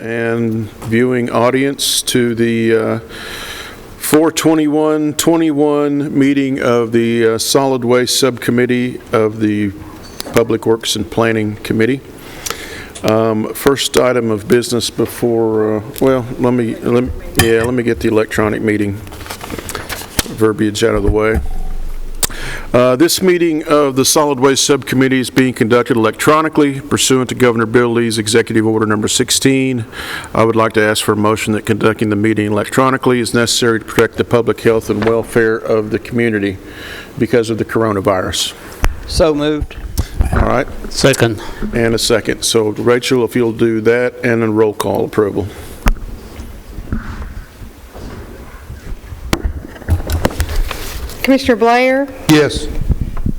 and viewing audience to the 4/21/21 meeting of the Solid Waste Subcommittee of the Public Works and Planning Committee. First item of business before, let me get the electronic meeting verbiage out of the way. This meeting of the Solid Waste Subcommittee is being conducted electronically pursuant to Governor Bill Lee's Executive Order Number 16. I would like to ask for a motion that conducting the meeting electronically is necessary to protect the public health and welfare of the community because of the coronavirus. So moved. All right. Second. And a second. So, Rachel, if you'll do that, and then roll call approval. Commissioner Blair? Yes.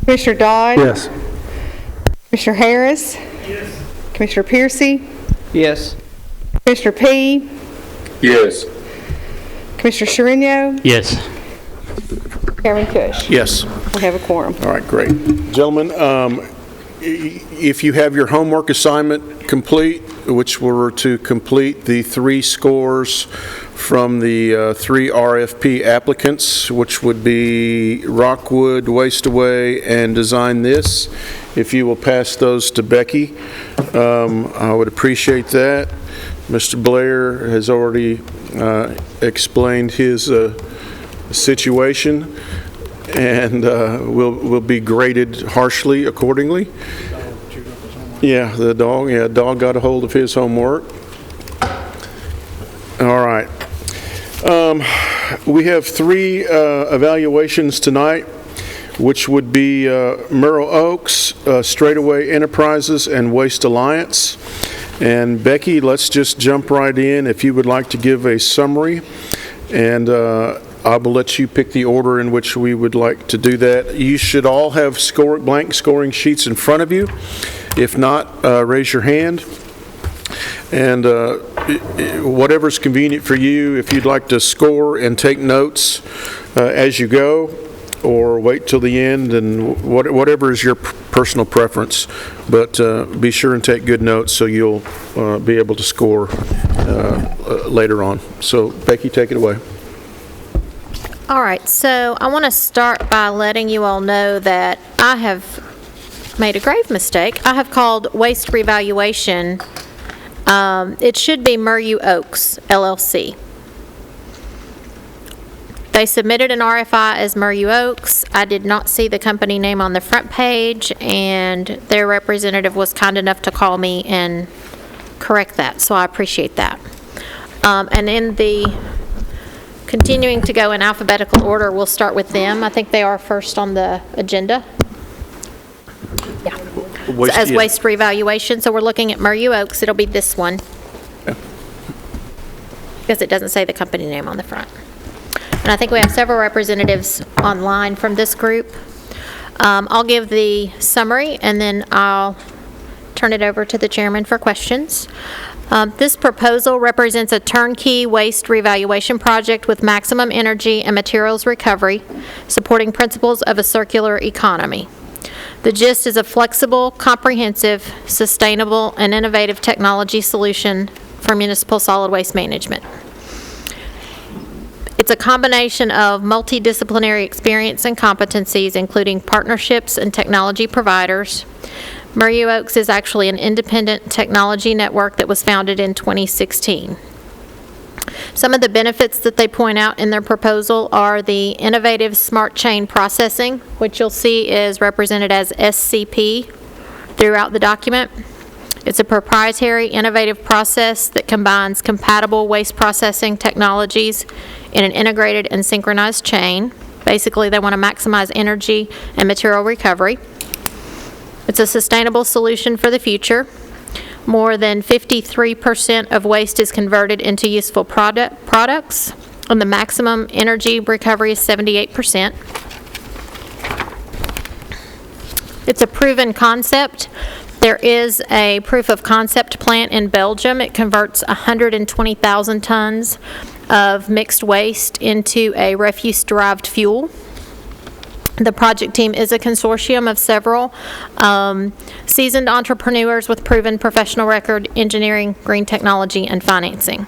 Commissioner Dodd? Yes. Commissioner Harris? Yes. Commissioner Piercy? Yes. Commissioner P? Yes. Commissioner Sherino? Yes. Chairman Cush? Yes. We have a quorum. All right, great. Gentlemen, if you have your homework assignment complete, which were to complete the 3 scores from the 3 RFP applicants, which would be Rockwood, Waste Away, and Design This, if you will pass those to Becky, I would appreciate that. Mr. Blair has already explained his situation, and will be graded harshly accordingly. Yeah, the dog got a hold of his homework. All right. We have 3 evaluations tonight, which would be Murrow Oaks, Straightway Enterprises, and Waste Alliance. And Becky, let's just jump right in. If you would like to give a summary, and I will let you pick the order in which we would like to do that. You should all have blank scoring sheets in front of you. If not, raise your hand. And whatever's convenient for you, if you'd like to score and take notes as you go, or wait till the end, and whatever is your personal preference. But be sure and take good notes so you'll be able to score later on. So, Becky, take it away. All right, so I want to start by letting you all know that I have made a grave mistake. I have called Waste Revaluation. It should be Murrow Oaks, LLC. They submitted an RFI as Murrow Oaks. I did not see the company name on the front page, and their representative was kind enough to call me and correct that, so I appreciate that. And in the continuing to go in alphabetical order, we'll start with them. I think they are first on the agenda. Yeah. Waste Revaluation. So we're looking at Murrow Oaks. It'll be this one. Yeah. Because it doesn't say the company name on the front. And I think we have several representatives online from this group. I'll give the summary, and then I'll turn it over to the chairman for questions. This proposal represents a turnkey waste revaluation project with maximum energy and materials recovery, supporting principles of a circular economy. The gist is a flexible, comprehensive, sustainable, and innovative technology solution for municipal solid waste management. It's a combination of multidisciplinary experience and competencies, including partnerships and technology providers. Murrow Oaks is actually an independent technology network that was founded in 2016. Some of the benefits that they point out in their proposal are the innovative smart chain processing, which you'll see is represented as SCP throughout the document. It's a proprietary, innovative process that combines compatible waste processing technologies in an integrated and synchronized chain. Basically, they want to maximize energy and material recovery. It's a sustainable solution for the future. More than 53% of waste is converted into useful products, and the maximum energy recovery is 78%. It's a proven concept. There is a proof of concept plant in Belgium. It converts 120,000 tons of mixed waste into a refuse-derived fuel. The project team is a consortium of several seasoned entrepreneurs with proven professional record, engineering, green technology, and financing.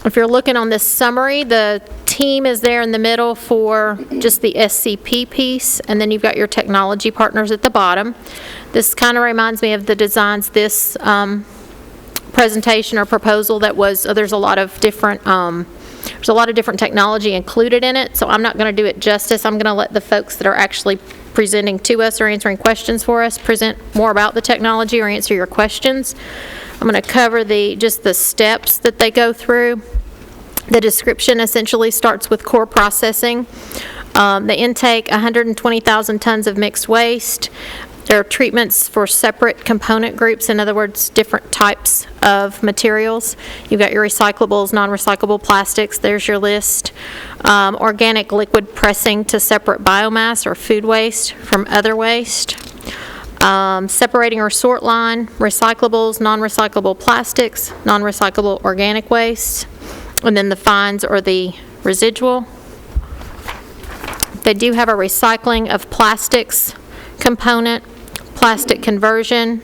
If you're looking on this summary, the team is there in the middle for just the SCP piece, and then you've got your technology partners at the bottom. This kind of reminds me of the designs this presentation or proposal that was, there's a lot of different technology included in it, so I'm not going to do it justice. I'm going to let the folks that are actually presenting to us or answering questions for us present more about the technology or answer your questions. I'm going to cover just the steps that they go through. The description essentially starts with core processing. The intake, 120,000 tons of mixed waste. There are treatments for separate component groups, in other words, different types of materials. You've got your recyclables, non-recyclable plastics, there's your list. Organic liquid pressing to separate biomass or food waste from other waste. Separating or sort line, recyclables, non-recyclable plastics, non-recyclable organic waste, and then the fines or the residual. They do have a recycling of plastics component, plastic conversion,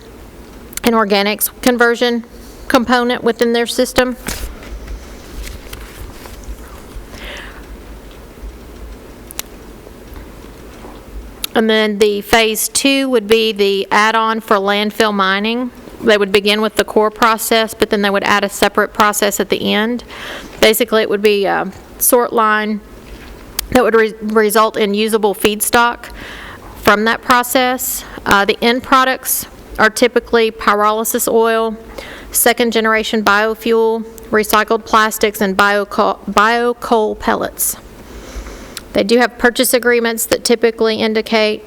and organics conversion component within their system. And then the phase 2 would be the add-on for landfill mining. They would begin with the core process, but then they would add a separate process at the end. Basically, it would be a sort line that would result in usable feedstock from that process. The end products are typically pyrolysis oil, second-generation biofuel, recycled plastics, and bio-coal pellets. They do have purchase agreements that typically indicate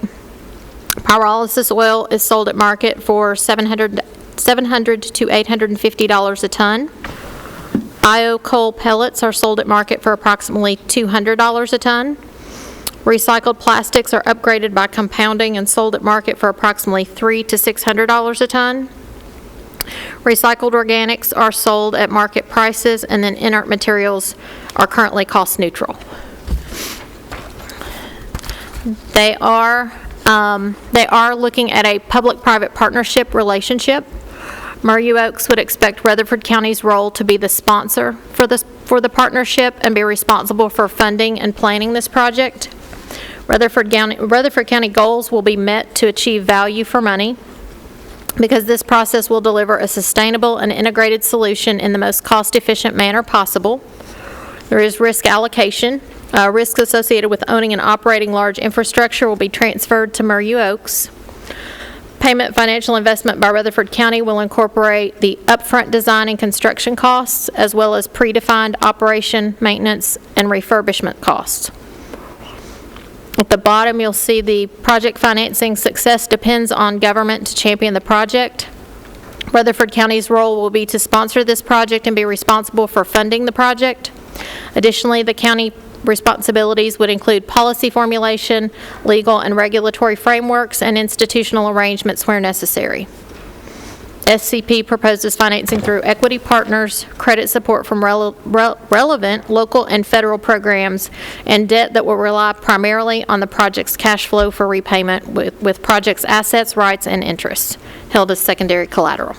pyrolysis oil is sold at market for $700 to $850 a ton. Bio-coal pellets are sold at market for approximately $200 a ton. Recycled plastics are upgraded by compounding and sold at market for approximately $300 to $600 a ton. Recycled organics are sold at market prices, and then inert materials are currently cost neutral. They are looking at a public-private partnership relationship. Murray Oaks would expect Rutherford County's role to be the sponsor for the partnership and be responsible for funding and planning this project. Rutherford County goals will be met to achieve value for money because this process will deliver a sustainable and integrated solution in the most cost-efficient manner possible. There is risk allocation. Risks associated with owning and operating large infrastructure will be transferred to Murray Oaks. Payment financial investment by Rutherford County will incorporate the upfront design and construction costs, as well as predefined operation, maintenance, and refurbishment costs. At the bottom, you'll see the project financing success depends on government to champion the project. Rutherford County's role will be to sponsor this project and be responsible for funding the project. Additionally, the county responsibilities would include policy formulation, legal and regulatory frameworks, and institutional arrangements where necessary. SCP proposes financing through equity partners, credit support from relevant local and federal programs, and debt that will rely primarily on the project's cash flow for repayment with project's assets, rights, and interests held as secondary collateral.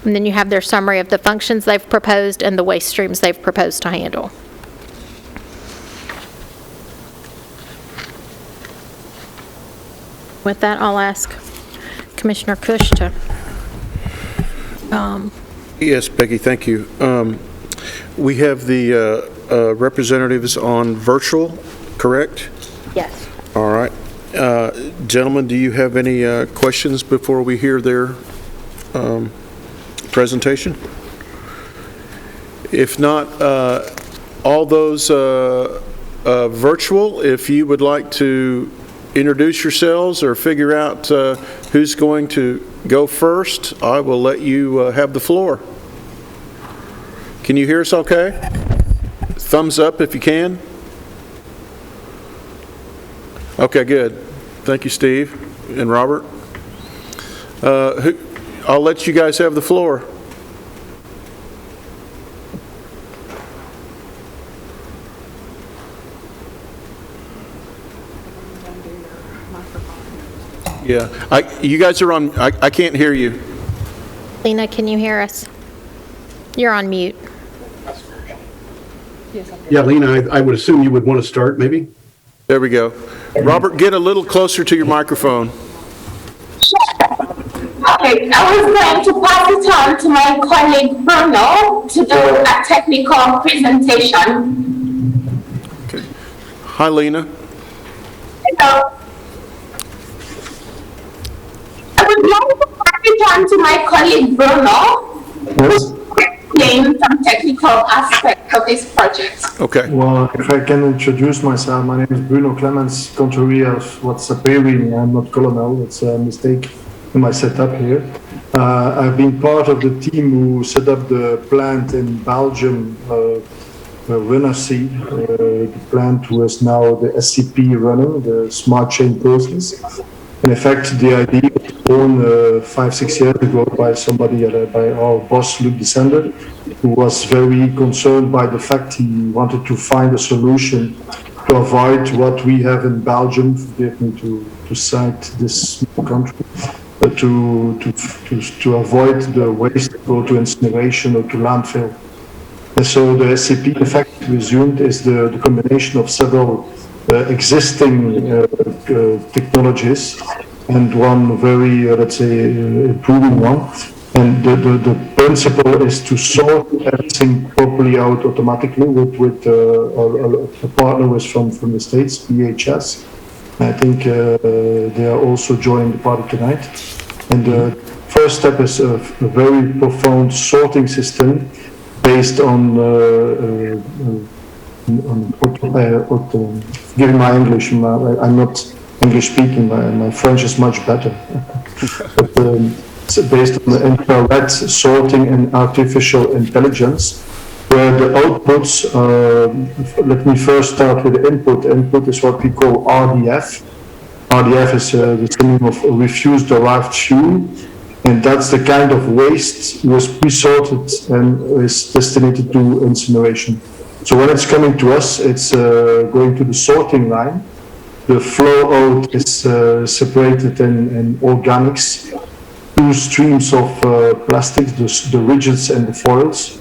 And then you have their summary of the functions they've proposed and the waste streams they've proposed to handle. With that, I'll ask Commissioner Cush to... Yes, Becky, thank you. We have the representatives on virtual, correct? Yes. All right. Gentlemen, do you have any questions before we hear their presentation? If not, all those virtual, if you would like to introduce yourselves or figure out who's going to go first, I will let you have the floor. Can you hear us okay? Thumbs up if you can. Okay, good. Thank you, Steve and Robert. I'll let you guys have the floor. Yeah, you guys are on, I can't hear you. Lena, can you hear us? You're on mute. Yeah, Lena, I would assume you would want to start, maybe? There we go. Robert, get a little closer to your microphone. Okay, I was going to pass it on to my colleague Bruno to do a technical presentation. Okay. Hi, Lena. Hello. I would like to pass it on to my colleague Bruno to explain some technical aspects of this project. Okay. Well, if I can introduce myself, my name is Bruno Clemens, contrary of what's appearing. I'm not colonel, it's a mistake in my setup here. I've been part of the team who set up the plant in Belgium, Rutherford. The plant was now the SCP running, the smart chain process. In fact, the idea was born 5-6 years ago by somebody, by our boss, Luc Descender, who was very concerned by the fact he wanted to find a solution to avoid what we have in Belgium, forgive me to cite this small country, but to avoid the waste to go to incineration or to landfill. And so the SCP, in fact, resumed is the combination of several existing technologies and one very, let's say, improving one. And the principle is to sort everything properly out automatically with a partner was from the States, BHS. I think they are also joining the party tonight. And the first step is a very profound sorting system based on giving my English. I'm not English speaking, my French is much better. But it's based on the infrared sorting and artificial intelligence, where the outputs, let me first start with the input. The input is what we call RDF. RDF is the synonym of refuse derived fuel, and that's the kind of waste was pre-sorted and is destined to incineration. So when it's coming to us, it's going to the sorting line. The flow out is separated in organics, two streams of plastics, the rigids and the foils,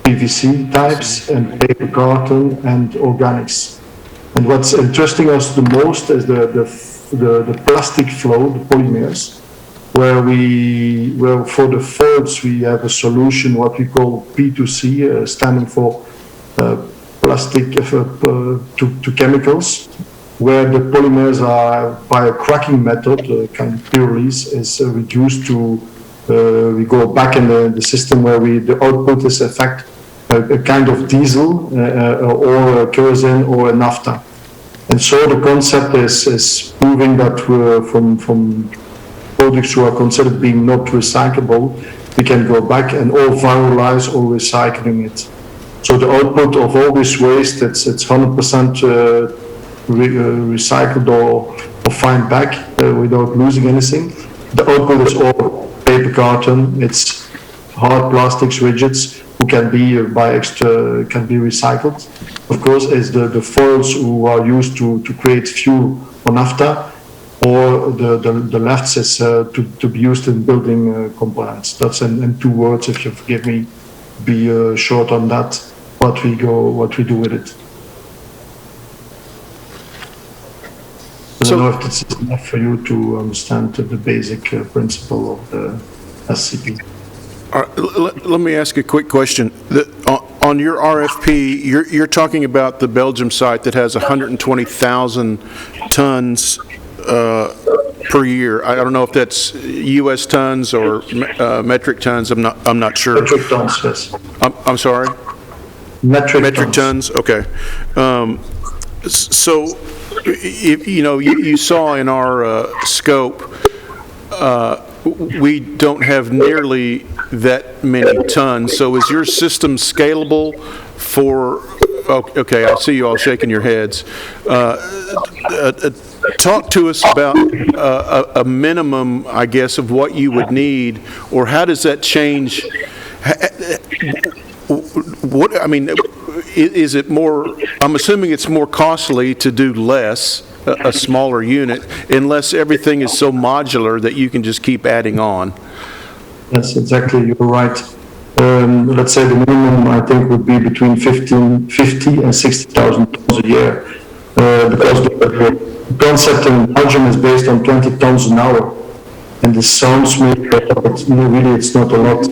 PVC types, and paper carton and organics. And what's interesting us the most is the plastic flow, the polymers, where for the foils we have a solution, what we call P2C, standing for plastic to chemicals, where the polymers are, by a cracking method, kind of pyrolysis, is reduced to, we go back in the system where the output is in fact a kind of diesel or a kerosene or a naphtha. And so the concept is proving that from products who are considered being not recyclable, we can go back and or virulize or recycling it. So the output of all this waste, it's 100% recycled or find back without losing anything. The output is all paper carton, it's hard plastics, rigids, who can be can be recycled. Of course, is the foils who are used to create fuel or naphtha, or the lefts is to be used in building components. That's in 2 words, if you forgive me, be short on that, what we do with it. I don't know if this is enough for you to understand the basic principle of the SCP. All right, let me ask a quick question. On your RFP, you're talking about the Belgium site that has 120,000 tons per year. I don't know if that's U.S. tons or metric tons. I'm not sure. Metric tons, yes. I'm sorry. Metric tons. Okay. So, you saw in our scope, we don't have nearly that many tons. So is your system scalable for, okay, I see you all shaking your heads. Talk to us about a minimum, I guess, of what you would need, or how does that change? is it more, I'm assuming it's more costly to do less, a smaller unit, unless everything is so modular that you can just keep adding on. Yes, exactly, you're right. Let's say the minimum, I think, would be between 50 and 60,000 tons a year. Because the concept in Belgium is based on 20 tons an hour. And this sounds maybe, but no, really it's not a lot.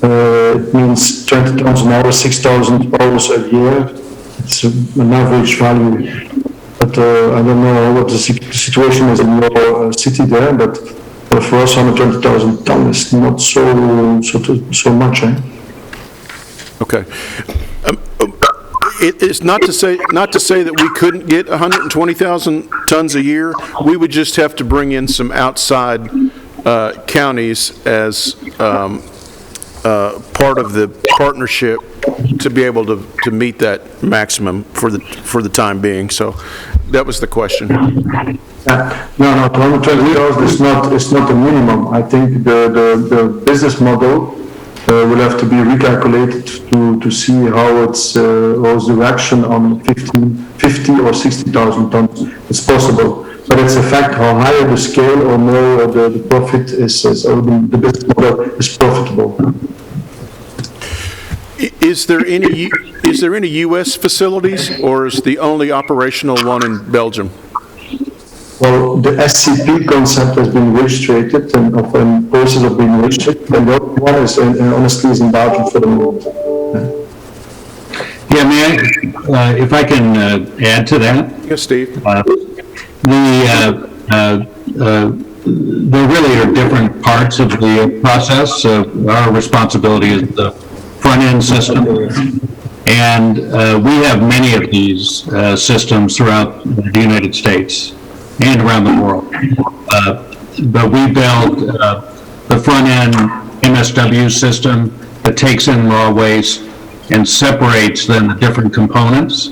It means 20 tons an hour, 6,000 hours a year. It's an average value. But I don't know what the situation is in your city there, but for us 120,000 tons is not so much. Okay. It's not to say that we couldn't get 120,000 tons a year. We would just have to bring in some outside counties as part of the partnership to be able to meet that maximum for the time being. So that was the question. No, 120,000 is not the minimum. I think the business model will have to be recalculated to see how how's the reaction on 50 or 60,000 tons. It's possible, but it's a fact how higher the scale or more the profit is or the business model is profitable. Is there any U.S. facilities, or is the only operational one in Belgium? Well, the SCP concept has been registered and process of being registered, and the other one is, honestly, is in Belgium for the moment. Yeah, may I, if I can add to that? Yes, Steve. There really are different parts of the process. Our responsibility is the front-end system, and we have many of these systems throughout the United States and around the world. But we build the front-end MSW system that takes in raw waste and separates then the different components.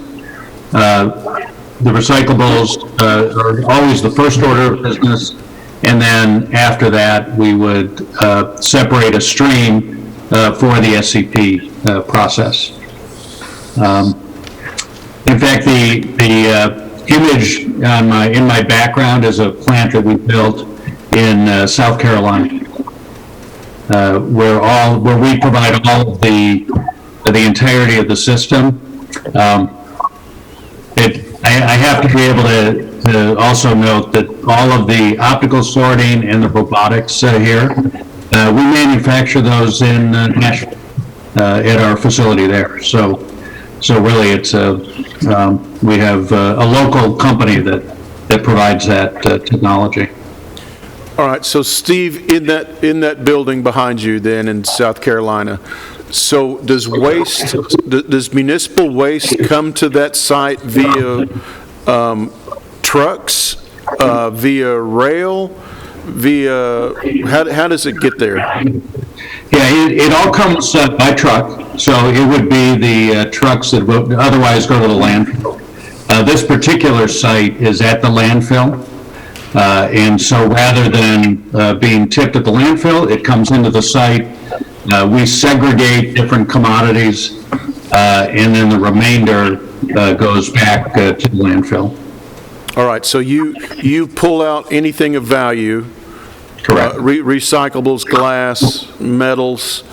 The recyclables are always the first order of business, and then after that we would separate a stream for the SCP process. In fact, the image in my background is a plant that we built in South Carolina, where we provide all of the entirety of the system. I have to be able to also note that all of the optical sorting and the robotics here, we manufacture those in Nashville at our facility there. So really, it's we have a local company that provides that technology. All right. So, Steve, in that building behind you, then in South Carolina, so does municipal waste come to that site via trucks, via rail, how does it get there? Yeah, it all comes by truck, so it would be the trucks that would otherwise go to the landfill. This particular site is at the landfill, and so rather than being tipped at the landfill, it comes into the site. We segregate different commodities, and then the remainder goes back to the landfill. All right, so you pull out anything of value. Correct. Recyclables, glass, metals,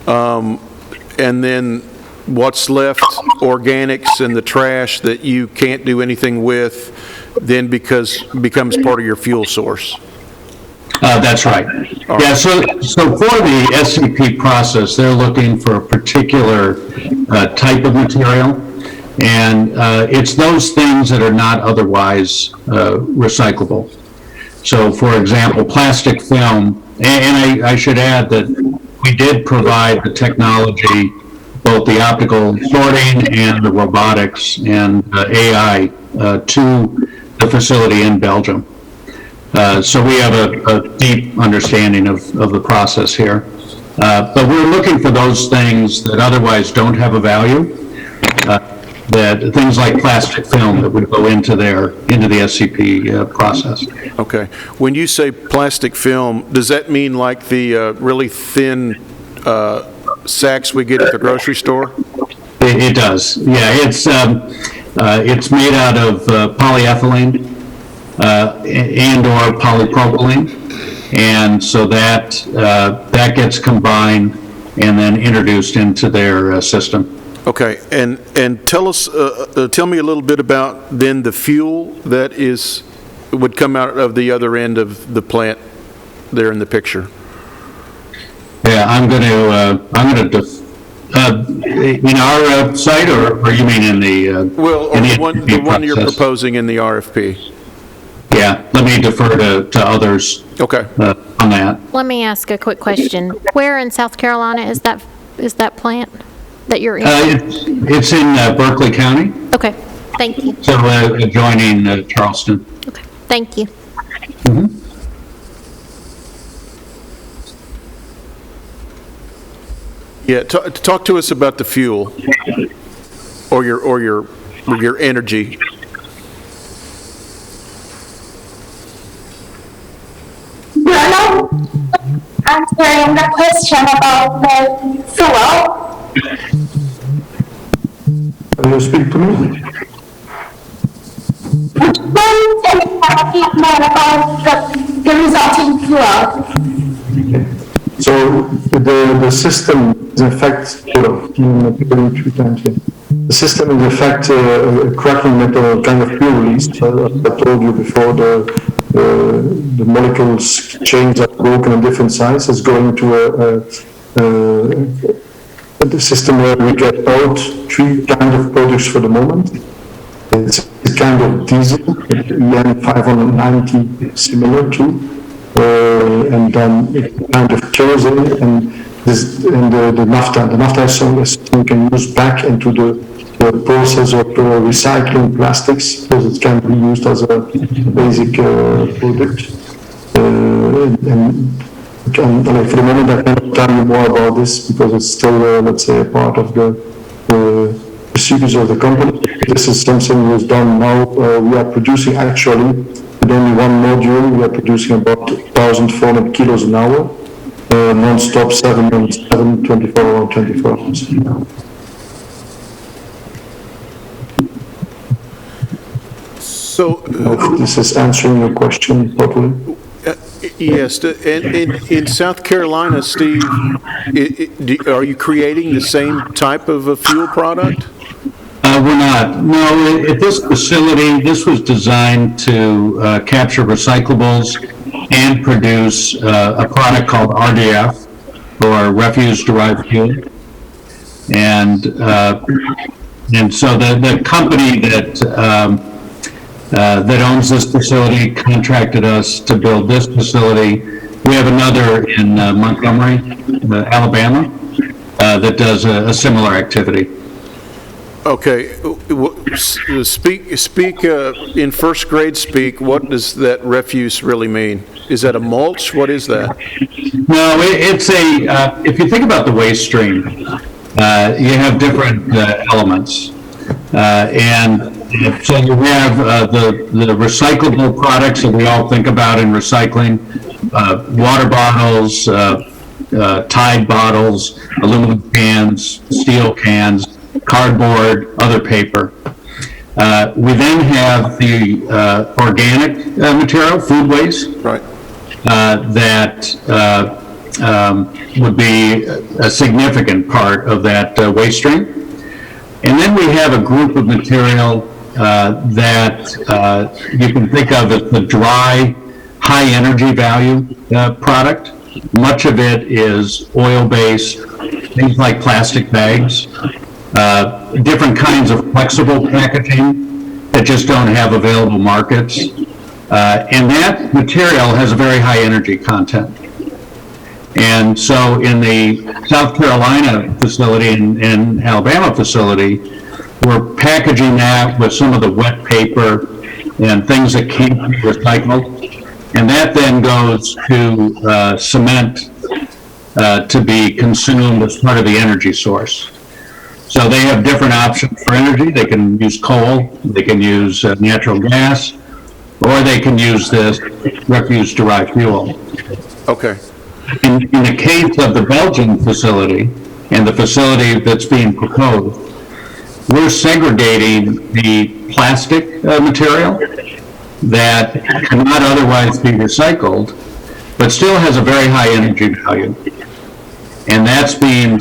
and then what's left, organics and the trash that you can't do anything with, then becomes part of your fuel source. That's right. Yeah, so for the SCP process, they're looking for a particular type of material, and it's those things that are not otherwise recyclable. So, for example, plastic film, and I should add that we did provide the technology, both the optical sorting and the robotics and AI to the facility in Belgium. So we have a deep understanding of the process here. But we're looking for those things that otherwise don't have a value, that things like plastic film that would go into the SCP process. Okay. When you say plastic film, does that mean like the really thin sacks we get at the grocery store? Yeah, It does. Yeah, it's made out of polyethylene and/or polypropylene, and so that gets combined and then introduced into their system. Okay, and tell me a little bit about then the fuel that would come out of the other end of the plant there in the picture. Yeah, I'm going to in our site, or you mean in the Well, in or the one you're process? proposing in the RFP. Yeah, let me defer to others Okay. on that. Let me ask a quick question. Where in South Carolina is that plant that you're in? It's in Berkeley County, Okay, thank you. so adjoining Charleston. Okay, thank you. Yeah, talk to us about the fuel or your energy. Bruno, answering the question about the fuel. Can you speak to me? Can you tell me a bit more about the resulting fuel? So the system is in fact, the system is in fact a cracking metal kind of pure release. As I told you before, the molecules chains are broken in different sizes. It's going to the system where we get out three kinds of products for the moment. It's a kind of diesel, EN 590 similar to. And then kind of kerosene and the naphtha. The naphtha is something you can use back into the process of recycling plastics because it can be used as a basic product. And for the moment I cannot tell you more about this because it's still, let's say, a part of the procedures of the company. This is something that is done now. We are producing actually with only one module. We are producing about 1,400 kilos an hour, non-stop, 7 on 7, 24 on 24 hours. So, This is answering your question properly. yes, in South Carolina, Steve, are you creating the same type of a fuel product? We're not. No, at this facility, this was designed to capture recyclables and produce a product called RDF, or refuse-derived fuel. And so the company that owns this facility contracted us to build this facility. We have another in Montgomery, Alabama, that does a similar activity. Okay, speak in first grade speak, what does that refuse really mean? Is that a mulch? What is that? No, it's if you think about the waste stream, you have different elements. And so you have the recyclable products that we all think about in recycling, water bottles, Tide bottles, aluminum cans, steel cans, cardboard, other paper. We then have the organic material, food waste. Right. That would be a significant part of that waste stream. And then we have a group of material that you can think of as the dry, high energy value product. Much of it is oil-based, things like plastic bags, different kinds of flexible packaging that just don't have available markets. And that material has a very high energy content. And so in the South Carolina facility and Alabama facility, we're packaging that with some of the wet paper and things that can't be recycled. And that then goes to cement to be consumed as part of the energy source. So they have different options for energy. They can use coal, they can use natural gas, or they can use this refuse-derived fuel. Okay. In the case of the Belgian facility and the facility that's being proposed, we're segregating the plastic material that cannot otherwise be recycled, but still has a very high energy value. And that's being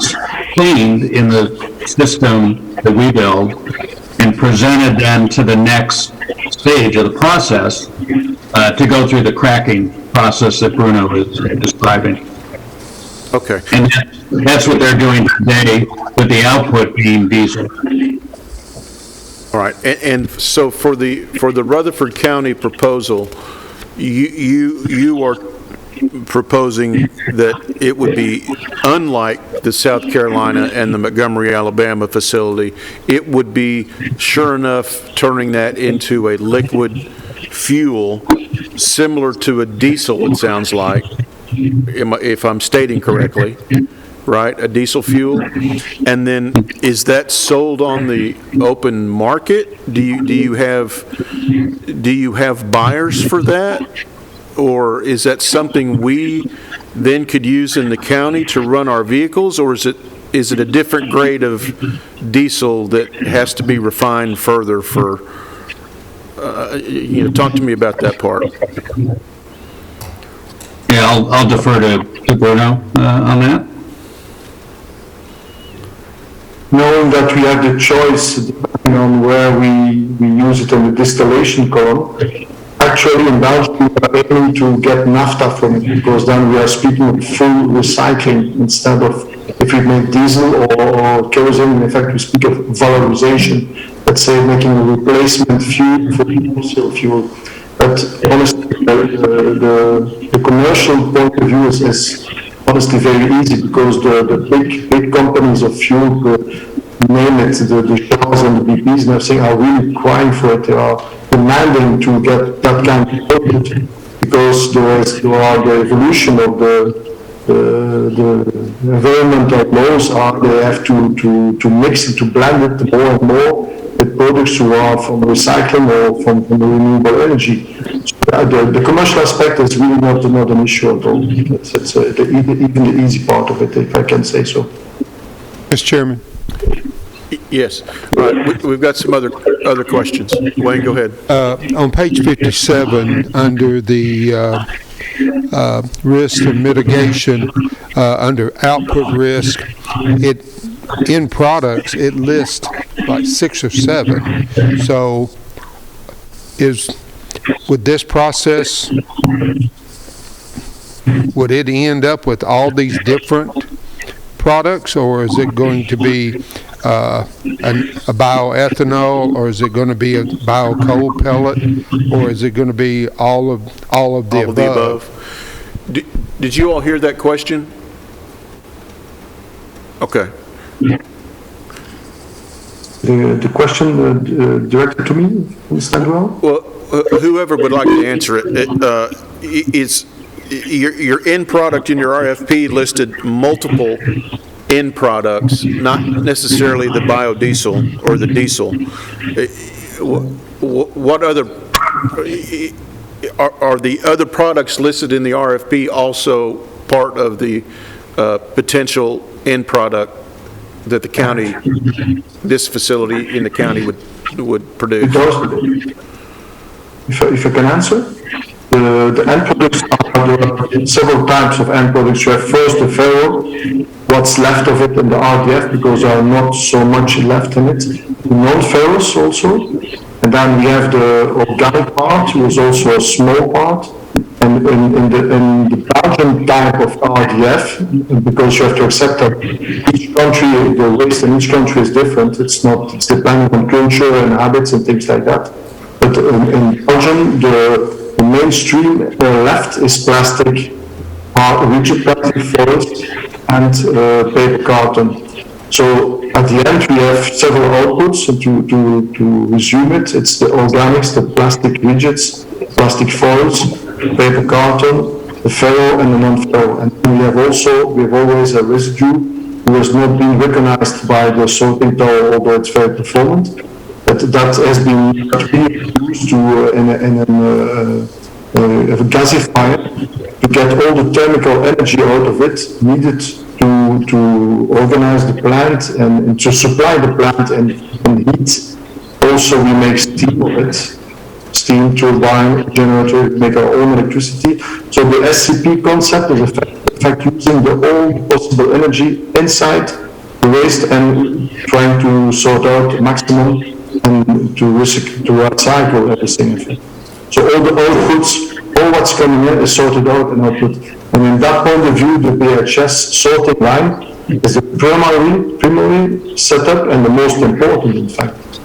cleaned in the system that we build and presented then to the next stage of the process to go through the cracking process that Bruno is describing. Okay. And that's what they're doing today, with the output being diesel. All right, and so for the Rutherford County proposal, you are proposing that it would be unlike the South Carolina and the Montgomery, Alabama facility. It would be, sure enough, turning that into a liquid fuel similar to a diesel, it sounds like, if I'm stating correctly. Right, a diesel fuel, and then is that sold on the open market? Do you have buyers for that, or is that something we then could use in the county to run our vehicles, or is it a different grade of diesel that has to be refined further for? Talk to me about that part. Yeah, I'll defer to Bruno on that. Knowing that we have the choice depending on where we use it on the distillation column, actually in Belgium we are aiming to get naphtha from it, because then we are speaking of full recycling instead of, if we make diesel or kerosene, in fact we speak of valorization, let's say making a replacement fuel for fossil fuel. But honestly, the commercial point of view is honestly very easy, because the big companies of fuel, name it, the Shells and the BPs and everything, are really crying for it. They are demanding to get that kind of product, because there are the evolution of the environmental laws are they have to mix it, to blend it more and more with products who are from recycling or from renewable energy. So, the commercial aspect is really not an issue at all. It's even the easy part of it, if I can say so. Mr. Chairman. Yes. All right. We've got some other questions. Wayne, go ahead. On page 57, under the risk and mitigation, under output risk, in products, it lists like 6 or 7. So would this process, would it end up with all these different products, or is it going to be a bioethanol, or is it going to be a biocoal pellet, or is it going to be all of the above? Did you all hear that question? Okay. The question directed to me, understand well? Well, whoever would like to answer it, is your end product in your RFP listed multiple end products, not necessarily the biodiesel or the diesel. What other are the other products listed in the RFP also part of the potential end product that the county, this facility in the county would produce? If I can answer, the end products are several types of end products. You have first the ferro, what's left of it in the RDF, because there are not so much left in it. The non-ferrous also, and then we have the organic part, which is also a small part. And in the Belgian type of RDF, because you have to accept that each country, the waste in each country is different. It's depending on culture and habits and things like that. But in Belgium, the mainstream left is plastic, rigid plastic foils, and paper carton. So at the end, we have several outputs. And to resume it, it's the organics, the plastic rigids, plastic foils, paper carton, the ferro, and the non-ferro. And we have always a residue who has not been recognized by the sorting tower, although it's very performant. But that has been used to in a gasifier to get all the thermal energy out of it needed to organize the plant and to supply the plant in and heat. Also, we make steam of it, steam turbine generator, make our own electricity. So the SCP concept is in fact using the all possible energy inside the waste and trying to sort out maximum and to recycle everything. So all the outputs, all what's coming in is sorted out and output. And in that point of view, the BHS sorting line is the primary setup and the most important, in fact.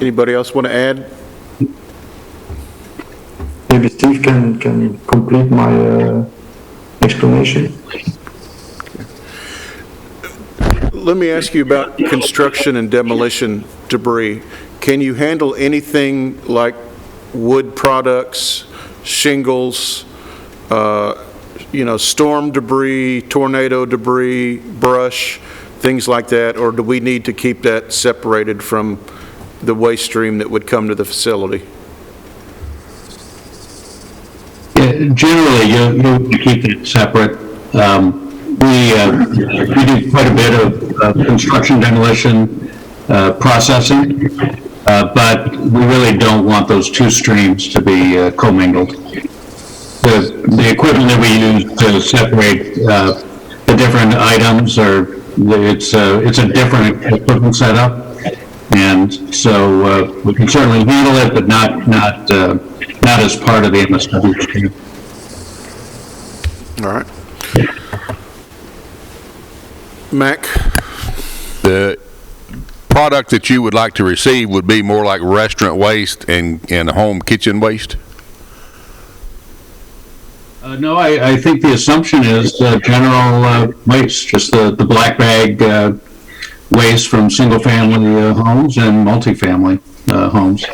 Anybody else want to add? Maybe Steve can complete my explanation. Let me ask you about construction and demolition debris. Can you handle anything like wood products, shingles, storm debris, tornado debris, brush, things like that, or do we need to keep that separated from the waste stream that would come to the facility? Generally, you keep it separate. We do quite a bit of construction demolition processing, but we really don't want those two streams to be commingled. The equipment that we use to separate the different items it's a different equipment setup, and so we can certainly handle it, but not as part of the MSW stream. All right. Mac? The product that you would like to receive would be more like restaurant waste and home kitchen waste? No, I think the assumption is general waste, just the black bag waste from single-family homes and multifamily homes.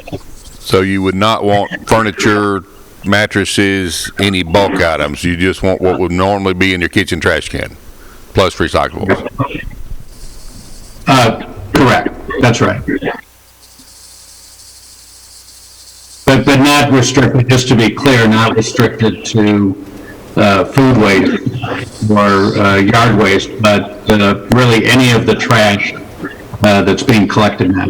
So you would not want furniture, mattresses, any bulk items. You just want what would normally be in your kitchen trash can, plus recyclables. Correct. That's right. But not restricted, just to be clear, not restricted to food waste or yard waste, but really any of the trash that's being collected now.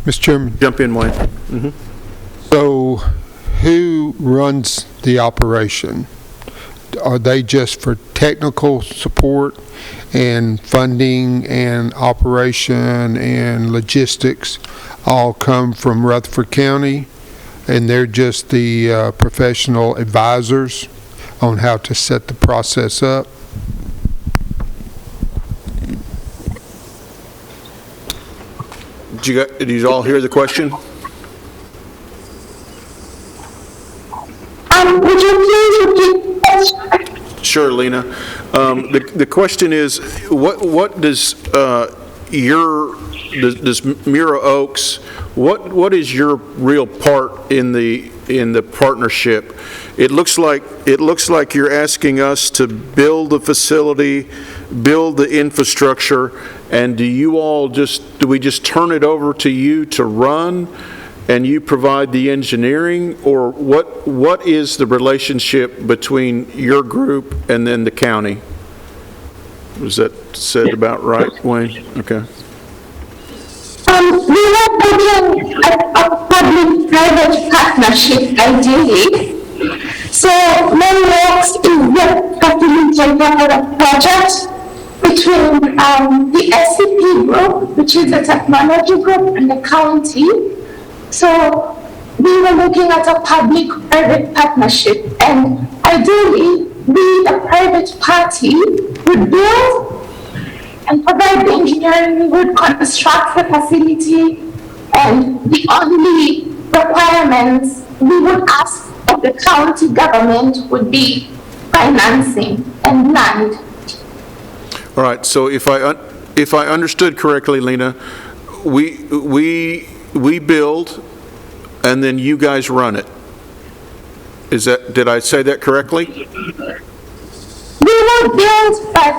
Mr. Chairman, Jump in, Wayne. so who runs the operation? Are they just for technical support and funding and operation and logistics all come from Rutherford County, and they're just the professional advisors on how to set the process up? Did you all hear the question? Would you please repeat the question? Sure, Lena. The question is, what does does Mura Oaks, what is your real part in the partnership? It looks like you're asking us to build the facility, build the infrastructure, and do we just turn it over to you to run, and you provide the engineering, or what is the relationship between your group and then the county? Was that said about right, Wayne? Okay. We are looking at a public-private partnership, ideally. So Mura Oaks is the facilitator for the project between the SCP group, which is the technology group, and the county. So we were looking at a public-private partnership, and ideally, we, the private party, would build and provide the engineering, we would construct the facility, and the only requirements we would ask of the county government would be financing and land. All right, so if I understood correctly, Lena, we build, and then you guys run it. Did I say that correctly? We will build, but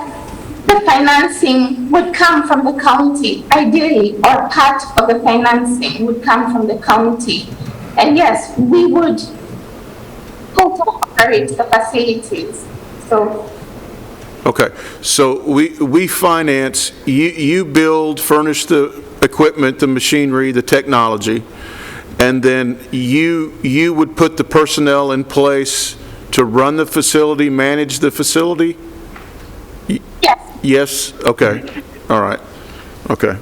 the financing would come from the county, ideally, or part of the financing would come from the county. And yes, we would operate the facilities. So Okay, so we finance, you build, furnish the equipment, the machinery, the technology, and then you would put the personnel in place to run the facility, manage the facility? yes, Yes? Okay, all right, okay. I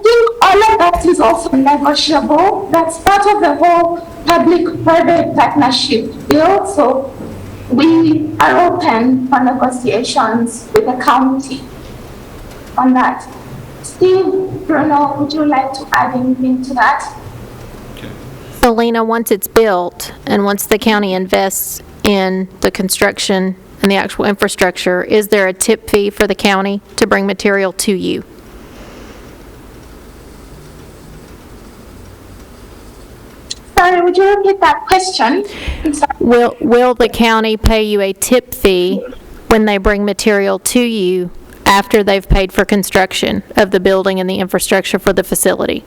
think all of that is also negotiable. That's part of the whole public-private partnership deal. So we are open for negotiations with the county on that. Steve, Bruno, would you like to add anything to that? So Lena, once it's built and once the county invests in the construction and the actual infrastructure, is there a tip fee for the county to bring material to you? Sorry, would you repeat that question? I'm sorry. Will the county pay you a tip fee when they bring material to you after they've paid for construction of the building and the infrastructure for the facility?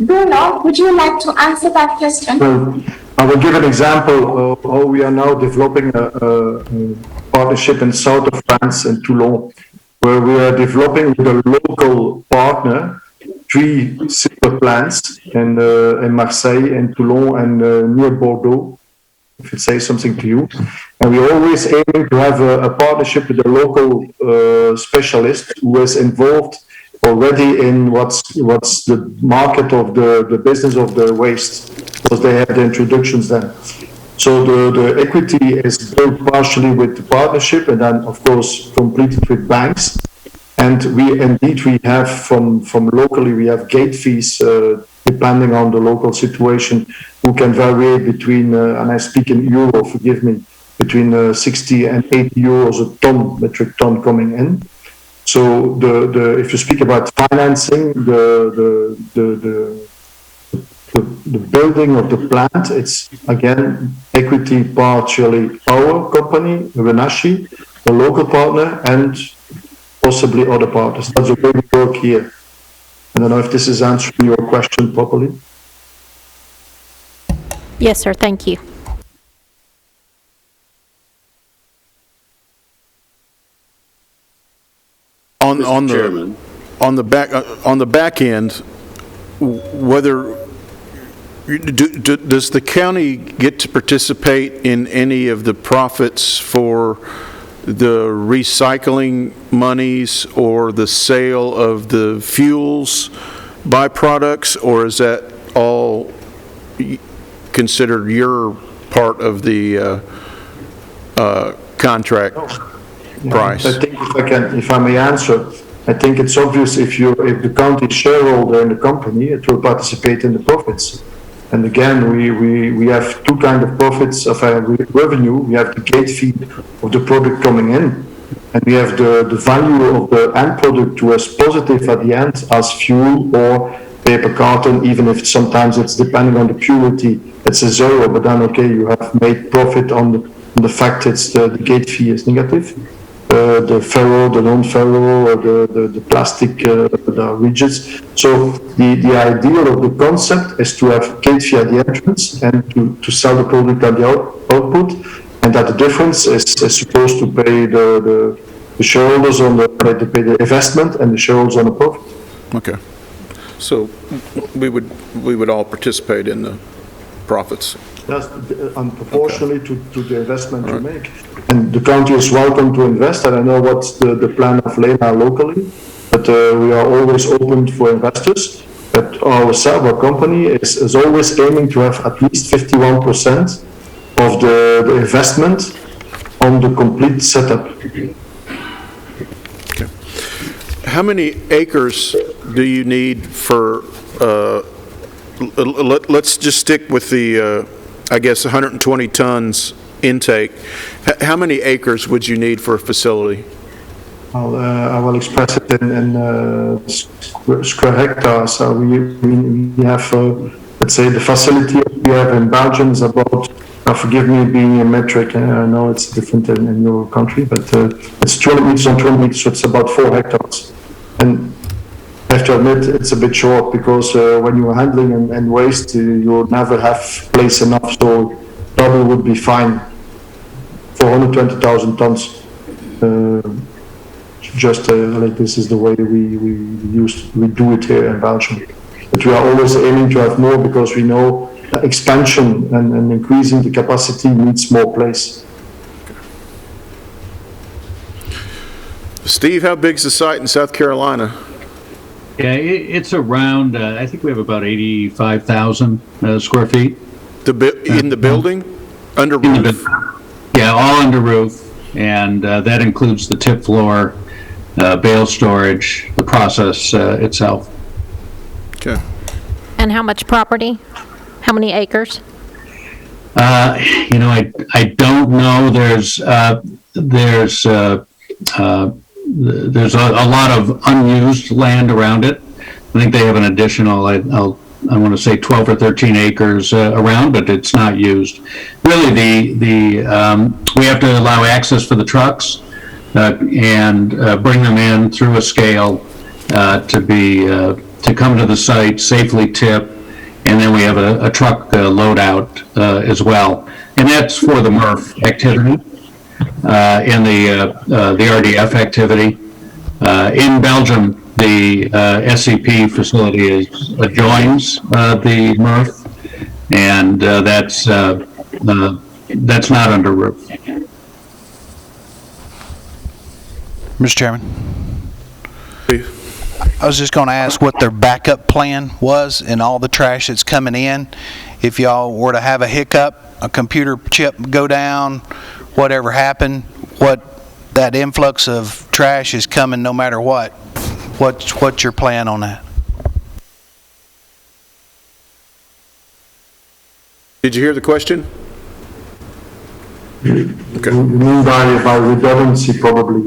Bruno, would you like to answer that question? Well, I will give an example of how we are now developing a partnership in south of France in Toulon, where we are developing with a local partner 3 silver plants in Marseille and Toulon and near Bordeaux, if it says something to you. And we're always aiming to have a partnership with a local specialist who is involved already in what's the market of the business of the waste, because they have the introductions then. So the equity is built partially with the partnership and then of course completed with banks. And we have from locally, we have gate fees depending on the local situation, who can vary between, and I speak in euro, forgive me, between 60 and 80 euros a ton, metric ton coming in. So if you speak about financing the building of the plant, it's again equity partially our company, Renashi, the local partner, and possibly other partners. That's the way we work here. I don't know if this is answering your question properly. Yes, sir, thank you. On the back end, whether does the county get to participate in any of the profits for the recycling monies or the sale of the fuels byproducts, or is that all considered your part of the contract price? I think if I may answer, I think it's obvious if the county is shareholder in the company, it will participate in the profits. And again, we have two kind of profits of our revenue. We have the gate fee of the product coming in, and we have the value of the end product who is positive at the end as fuel or paper carton, even if sometimes it's depending on the purity, it's a zero, but then okay, you have made profit on the fact it's the gate fee is negative. The ferro, the non-ferro, or the plastic, the rigids. So the ideal of the concept is to have gate fee at the entrance and to sell the product at the output, and that the difference is supposed to pay the shareholders to pay the investment and the shareholders on the profit. Okay, so we would all participate in the profits. That's proportionally to the investment you make. And the county is welcome to invest. I don't know what's the plan of Lena locally, but we are always open for investors. But our company is always aiming to have at least 51% of the investment on the complete setup. Okay. How many acres do you need for, let's just stick with the, I guess, 120 tons intake. How many acres would you need for a facility? I will express it in square hectares. We have, let's say, the facility we have in Belgium is about Now forgive me being a metric, I know it's different in your country, but it's 200 meters on 200 meters, so it's about 4 hectares. And I have to admit, it's a bit short because when you're handling and waste, you'll never have place enough, so double would be fine for 120,000 tons. Just like this is the way we do it here in Belgium. But we are always aiming to have more because we know that expansion and increasing the capacity needs more place. Steve, how big's the site in South Carolina? Yeah, it's around, I think we have about 85,000 square feet. In the building? Under roof? Yeah, all under roof, and that includes the tip floor, bale storage, the process itself. Okay. And how much property? How many acres? You know, I don't know. There's a lot of unused land around it. I think they have an additional, I want to say 12 or 13 acres around, but it's not used. Really, we have to allow access for the trucks and bring them in through a scale to come to the site, safely tip, and then we have a truck loadout as well. And that's for the MRF activity. In the RDF activity. In Belgium, the SCP facility adjoins the MRF, and that's not under roof. Mr. Chairman, I was just going to ask what their backup plan was in all the trash that's coming in. If y'all were to have a hiccup, a computer chip go down, whatever happened, what that influx of trash is coming no matter what. What's your plan on that? Did you hear the question? Okay. You mean by redundancy probably,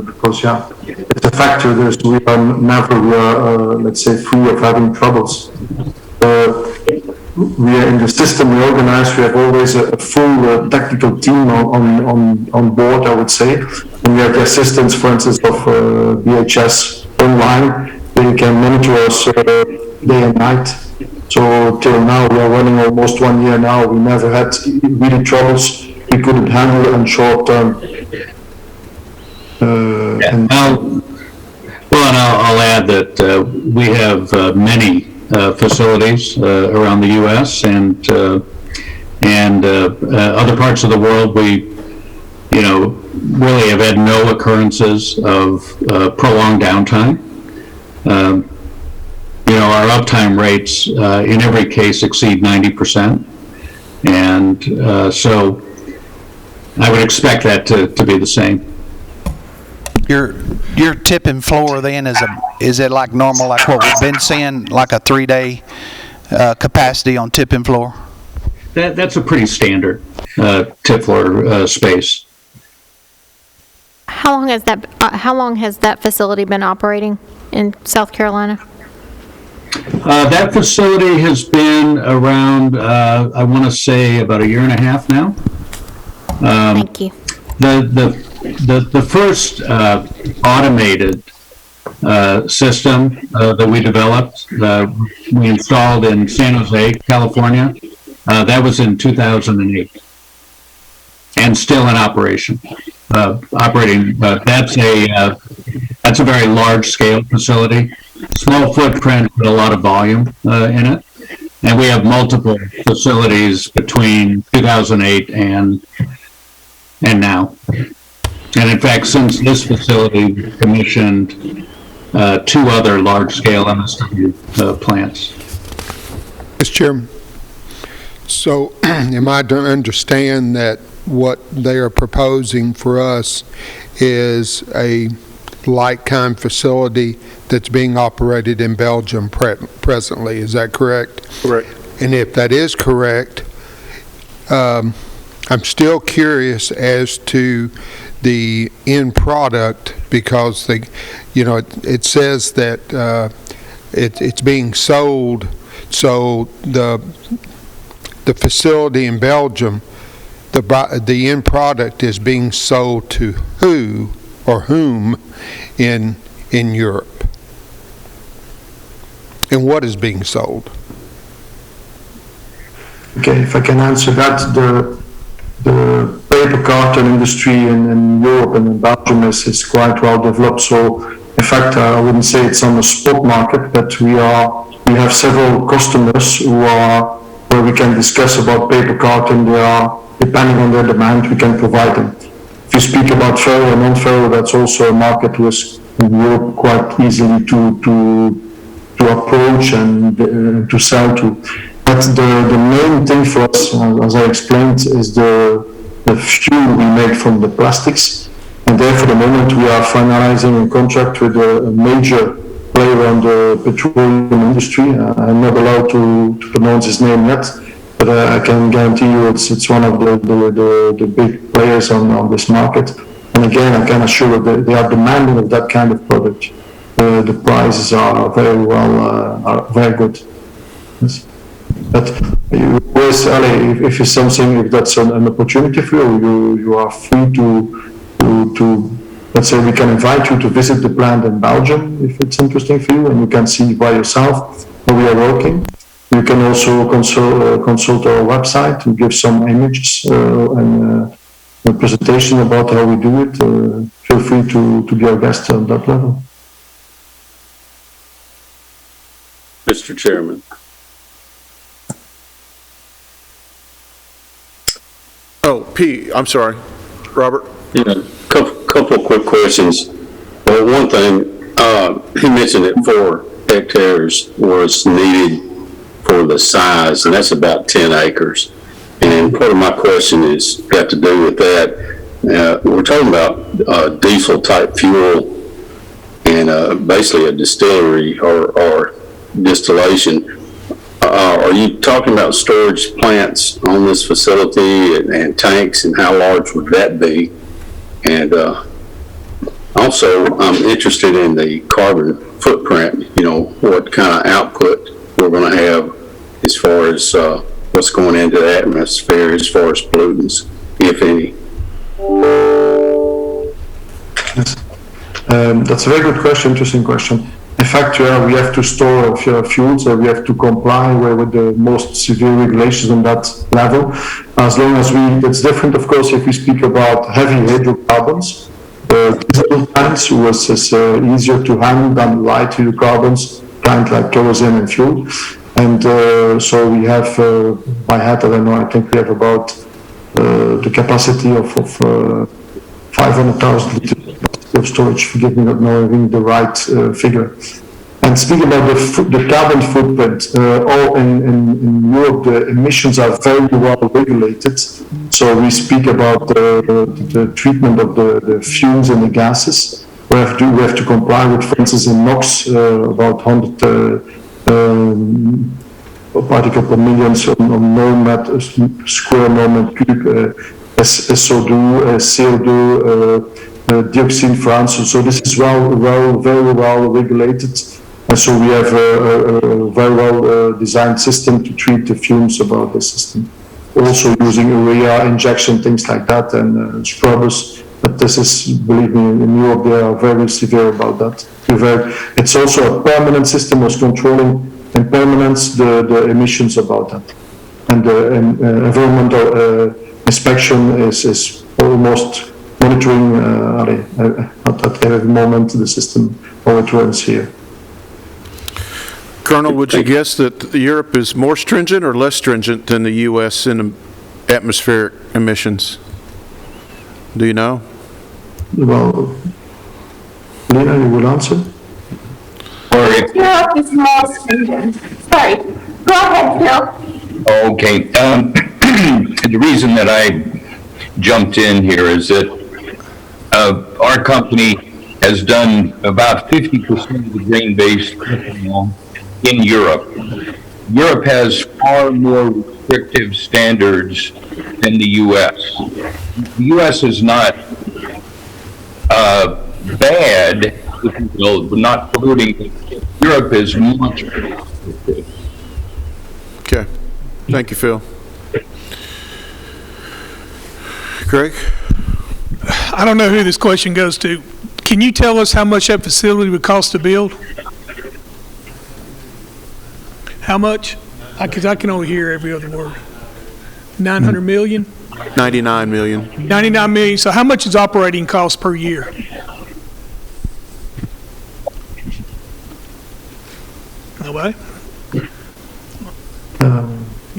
because it's a factor. We are never, let's say, free of having troubles. We are in the system we organize. We have always a full technical team on board, I would say. And we have the assistance, for instance, of BHS online. They can monitor us day and night. So till now, we are running almost 1 year now. We never had really troubles we couldn't handle in short term. And I'll add that we have many facilities around the U.S. and other parts of the world. We, really have had no occurrences of prolonged downtime. Our uptime rates in every case exceed 90%, and so I would expect that to be the same. Your tip and floor then is it like normal, like what we've been seeing, like a 3-day capacity on tip and floor? That's a pretty standard tip floor space. How long has that facility been operating in South Carolina? That facility has been around, I want to say, about 1.5 years now. Thank you. The first automated system that we developed, we installed in San Jose, California. That was in 2008, and still in operation. That's a very large scale facility, small footprint but a lot of volume in it, and we have multiple facilities between 2008 and now. And in fact, since this facility, we've commissioned 2 other large-scale MSW plants. Mr. Chairman, so am I to understand that what they are proposing for us is a like-kind facility that's being operated in Belgium presently? Is that correct? Correct. And if that is correct, I'm still curious as to the end product, because it says that it's being sold, so the facility in Belgium, the end product is being sold to who or whom in Europe? And what is being sold? Okay, if I can answer that, the paper carton industry in Europe and in Belgium is quite well developed. So, in fact, I wouldn't say it's on the spot market, but we have several customers where we can discuss about paper carton. They are, depending on their demand, we can provide them. If you speak about ferro and non-ferro, that's also a market which in Europe quite easily to approach and to sell to. But the main thing for us, as I explained, is the fuel we make from the plastics. And there, for the moment, we are finalizing a contract with a major player on the petroleum industry. I'm not allowed to pronounce his name yet, but I can guarantee you it's one of the big players on this market. And again, I can assure that they are demanding of that kind of product. The prices are very well, are very good. Yes. But if it's something, if that's an opportunity for you, you are free to, let's say, we can invite you to visit the plant in Belgium if it's interesting for you, and you can see by yourself how we are working. You can also consult our website to give some images and a presentation about how we do it. Feel free to be our guest on that level. Mr. Chairman. Oh, I'm sorry, Robert. Yeah, couple of quick questions. Well, one thing, he mentioned that 4 hectares was needed for the size, and that's about 10 acres. And part of my question is got to do with that. We're talking about diesel type fuel and basically a distillery or distillation. Are you talking about storage plants on this facility and tanks, and how large would that be? And also, I'm interested in the carbon footprint, what kind of output we're going to have as far as what's going into the atmosphere as far as pollutants, if any. Yes. That's a very good question, interesting question. In fact, we have to store fuels, we have to comply with the most severe regulations on that level. As long as it's different, of course, if we speak about heavy hydrocarbons. Diesel tanks is easier to handle than light hydrocarbons, kind like kerosene and fuel. And so we have, by head, I don't know, I think we have about the capacity of 500,000 liters of storage. Forgive me not knowing the right figure. And speaking about the carbon footprint, all in Europe, the emissions are very well regulated. So we speak about the treatment of the fumes and the gases. We have to comply with, for instance, in NOx, about 100 particle per million on square millimeter cube, SO2, CO2, dioxin, for instance. So this is very well regulated. And so we have a very well designed system to treat the fumes about the system. Also using urea injection, things like that, and scrubbers. But this is, believe me, in Europe they are very severe about that. It's also a permanent system of controlling in permanence the emissions about that. And the environmental inspection is almost monitoring at every moment the system how it runs here. Colonel, would you guess that Europe is more stringent or less stringent than the U.S. in atmospheric emissions? Do you know? Well, Lena, you will answer? Europe is more stringent. Sorry. Go ahead, Phil. Okay. The reason that I jumped in here is that our company has done about 50% of the grain-based ethanol in Europe. Europe has far more restrictive standards than the U.S. The U.S. is not bad, if you will, not polluting. Europe is much more restrictive. Okay. Thank you, Phil. Craig? I don't know who this question goes to. Can you tell us how much that facility would cost to build? How much? Because I can only hear every other word. 900 million? 99 million. 99 million. So how much is operating cost per year? Nobody?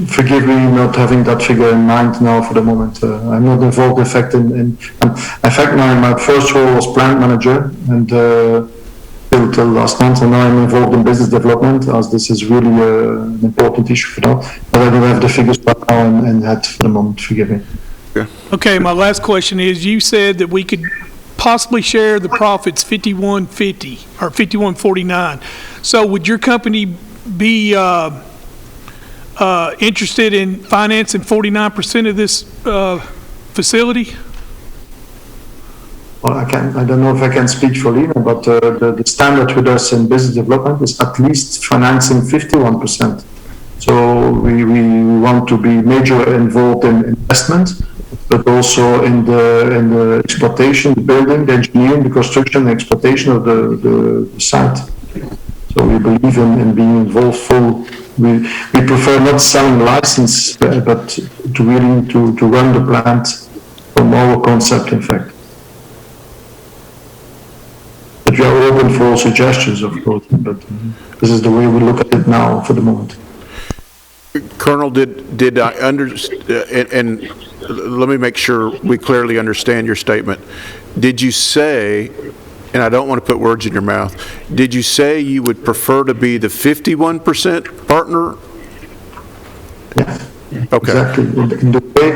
Forgive me not having that figure in mind now for the moment. I'm not involved, in fact, in fact, my first role was plant manager, and till last month, and now I'm involved in business development, as this is really an important issue for now. But I don't have the figures right now in head for the moment. Forgive me. Okay, my last question is, you said that we could possibly share the profits 51/50 or 51/49. So would your company be interested in financing 49% of this facility? Well, I don't know if I can speak for Lena, but the standard with us in business development is at least financing 51%. So we want to be major involved in investment, but also in the exploitation, the building, the engineering, the construction, the exploitation of the site. So we believe in being involved full. We prefer not selling license, but to really to run the plant from our concept, in fact. But we are open for all suggestions, of course, but this is the way we look at it now for the moment. Colonel, did I understand, and let me make sure we clearly understand your statement. Did you say, and I don't want to put words in your mouth, did you say you would prefer to be the 51% partner? Yes. Okay. Exactly. In the way,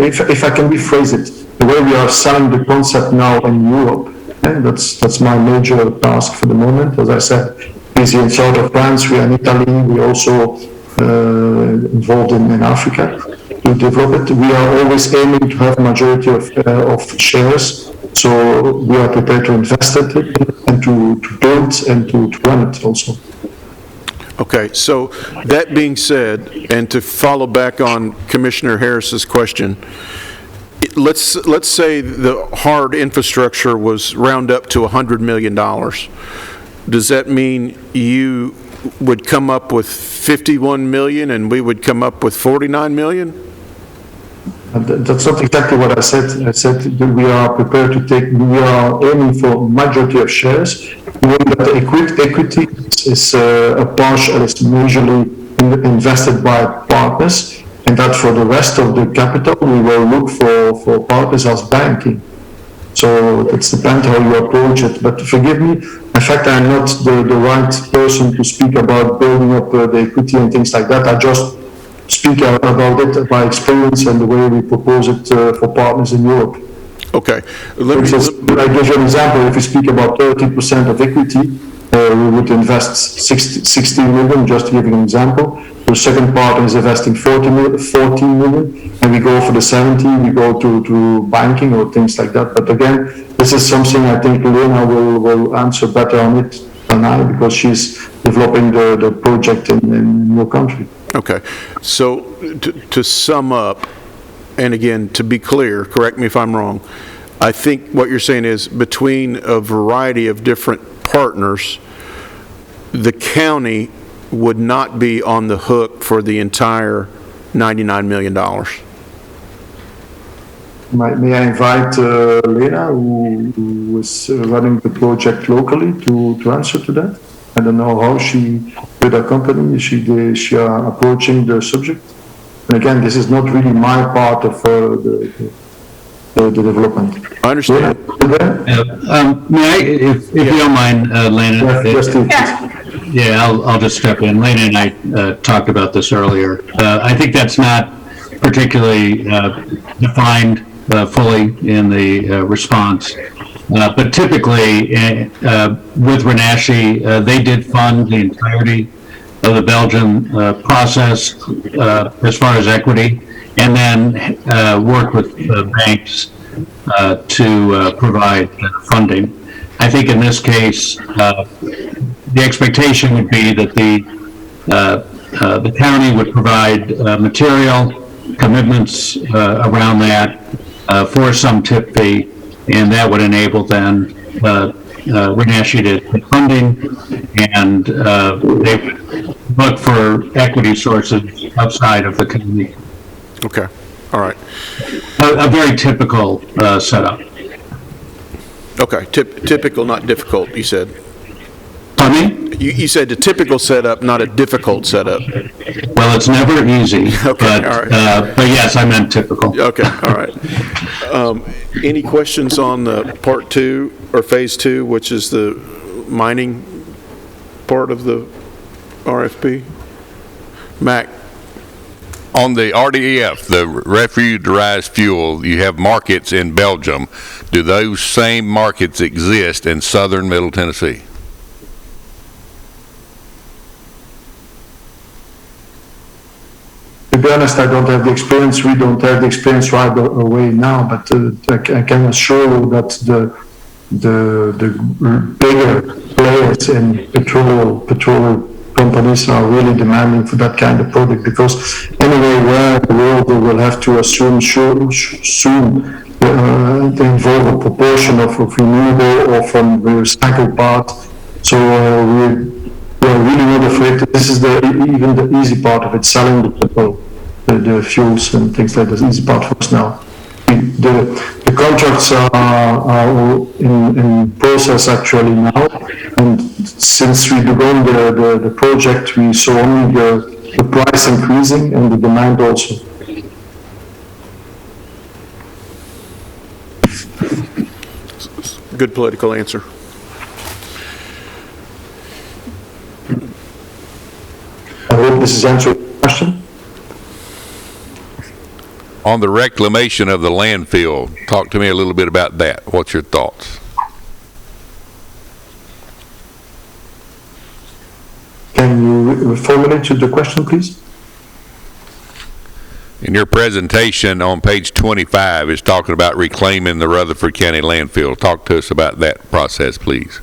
if I can rephrase it, the way we are selling the concept now in Europe, and that's my major task for the moment. As I said, we're in south of France, we are in Italy, we also involved in Africa to develop it. We are always aiming to have a majority of shares, so we are prepared to invest it and to build and to run it also. Okay, so that being said, and to follow back on Commissioner Harris's question, let's say the hard infrastructure was round up to $100 million. Does that mean you would come up with 51 million and we would come up with 49 million? That's not exactly what I said. I said that we are prepared to we are aiming for majority of shares. Knowing that the equity is a partial, is majorly invested by partners, and that for the rest of the capital, we will look for partners as banking. So it depends how you approach it. But forgive me, in fact, I'm not the right person to speak about building up the equity and things like that. I just speak about it by experience and the way we propose it for partners in Europe. Okay. I give you an example. If we speak about 30% of equity, we would invest 16 million, just to give you an example. The second partner is investing 14 million, and we go for the 70, we go to banking or things like that. But again, this is something I think Lena will answer better on it than I, because she's developing the project in your country. Okay, so to sum up, and again, to be clear, correct me if I'm wrong, I think what you're saying is between a variety of different partners, the county would not be on the hook for the entire $99 million. May I invite Lena, who is running the project locally, to answer to that? I don't know how she, with her company, she are approaching the subject. And again, this is not really my part of the development. I understand. May I, if you don't mind, Lena? Yeah, I'll just step in. Lena and I talked about this earlier. I think that's not particularly defined fully in the response. But typically, with Renasci, they did fund the entirety of the Belgian process as far as equity, and then work with banks to provide funding. I think in this case, the expectation would be that the county would provide material commitments around that, for some tip fee, and that would enable then renegotiated funding, and they would look for equity sources outside of the county. Okay, all right. A very typical setup. Okay, typical, not difficult, you said. Pardon me? You said the typical setup, not a difficult setup. Well, it's never easy, Okay, but, all right. but yes, I meant typical. Okay, all right. Any questions on the part 2 or phase 2, which is the mining part of the RFP? Mac? On the RDF, the refuse-derived fuel, you have markets in Belgium. Do those same markets exist in southern Middle Tennessee? To be honest, I don't have the experience. We don't have the experience right away now, but I can assure you that the bigger players in petrol companies are really demanding for that kind of product, because anyway, where in the world they will have to assume soon they involve a proportion of renewable or from the recycled part. So we're really not afraid that this is even the easy part of it, selling the petrol, the fuels and things like that. The easy part for us now. The contracts are in process actually now, and since we began the project, we saw only the price increasing and the demand also. Good political answer. I hope this has answered the question. On the reclamation of the landfill, talk to me a little bit about that. What's your thoughts? Can you formulate the question, please? In your presentation on page 25, it's talking about reclaiming the Rutherford County landfill. Talk to us about that process, please.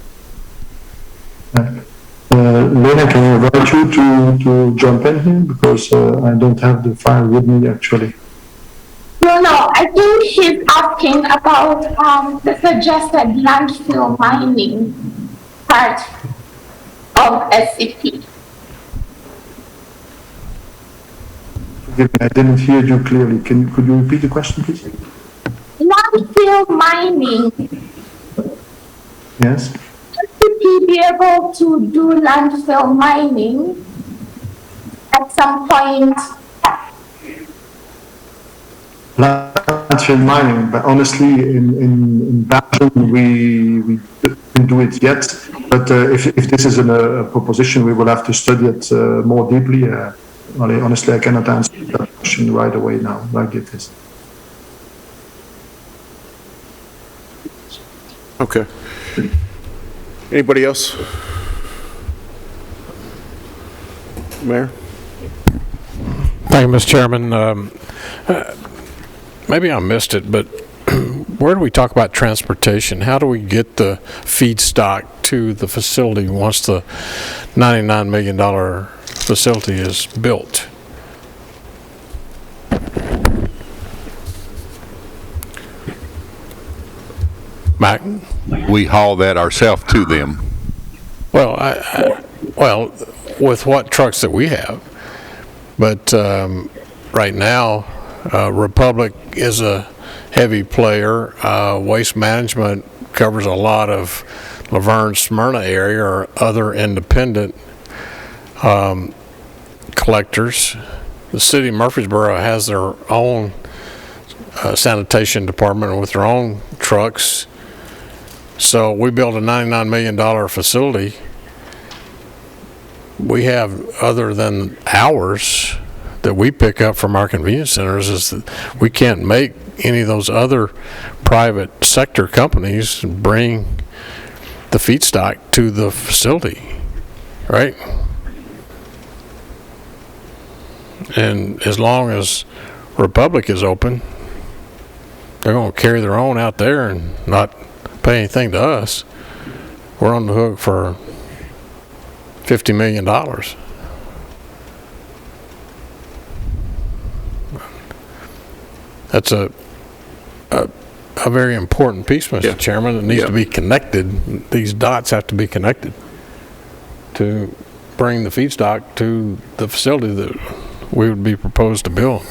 Lena, can I invite you to jump in here, because I don't have the file with me actually. No, I think he's asking about the suggested landfill mining part of SCP. Forgive me, I didn't hear you clearly. Could you repeat the question, please? Landfill mining. Yes. SCP be able to do landfill mining at some point? Landfill mining, but honestly, in Belgium we didn't do it yet. But if this is a proposition, we will have to study it more deeply. Honestly, I cannot answer that question right away now, like it is. Okay. Anybody else? Mayor? Thank you, Mr. Chairman. Maybe I missed it, but where do we talk about transportation? How do we get the feedstock to the facility once the $99 million facility is built? Mac? We haul that ourselves to them. Well, well, with what trucks that we have. But right now, Republic is a heavy player. Waste Management covers a lot of Laverne, Smyrna area or other independent collectors. The city of Murfreesboro has their own sanitation department with their own trucks. So we built a $99 million facility. We have, other than ours that we pick up from our convenience centers, is that we can't make any of those other private sector companies bring the feedstock to the facility, right? And as long as Republic is open, they're going to carry their own out there and not pay anything to us. We're on the hook for $50 million. That's a very important piece, Mr. Chairman. It needs to be connected. These dots have to be connected to bring the feedstock to the facility that we would be proposed to build.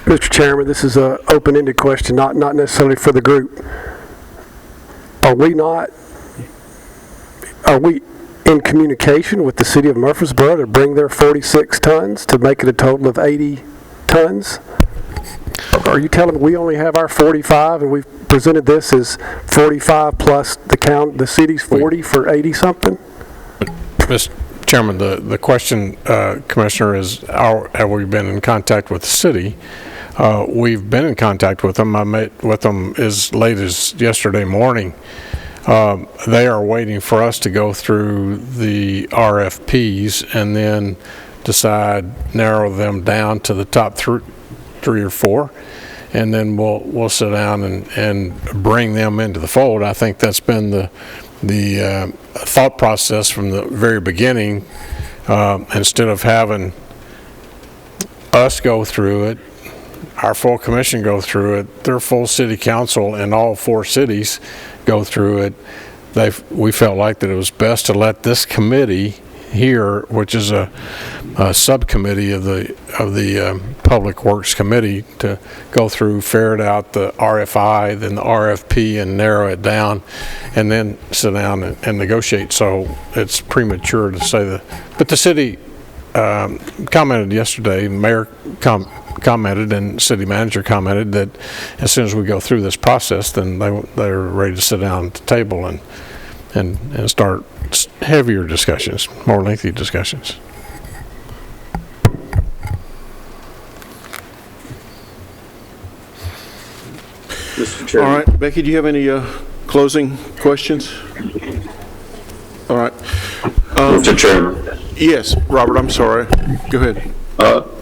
Mr. Chairman, this is an open-ended question, not necessarily for the group. Are we in communication with the city of Murfreesboro to bring their 46 tons to make it a total of 80 tons? Are you telling me we only have our 45 and we've presented this as 45 plus the city's 40 for 80 something? Mr. Chairman, the question, Commissioner, is have we been in contact with the city? We've been in contact with them. I met with them as late as yesterday morning. They are waiting for us to go through the RFPs and then narrow them down to the top three or four, and then we'll sit down and bring them into the fold. I think that's been the thought process from the very beginning. Instead of having us go through it, our full commission go through it, their full city council and all four cities go through it, we felt like that it was best to let this committee here, which is a subcommittee of the Public Works Committee, to go through, ferret out the RFI, then the RFP, and narrow it down, and then sit down and negotiate. So it's premature to say that. But the city commented yesterday, Mayor commented, and city manager commented that as soon as we go through this process, then they're ready to sit down at the table and start heavier discussions, more lengthy discussions. Mr. Chairman. All right, Becky, do you have any closing questions? All right. Mr. Chairman. Yes, Robert, I'm sorry. Go ahead.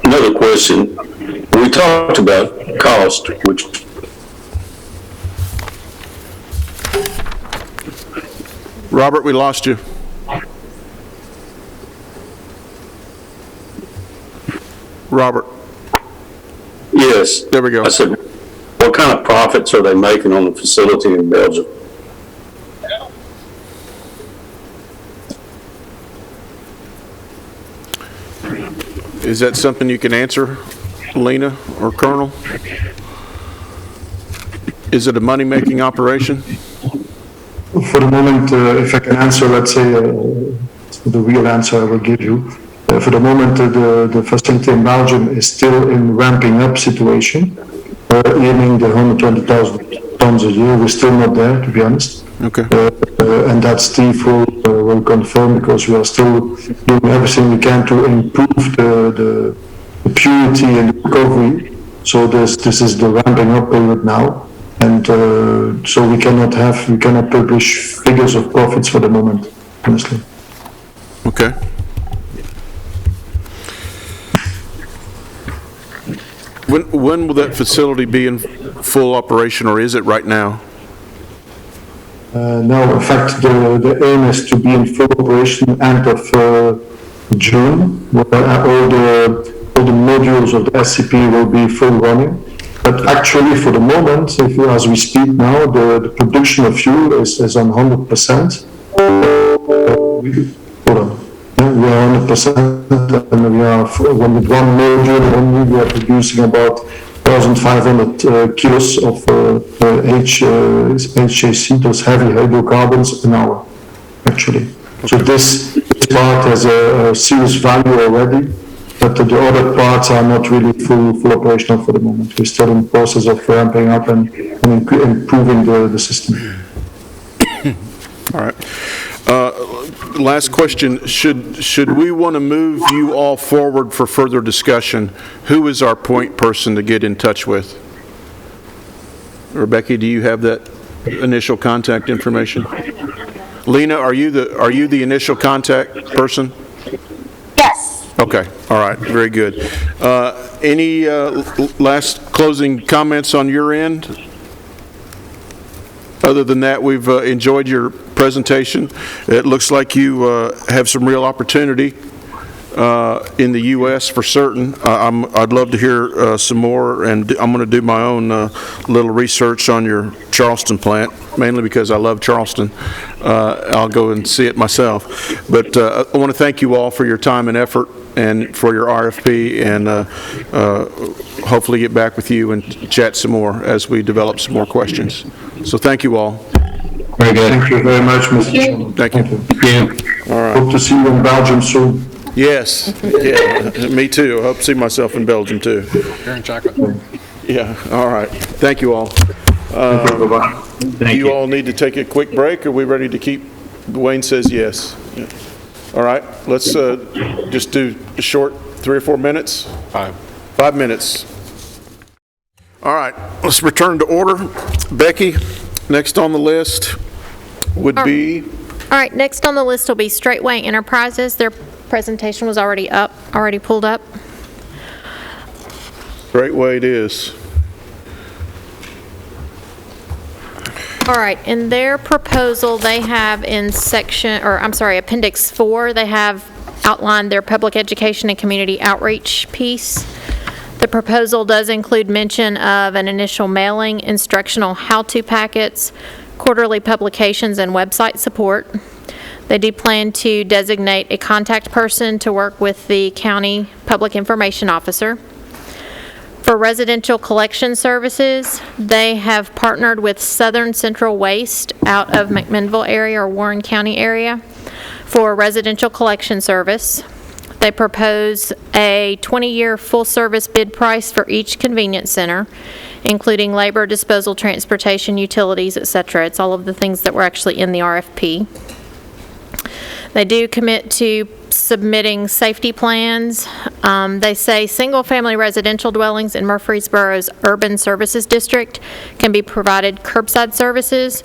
Another question. We talked about cost, which Robert, we lost you. Robert. Yes. There we go. I said, what kind of profits are they making on the facility in Belgium? Is that something you can answer, Lena or Colonel? Is it a money-making operation? For the moment, if I can answer, let's say, the real answer I will give you. For the moment, the facility in Belgium is still in ramping up situation, aiming the 120,000 tons a year. We're still not there, to be honest. Okay. And that Steve will confirm, because we are still doing everything we can to improve the purity and the recovery. So this is the ramping up period now. And so we cannot publish figures of profits for the moment, honestly. Okay. When will that facility be in full operation, or is it right now? No, in fact, the aim is to be in full operation end of June, where all the modules of the SCP will be full running. But actually, for the moment, as we speak now, the production of fuel is on 100%. We are 100%, and we are with one module only. We are producing about 1,500 kilos of HAC, those heavy hydrocarbons, an hour, actually. So this part has a serious value already, but the other parts are not really full operational for the moment. We're still in the process of ramping up and improving the system. All right. Last question, should we want to move you all forward for further discussion, who is our point person to get in touch with? Rebecca, do you have that initial contact information? Lena, are you the initial contact person? Yes. Okay, all right, very good. Any last closing comments on your end? Other than that, we've enjoyed your presentation. It looks like you have some real opportunity in the U.S. for certain. I'd love to hear some more, and I'm going to do my own little research on your Charleston plant, mainly because I love Charleston. I'll go and see it myself. But I want to thank you all for your time and effort and for your RFP, and hopefully get back with you and chat some more as we develop some more questions. So thank you all. Very good. Thank you very much, Mr. Chairman. Thank you. All right. Hope to see you in Belgium soon. Yes, yeah, me too. I hope to see myself in Belgium too. Sharing chocolate. Yeah, all right. Thank you all. Thank you. Bye-bye. Do you all need to take a quick break? Are we ready to keep? Wayne says yes. Yeah. All right, let's just do a short 3 or 4 minutes. 5 minutes. All right, let's return to order. Becky, next on the list would be? All right, next on the list will be Straightway Enterprises. Their presentation was already pulled up. Straightway it is. All right, in their proposal, they have in Appendix 4, they have outlined their public education and community outreach piece. The proposal does include mention of an initial mailing, instructional how-to packets, quarterly publications, and website support. They do plan to designate a contact person to work with the county public information officer. For residential collection services, they have partnered with Southern Central Waste out of McMinnville area or Warren County area for residential collection service. They propose a 20-year full-service bid price for each convenience center, including labor, disposal, transportation, utilities, etc. It's all of the things that were actually in the RFP. They do commit to submitting safety plans. They say single-family residential dwellings in Murfreesboro's Urban Services District can be provided curbside services.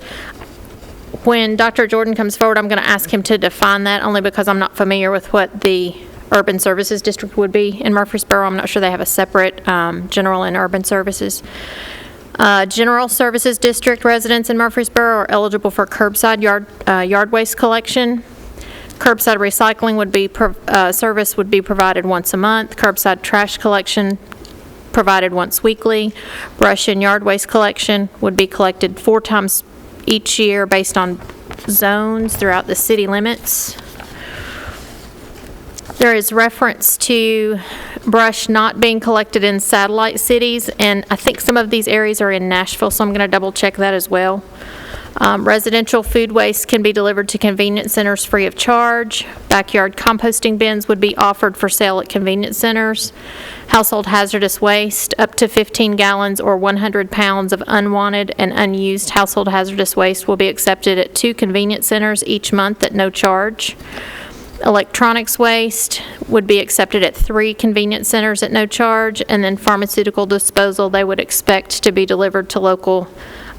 When Dr. Jordan comes forward, I'm going to ask him to define that, only because I'm not familiar with what the Urban Services District would be in Murfreesboro. I'm not sure they have a separate general and urban services. General Services District residents in Murfreesboro are eligible for curbside yard waste collection. Curbside recycling would be service would be provided once a month. Curbside trash collection provided once weekly. Brush and yard waste collection would be collected 4 times each year based on zones throughout the city limits. There is reference to brush not being collected in satellite cities, and I think some of these areas are in Nashville, so I'm going to double check that as well. Residential food waste can be delivered to convenience centers free of charge. Backyard composting bins would be offered for sale at convenience centers. Household hazardous waste, up to 15 gallons or 100 pounds of unwanted and unused household hazardous waste will be accepted at 2 convenience centers each month at no charge. Electronics waste would be accepted at 3 convenience centers at no charge, and then pharmaceutical disposal they would expect to be delivered to local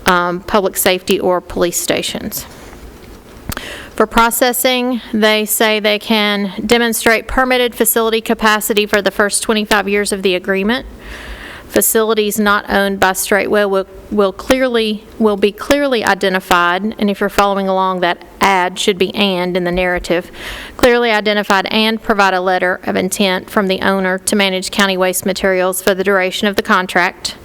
public safety or police stations. For processing, they say they can demonstrate permitted facility capacity for the first 25 years of the agreement. Facilities not owned by Straightway will be clearly identified, and if you're following along, that "and" should be "and" in the narrative. Clearly identified and provide a letter of intent from the owner to manage county waste materials for the duration of the contract.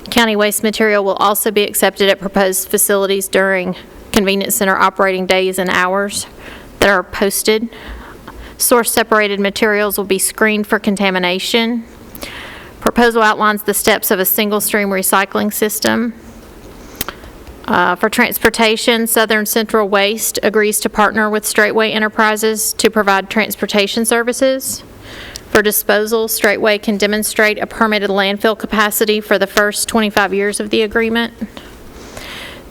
County waste material will also be accepted at proposed facilities during convenience center operating days and hours that are posted. Source separated materials will be screened for contamination. Proposal outlines the steps of a single stream recycling system. For transportation, Southern Central Waste agrees to partner with Straightway Enterprises to provide transportation services. For disposal, Straightway can demonstrate a permitted landfill capacity for the first 25 years of the agreement.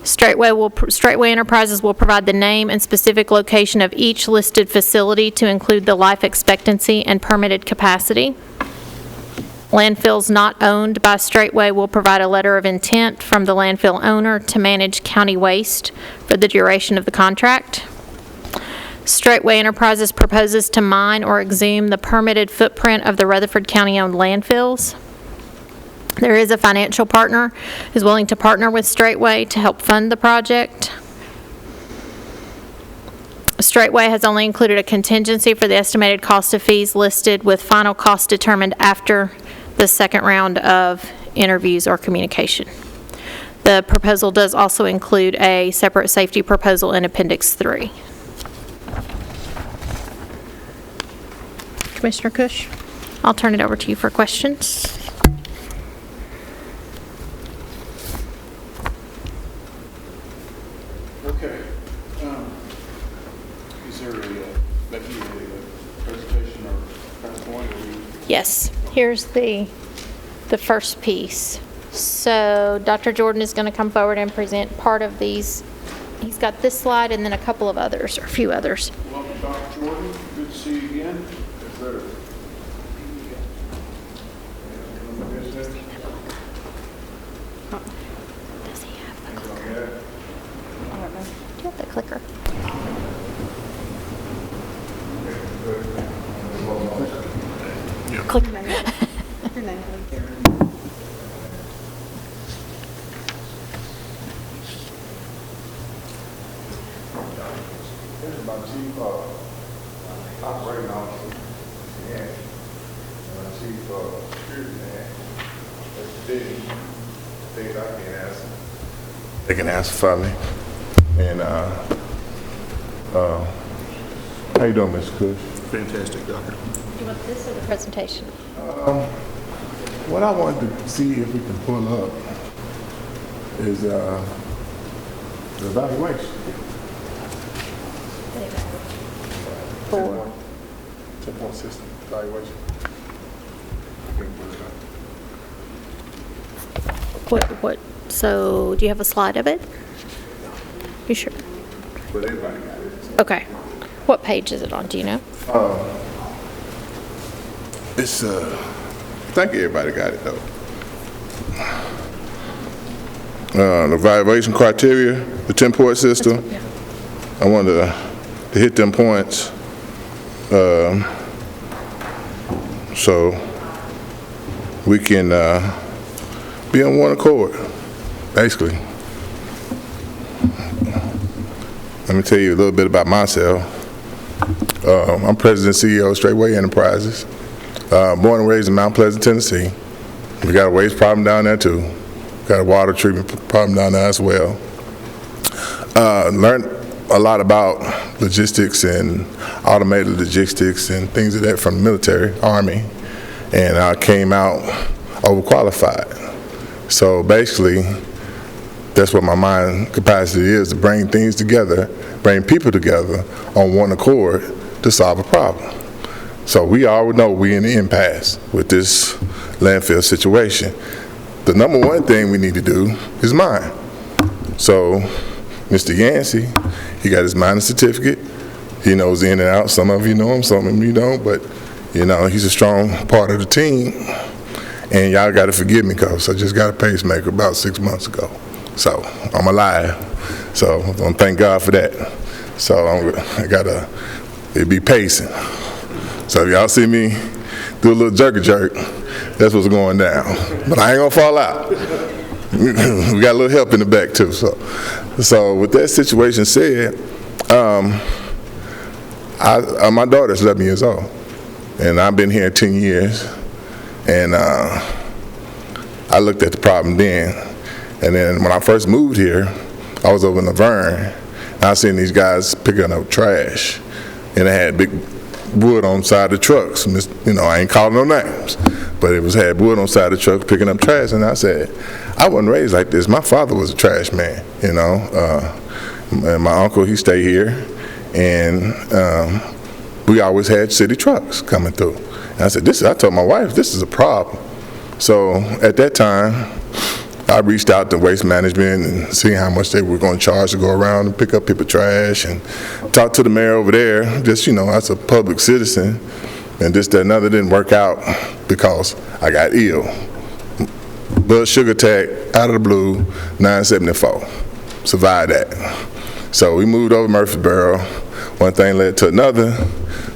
Straightway Enterprises will provide the name and specific location of each listed facility to include the life expectancy and permitted capacity. Landfills not owned by Straightway will provide a letter of intent from the landfill owner to manage county waste for the duration of the contract. Straightway Enterprises proposes to mine or exhume the permitted footprint of the Rutherford County-owned landfills. There is a financial partner who's willing to partner with Straightway to help fund the project. Straightway has only included a contingency for the estimated cost of fees listed with final cost determined after the second round of interviews or communication. The proposal does also include a separate safety proposal in Appendix 3. Commissioner Cush, I'll turn it over to you for questions. Okay. Is there Becky, a presentation or PowerPoint? Yes, here's the first piece. So Dr. Jordan is going to come forward and present part of these. He's got this slide and then a couple of others, or a few others. Welcome, Dr. Jordan. Good to see you again. Yes, sir. Does he have the clicker? I don't know. Do you have the clicker? Click. Your name, please. This is my chief operating officer, and my chief security man. That's the things I can't answer. They can answer for me. And how you doing, Mr. Cush? Fantastic, Doctor. Do you want this or the presentation? What I wanted to see if we can pull up is the evaluation. For 10-point system evaluation. what, so do you have a slide of it? You sure? But everybody got it. Okay. What page is it on, do you know? It's I think everybody got it though. The evaluation criteria, the 10-point system. Yeah. I wanted to hit them points. So we can be on one accord, basically. Let me tell you a little bit about myself. I'm president and CEO of Straightway Enterprises. Born and raised in Mount Pleasant, Tennessee. We got a waste problem down there too. Got a water treatment problem down there as well. Learned a lot about logistics and automated logistics and things of that from the military, Army, and I came out overqualified. So basically, that's what my mind capacity is, to bring things together, bring people together on one accord to solve a problem. So we already know we're in the impasse with this landfill situation. The number one thing we need to do is mine. So Mr. Yancey, he got his mining certificate. He knows in and out. Some of you know him, some of you don't, but you know, he's a strong part of the team. And y'all got to forgive me because I just got a pacemaker about 6 months ago. So I'm alive. So I want to thank God for that. So I got to be pacing. So if y'all see me do a little jerk, that's what's going down. But I ain't going to fall out. We got a little help in the back too. So with that situation said, my daughter's 11 years old, and I've been here 10 years, and I looked at the problem then, and then when I first moved here, I was over in Laverne, and I seen these guys picking up trash, and they had big wood on the side of the trucks. You know, I ain't calling no names, but it had wood on the side of the truck picking up trash, and I said, I wasn't raised like this. My father was a trash man, you know, and my uncle, he stayed here, and we always had city trucks coming through. And I said, I told my wife, this is a problem. So at that time, I reached out to Waste Management and see how much they were going to charge to go around and pick up people's trash, and talked to the mayor over there, just, you know, as a public citizen, and this, that, and other didn't work out because I got ill. Blood sugar attack, out of the blue, 974. Survived that. So we moved over to Murfreesboro. One thing led to another.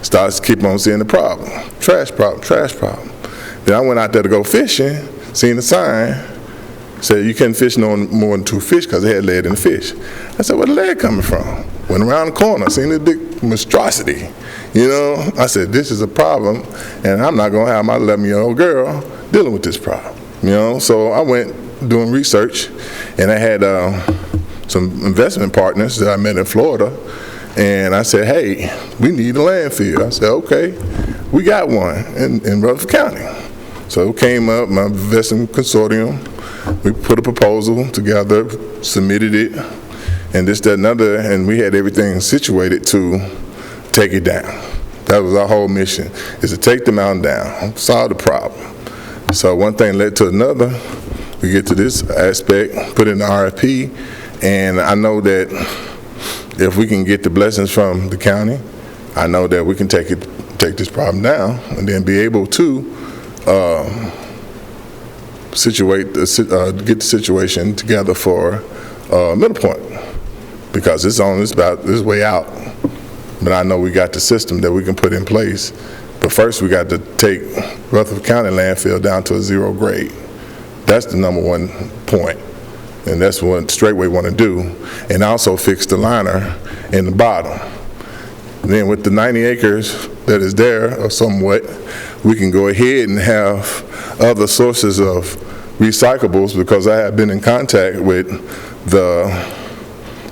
Started to keep on seeing the problem. Trash problem, trash problem. Then I went out there to go fishing, seen the sign, said you couldn't fish no more than 2 fish because they had lead in the fish. I said, where the lead coming from? Went around the corner, seen this big monstrosity. You know, I said, this is a problem, and I'm not going to have my 11-year-old girl dealing with this problem. You know, so I went doing research, and I had some investment partners that I met in Florida, and I said, hey, we need a landfill. I said, okay, we got one in Rutherford County. So it came up, my investment consortium, we put a proposal together, submitted it, and this, that, and other, and we had everything situated to take it down. That was our whole mission, is to take the mountain down, solve the problem. So one thing led to another. We get to this aspect, put in the RFP, and I know that if we can get the blessings from the county, I know that we can take this problem down and then be able to get the situation together for Middle Point, because it's about this way out. But I know we got the system that we can put in place. But first we got to take Rutherford County landfill down to a 0 grade. That's the number one point. And that's what Straightway want to do. And also fix the liner in the bottom. And then with the 90 acres that is there, or somewhat, we can go ahead and have other sources of recyclables, because I have been in contact with the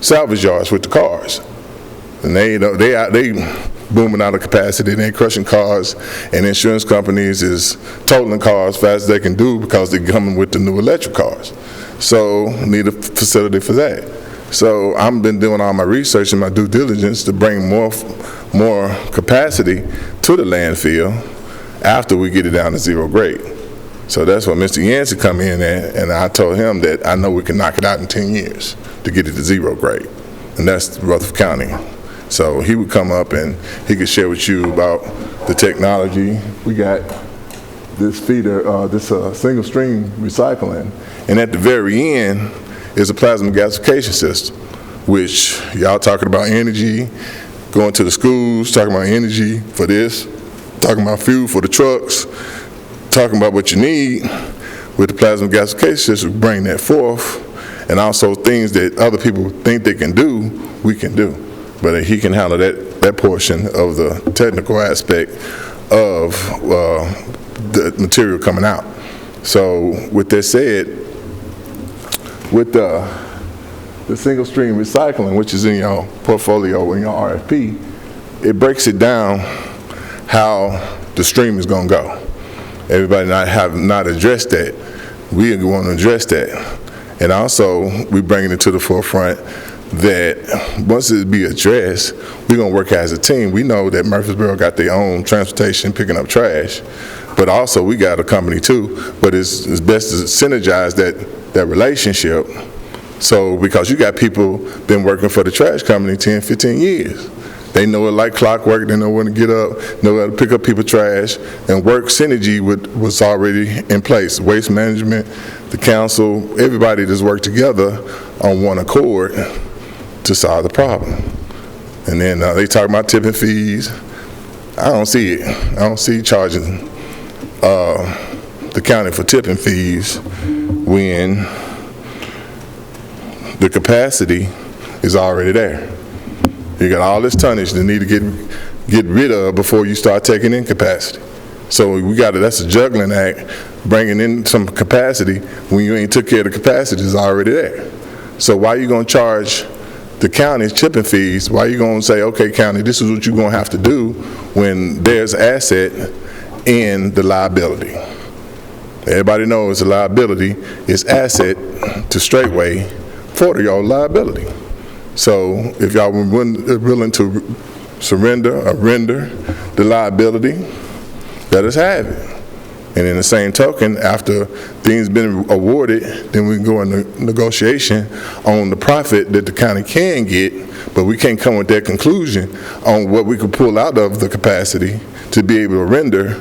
salvage yards with the cars. And they booming out of capacity, and they're crushing cars, and insurance companies is totaling cars fast as they can do because they're coming with the new electric cars. So need a facility for that. So I've been doing all my research and my due diligence to bring more capacity to the landfill after we get it down to 0 grade. So that's what Mr. Yancey come in at, and I told him that I know we can knock it out in 10 years to get it to 0 grade, and that's Rutherford County. So he would come up and he could share with you about the technology. We got this feeder, this single stream recycling, and at the very end is a plasma gasification system, which y'all talking about energy, going to the schools, talking about energy for this, talking about fuel for the trucks, talking about what you need. With the plasma gasification system, bring that forth, and also things that other people think they can do, we can do. But he can handle that portion of the technical aspect of the material coming out. So with that said, with the single stream recycling, which is in your portfolio, in your RFP, it breaks it down how the stream is going to go. Everybody have not addressed that. We want to address that. And also, we bringing it to the forefront that once it be addressed, we're going to work as a team. We know that Murfreesboro got their own transportation picking up trash, but also we got a company too, but it's best to synergize that relationship. So because you got people been working for the trash company 10, 15 years. They know it like clockwork, they know when to get up, know how to pick up people's trash, and work synergy was already in place. Waste management, the council, everybody just worked together on one accord to solve the problem. And then they talk about tipping fees. I don't see it. I don't see charging the county for tipping fees when the capacity is already there. You got all this tonnage that need to get rid of before you start taking in capacity. So that's a juggling act, bringing in some capacity when you ain't took care of the capacity is already there. So why are you going to charge the county's tipping fees? Why are you going to say, okay, county, this is what you're going to have to do when there's asset in the liability? Everybody knows the liability is asset to Straightway for your liability. So if y'all were willing to surrender or render the liability, let us have it. And in the same token, after things been awarded, then we can go into negotiation on the profit that the county can get, but we can't come with that conclusion on what we could pull out of the capacity to be able to render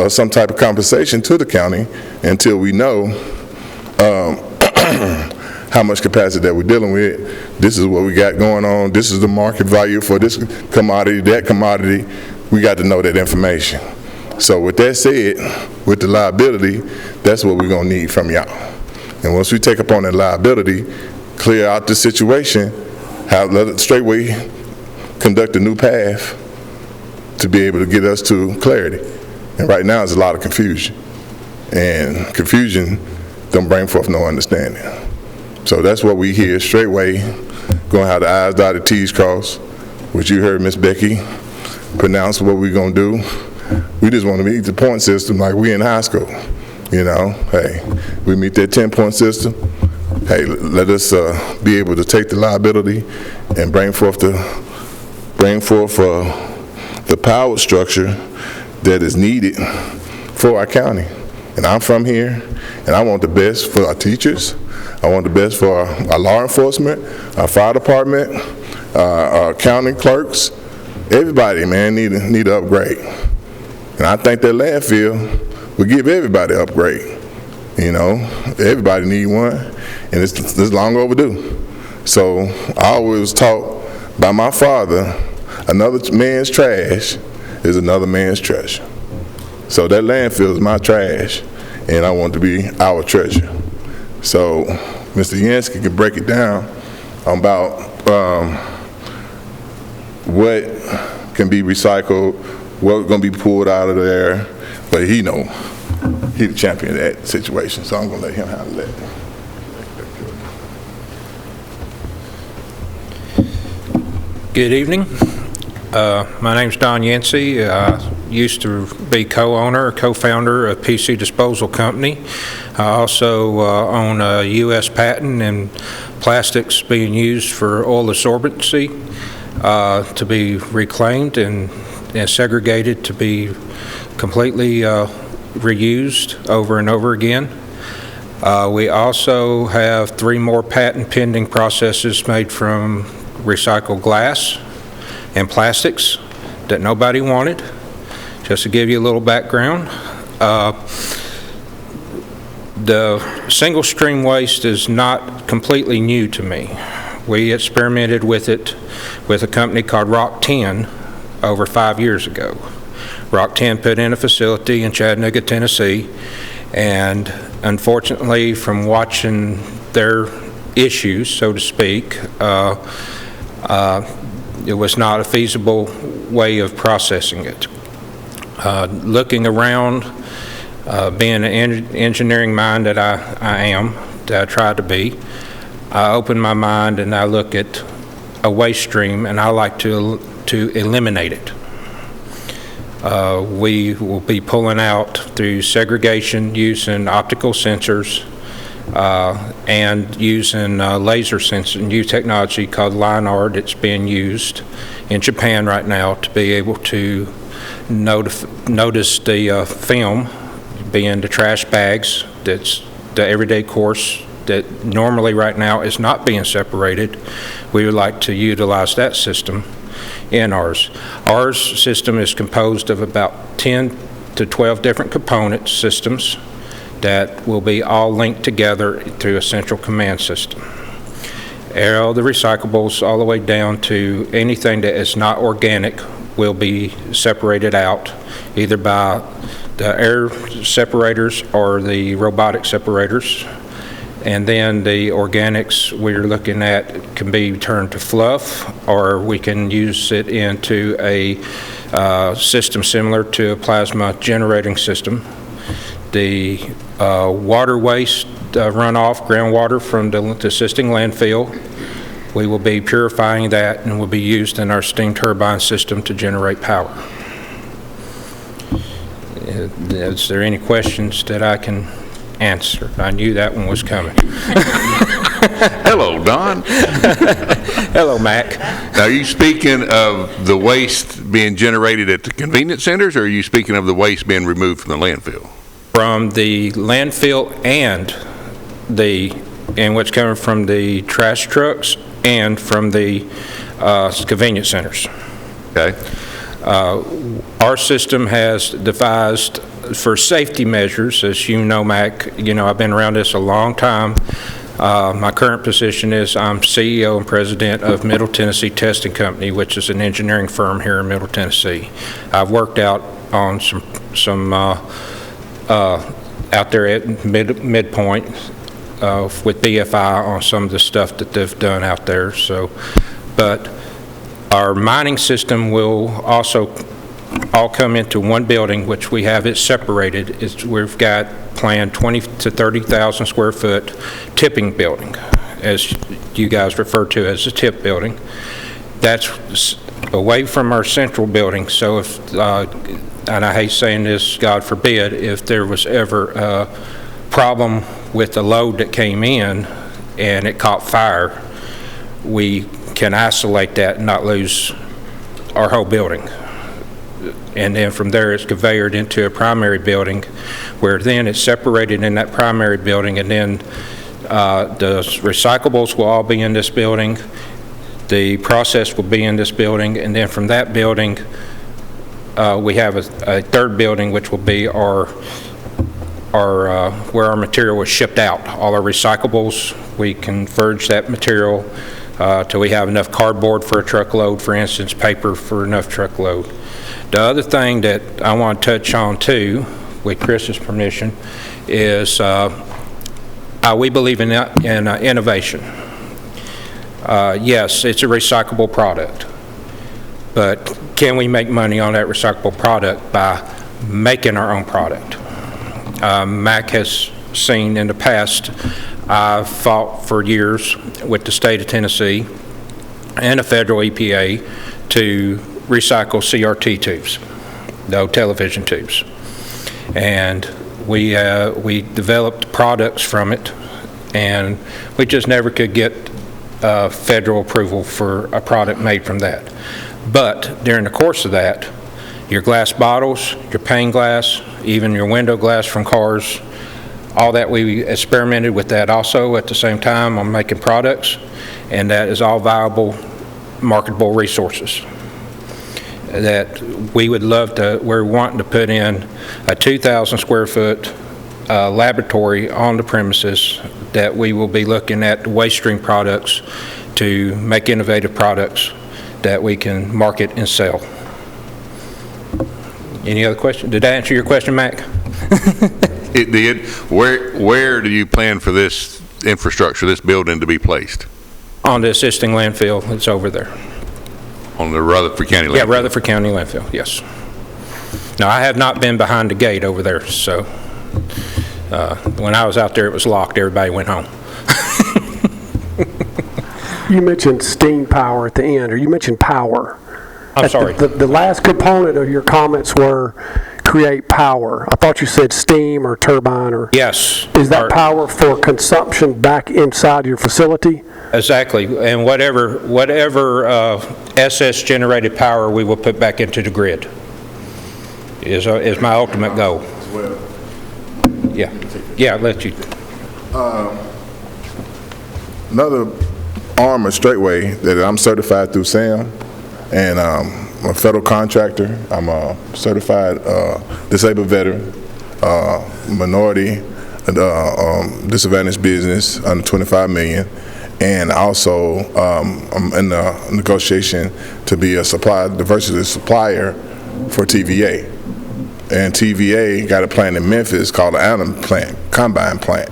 some type of compensation to the county until we know how much capacity that we're dealing with. This is what we got going on. This is the market value for this commodity, that commodity. We got to know that information. So with that said, with the liability, that's what we're going to need from y'all. And once we take up on that liability, clear out the situation, let it Straightway conduct a new path to be able to get us to clarity. And right now, there's a lot of confusion. And confusion don't bring forth no understanding. So that's what we hear, Straightway, going to have the I's dotted, T's crossed, which you heard Miss Becky pronounce what we're going to do. We just want to meet the point system like we in high school. You know, hey, we meet that 10-point system. Hey, let us be able to take the liability and bring forth the power structure that is needed for our county. And I'm from here, and I want the best for our teachers. I want the best for our law enforcement, our fire department, our county clerks. Everybody, man, need to upgrade. And I think that landfill will give everybody an upgrade. You know, everybody need one, and it's long overdue. So I always taught by my father, another man's trash is another man's treasure. So that landfill is my trash, and I want it to be our treasure. So Mr. Yansky can break it down about what can be recycled, what's going to be pulled out of there, but he the champion of that situation, so I'm going to let him handle that. Good evening. My name's Don Yancey. I used to be co-founder of PC Disposal Company. I also own a U.S. patent in plastics being used for oil absorbency to be reclaimed and segregated to be completely reused over and over again. We also have 3 more patent pending processes made from recycled glass and plastics that nobody wanted. Just to give you a little background, the single stream waste is not completely new to me. We experimented with it with a company called Rock 10 over 5 years ago. Rock 10 put in a facility in Chattanooga, Tennessee, and unfortunately, from watching their issues, so to speak, it was not a feasible way of processing it. Looking around, being an engineering mind that I am, that I try to be, I open my mind and I look at a waste stream and I like to eliminate it. We will be pulling out through segregation using optical sensors and using laser sensing, new technology called LiNAR that's being used in Japan right now to be able to notice the film being the trash bags. That's the everyday course that normally right now is not being separated. We would like to utilize that system in ours. Our system is composed of about 10 to 12 different component systems that will be all linked together through a central command system. All the recyclables all the way down to anything that is not organic will be separated out either by the air separators or the robotic separators. And then the organics we're looking at can be turned to fluff, or we can use it into a system similar to a plasma generating system. The water waste runoff, groundwater from the existing landfill, we will be purifying that and will be used in our steam turbine system to generate power. Is there any questions that I can answer? I knew that one was coming. Hello, Don. Hello, Mac. Now, are you speaking of the waste being generated at the convenience centers, or are you speaking of the waste being removed from the landfill? From the landfill and what's coming from the trash trucks and from the convenience centers. Okay. Our system has devised for safety measures, as you know, Mac. You know, I've been around this a long time. My current position is I'm CEO and president of Middle Tennessee Testing Company, which is an engineering firm here in Middle Tennessee. I've worked out on some out there at midpoint with BFI on some of the stuff that they've done out there. So, but Our mining system will also all come into one building, which we have it separated. We've got planned 20 to 30,000 square foot tipping building, as you guys refer to as a tip building. That's away from our central building, so if, and I hate saying this, God forbid, if there was ever a problem with the load that came in and it caught fire, we can isolate that and not lose our whole building. And then from there it's conveyed into a primary building, where then it's separated in that primary building, and then the recyclables will all be in this building, the process will be in this building, and then from that building we have a third building, which will be our where our material is shipped out. All our recyclables, we converge that material till we have enough cardboard for a truckload, for instance, paper for enough truckload. The other thing that I want to touch on too, with Chris's permission, is we believe in innovation. Yes, it's a recyclable product, but can we make money on that recyclable product by making our own product? Mac has seen in the past, I've fought for years with the state of Tennessee and the federal EPA to recycle CRT tubes, no television tubes. And we developed products from it, and we just never could get federal approval for a product made from that. But during the course of that, your glass bottles, your pane glass, even your window glass from cars, all that, we experimented with that also at the same time on making products, and that is all viable, marketable resources that we would love to, we're wanting to put in a 2,000 square foot laboratory on the premises that we will be looking at waste stream products to make innovative products that we can market and sell. Any other questions? Did I answer your question, Mac? It did. Where do you plan for this infrastructure, this building, to be placed? On the existing landfill, it's over there. On the Rutherford County landfill? Yeah, Rutherford County landfill, yes. Now, I have not been behind the gate over there, so when I was out there, it was locked. Everybody went home. You mentioned steam power at the end, or you mentioned power. I'm sorry. The last component of your comments were create power. I thought you said steam or turbine, or... Yes. Is that power for consumption back inside your facility? Exactly, and whatever SS generated power we will put back into the grid is my ultimate goal. Yeah, I'll let you. Another arm of Straightway that I'm certified through SAM, and I'm a federal contractor. I'm a certified disabled veteran, minority, disadvantaged business under 25 million. And also, I'm in the negotiation to be a diversity supplier for TVA. And TVA got a plant in Memphis called the Allen plant, combine plant.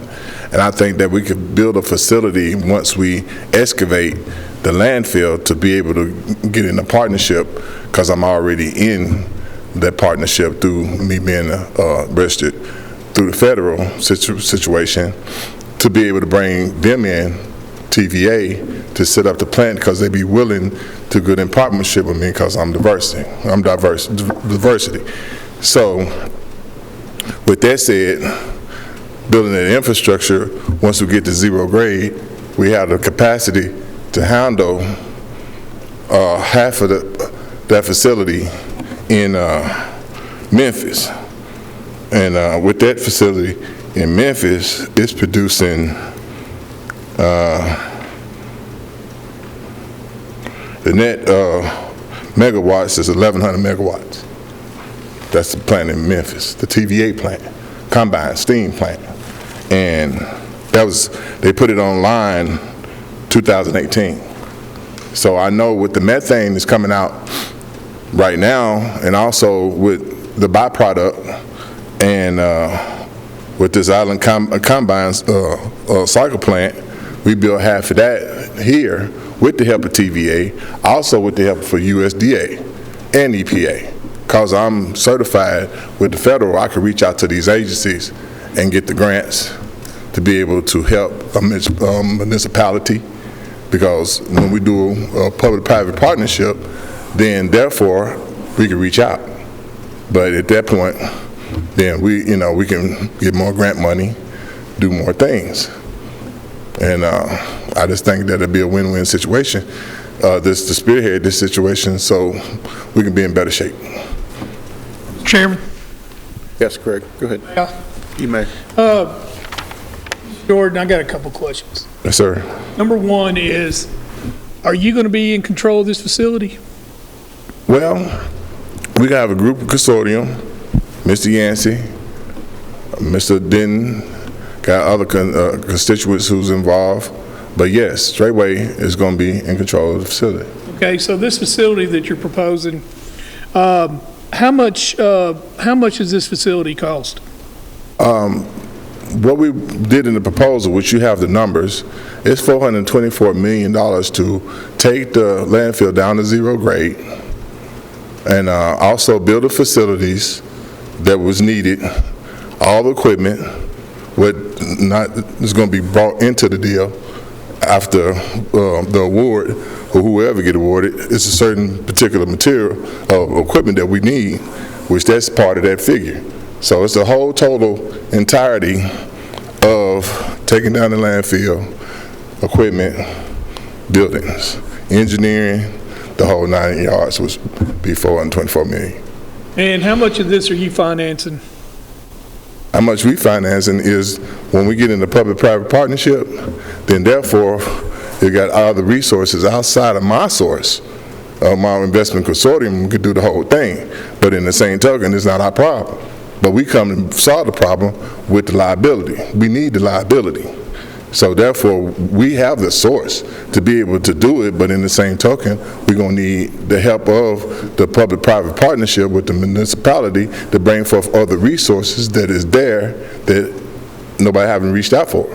And I think that we could build a facility once we excavate the landfill to be able to get in a partnership, because I'm already in that partnership through me being registered through the federal situation, to be able to bring them in, TVA, to set up the plant, because they'd be willing to get in partnership with me because I'm diversity. So with that said, building that infrastructure, once we get to zero grade, we have the capacity to handle half of that facility in Memphis. And with that facility in Memphis, it's producing the net megawatts is 1,100 megawatts. That's the plant in Memphis, the TVA plant, combined steam plant. And they put it online 2018. So I know with the methane that's coming out right now, and also with the byproduct, and with this Island Combine cycle plant, we built half of that here. with the help of TVA, also with the help for USDA and EPA. Because I'm certified with the federal, I can reach out to these agencies and get the grants to be able to help a municipality. Because when we do a public-private partnership, then therefore we can reach out. But at that point, then we can get more grant money, do more things. And I just think that it'd be a win-win situation, to spearhead this situation so we can be in better shape. Chairman? Yes, Craig, go ahead. Yeah. You may. Jordan, I got a couple questions. Yes, sir. Number one is, are you going to be in control of this facility? Well, we have a group consortium, Mr. Yancey, Mr. Denton, got other constituents who's involved. But yes, Straightway is going to be in control of the facility. Okay, so this facility that you're proposing, how much does this facility cost? What we did in the proposal, which you have the numbers, is $424 million to take the landfill down to zero grade and also build the facilities that was needed, all the equipment, what not is going to be brought into the deal after the award, or whoever get awarded. It's a certain particular material of equipment that we need, which that's part of that figure. So it's the whole total entirety of taking down the landfill, equipment, buildings, engineering, the whole 9 yards was be $424 million. And how much of this are you financing? How much we financing is when we get in the public-private partnership, then therefore you got other resources outside of my source of my investment consortium. We could do the whole thing, but in the same token, it's not our problem. But we come and solve the problem with the liability. We need the liability. So therefore, we have the source to be able to do it, but in the same token, we're going to need the help of the public-private partnership with the municipality to bring forth other resources that is there that nobody haven't reached out for.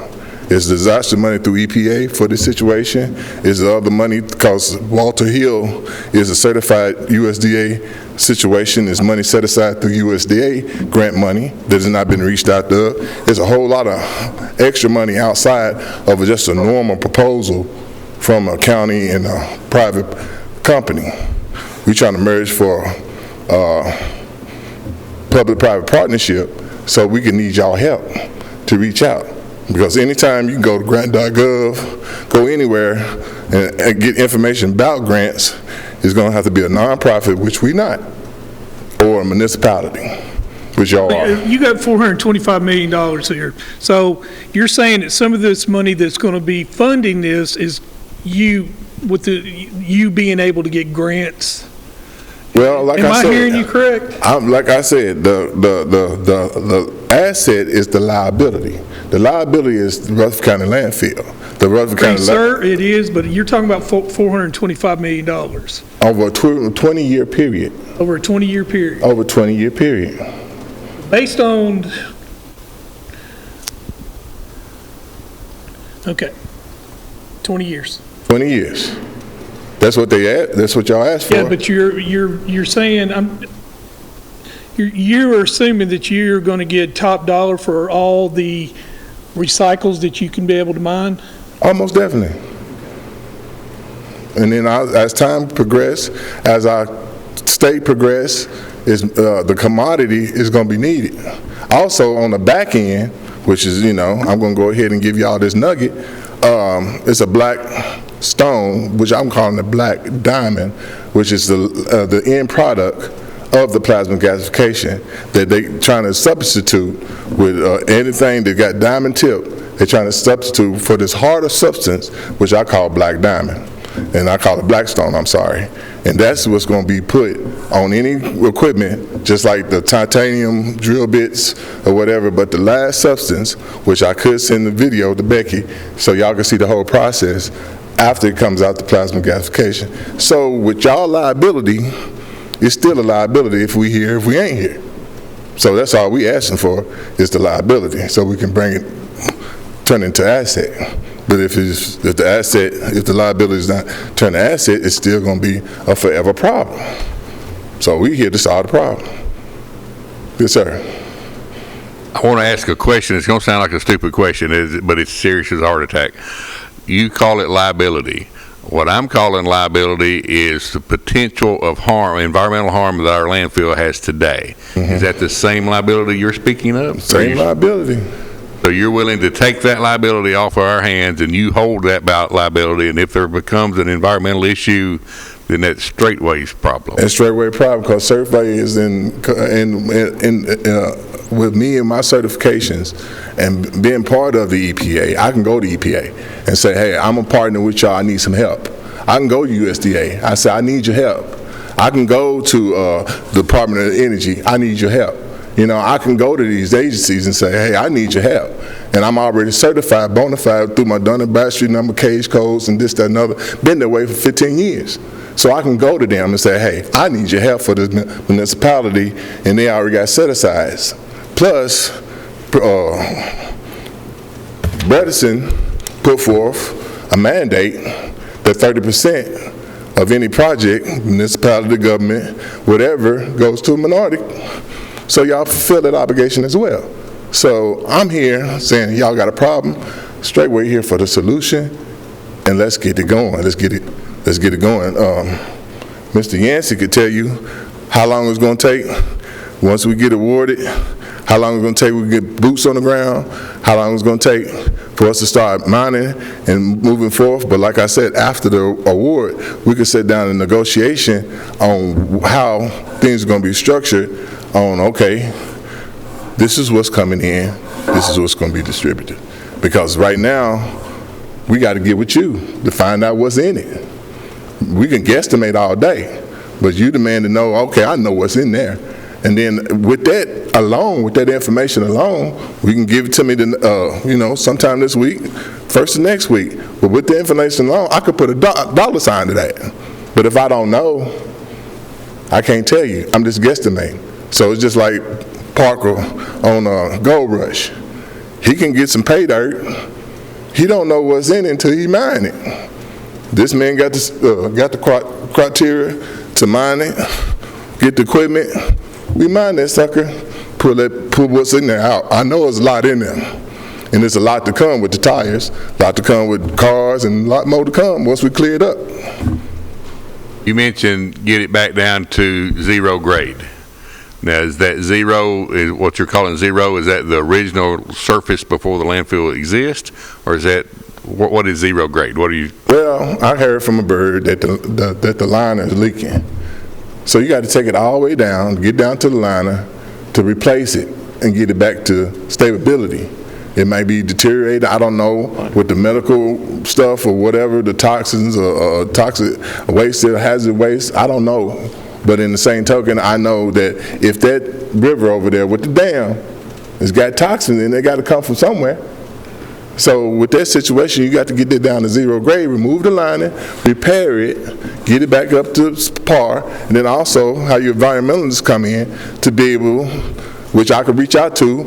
It's disaster money through EPA for this situation. It's the other money because Walter Hill is a certified USDA situation. It's money set aside through USDA grant money that has not been reached out to. There's a whole lot of extra money outside of just a normal proposal from a county and a private company. We're trying to merge for public-privand partnership so we can need y'all help to reach out. Because anytime you can go to grant.gov, go anywhere and get information about grants, it's going to have to be a nonprofit, which we not, or a municipality, which y'all are. You got $425 million here. So you're saying that some of this money that's going to be funding this is you being able to get grants. Well, like Am I I said, hearing you correct? Like I said, the asset is the liability. The liability is the Rutherford County landfill. The Rutherford County Sir, it is, but you're talking about $425 million. Over a 20-year period. Over a 20-year period. Over a 20-year period. Based on, okay, 20 years. 20 years. That's what that's what y'all asked for. Yeah, but you're saying you're assuming that you're going to get top dollar for all the recycles that you can be able to mine? Almost definitely. And then as time progresses, as our state progresses, the commodity is going to be needed. Also on the back end, which is, I'm going to go ahead and give y'all this nugget, it's a black stone, which I'm calling the black diamond, which is the end product of the plasma gasification that they trying to substitute with anything that got diamond tip. They're trying to substitute for this harder substance, which I call black diamond, and I call it black stone, I'm sorry. And that's what's going to be put on any equipment, just like the titanium drill bits or whatever, but the last substance, which I could send the video to Becky so y'all can see the whole process after it comes out the plasma gasification. So with y'all liability, it's still a liability if we here, if we ain't here. So that's all we asking for is the liability, so we can bring it, turn it into asset. But if the liability is not turned to asset, it's still going to be a forever problem. So we here to solve the problem. Yes, sir. I want to ask a question. It's going to sound like a stupid question, but it's serious as a heart attack. You call it liability. What I'm calling liability is the potential of harm, environmental harm that our landfill has today. Is that the same liability you're speaking of? Same liability. So you're willing to take that liability off of our hands, and you hold that liability, and if there becomes an environmental issue, then that's Straightway's problem. That's Straightway problem, because Straightway is with me and my certifications and being part of the EPA. I can go to EPA and say, hey, I'm a partner with y'all, I need some help. I can go to USDA, I say, I need your help. I can go to the Department of Energy, I need your help. You know, I can go to these agencies and say, hey, I need your help. And I'm already certified, bona fide through my Dun & Bradstreet number, cage codes, and this, that, and other. Been that way for 15 years. So I can go to them and say, hey, I need your help for this municipality, and they already got set-asides. Plus, Bredesen put forth a mandate that 30% of any project, municipality, government, whatever, goes to a minority. So y'all fulfill that obligation as well. So I'm here saying y'all got a problem. Straightway here for the solution, and let's get it going. Let's get it going. Mr. Yancey could tell you how long it's going to take once we get awarded, how long it's going to take we get boots on the ground, how long it's going to take for us to start mining and moving forth. But like I said, after the award, we could sit down in negotiation on how things are going to be structured on, okay, this is what's coming in, this is what's going to be distributed. Because right now, we got to get with you to find out what's in it. We can guesstimate all day, but you demand to know, okay, I know what's in there. And then with that alone, with that information alone, we can give it to me, sometime this week, first of next week. But with the information alone, I could put a dollar sign to that. But if I don't know, I can't tell you. I'm just guesstimating. So it's just like Parker on Gold Rush. He can get some pay dirt. He don't know what's in it until he mine it. This man got the criteria to mine it, get the equipment. We mine that sucker, pull what's in there out. I know there's a lot in there. And there's a lot to come with the tires, a lot to come with cars, and a lot more to come once we clear it up. You mentioned get it back down to zero grade. Now, is that zero, is what you're calling zero, is that the original surface before the landfill exists? Or is that, what is zero grade? What are you? Well, I heard from a bird that the liner is leaking. So you got to take it all the way down, get down to the liner to replace it and get it back to stability. It may be deteriorated, I don't know, with the medical stuff or whatever, the toxins or toxic waste or hazard waste, I don't know. But in the same token, I know that if that river over there with the dam has got toxins in it, got to come from somewhere. So with that situation, you got to get it down to zero grade, remove the lining, repair it, get it back up to par, and then also how your environmentalists come in to be able, which I could reach out to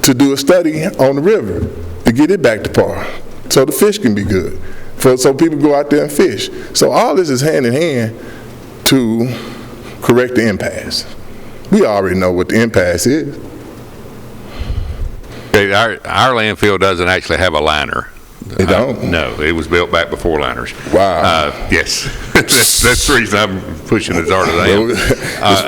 do a study on the river to get it back to par, so the fish can be good, so people go out there and fish. So all this is hand in hand to correct the impasse. We already know what the impasse is. Okay, our landfill doesn't actually have a liner. It don't? No, it was built back before liners. Wow. Yes, that's the reason I'm pushing as hard as I am.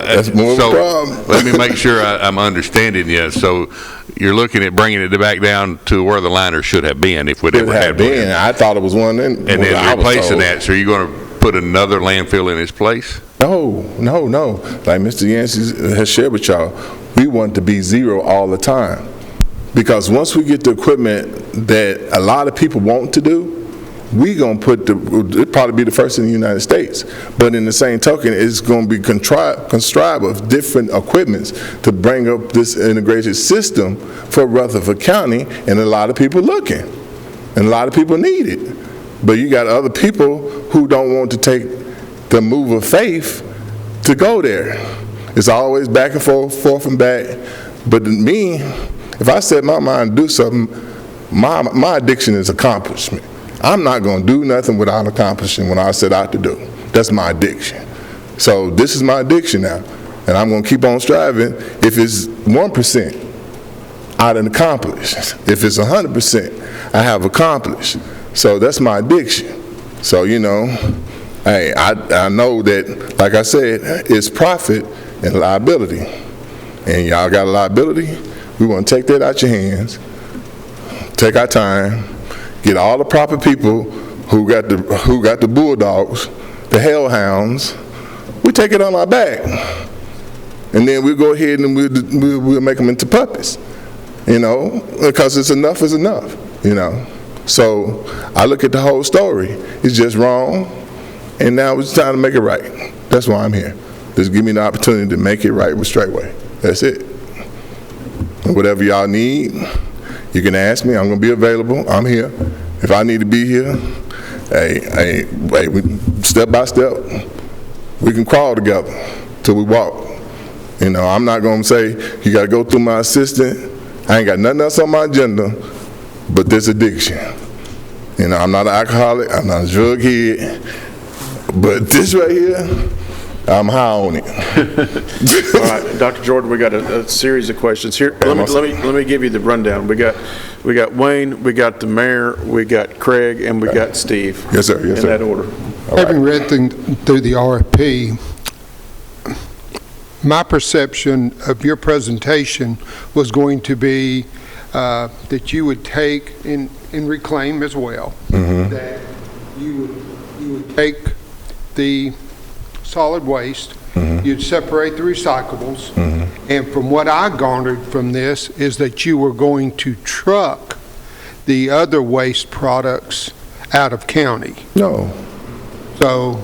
That's more of a problem. Let me make sure I'm understanding you. So you're looking at bringing it back down to where the liner should have been if we'd ever had one. I thought it was one. And then replacing that, so you're going to put another landfill in its place? No. Like Mr. Yancey has shared with y'all, we want to be zero all the time. Because once we get the equipment that a lot of people want to do, we gonna it'll probably be the first in the United States. But in the same token, it's gonna be contrived of different equipments to bring up this integrated system for Rutherford County, and a lot of people looking, and a lot of people need it. But you got other people who don't want to take the move of faith to go there. It's always back and forth and back. But me, if I set my mind to do something, my addiction is accomplishment. I'm not going to do nothing without accomplishing what I set out to do. That's my addiction. So this is my addiction now, and I'm going to keep on striving. If it's 1%, I done accomplished. If it's 100%, I have accomplished. So that's my addiction. So, you know, hey, I know that, like I said, it's profit and liability. And y'all got a liability, we want to take that out your hands, take our time, get all the proper people who got the bulldogs, the hellhounds, we take it on our back. And then we'll go ahead and we'll make them into puppets, you know, because it's enough is enough, you know. So I look at the whole story. It's just wrong, and now it's time to make it right. That's why I'm here. Just give me the opportunity to make it right with Straightway. That's it. And whatever y'all need, you can ask me. I'm going to be available. I'm here. If I need to be here, hey, we, step by step, we can crawl together till we walk. You know, I'm not going to say, you got to go through my assistant. I ain't got nothing else on my agenda but this addiction. You know, I'm not an alcoholic. I'm not a drug head. But this right here, I'm high on it. All right, Dr. Jordan, we got a series of questions here. Let me give you the rundown. We got Wayne, we got the mayor, we got Craig, and we got Steve. Yes, sir. Yes, sir. In that order. Having read through the RFP, my perception of your presentation was going to be that you would take in Reclaim as well, that you would take the solid waste, you'd separate the recyclables, and from what I garnered from this is that you were going to truck the other waste products out of county. No. So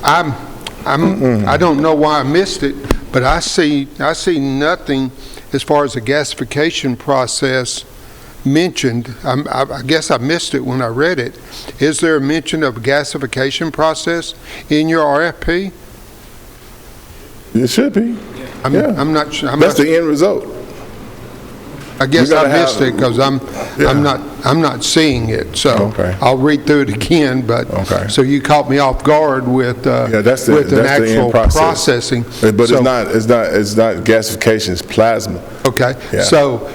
I don't know why I missed it, but I see nothing as far as the gasification process mentioned. I guess I missed it when I read it. Is there a mention of a gasification process in your RFP? It should be. I'm not sure. That's the end result. I guess I missed it because I'm not seeing it. So I'll read through it again. But so you caught me off guard with that's with an the actual end process. processing. But so, it's not gasification. It's plasma. Okay. Yeah. So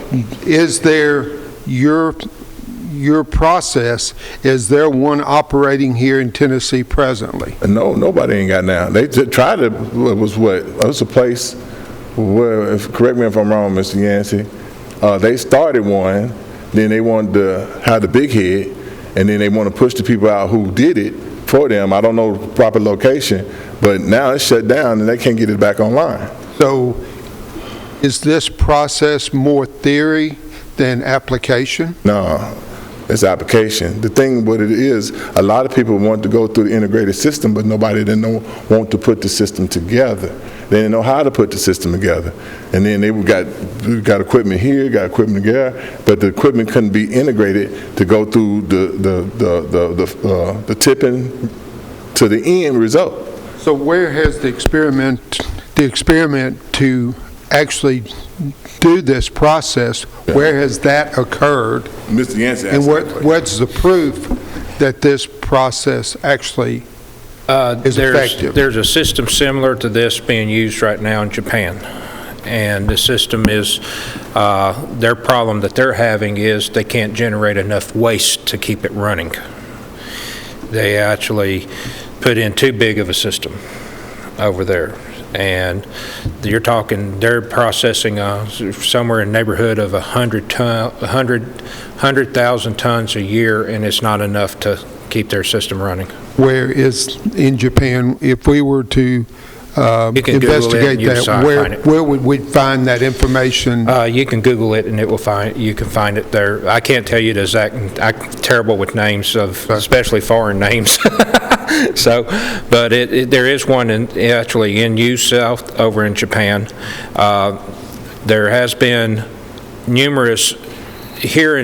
is there your process? Is there one operating here in Tennessee presently? No, nobody ain't got now. They tried to. It was a place where, correct me if I'm wrong, Mr. Yancey. They started one, then they wanted to have the big head, and then they want to push the people out who did it for them. I don't know the proper location, but now it's shut down and they can't get it back online. So is this process more theory than application? No, it's application. The thing what it is, a lot of people want to go through the integrated system, but nobody didn't want to put the system together. They didn't know how to put the system together. And then we got equipment here, got equipment there, but the equipment couldn't be integrated to go through the tipping to the end result. So where has the experiment to actually do this process, where has that occurred? Mr. Yancey, and what's the proof that this process actually is effective? There's a system similar to this being used right now in Japan. And the system is, their problem that they're having is they can't generate enough waste to keep it running. They actually put in too big of a system over there. And you're talking, they're processing somewhere in the neighborhood of 100,000 tons a year, and it's not enough to keep their system running. Where is in Japan, if we were to investigate that, where would we find that information? You can Google it and you can find it there. I can't tell you the exact, I'm terrible with names especially foreign names. So, but there is one actually in use over in Japan. There has been numerous here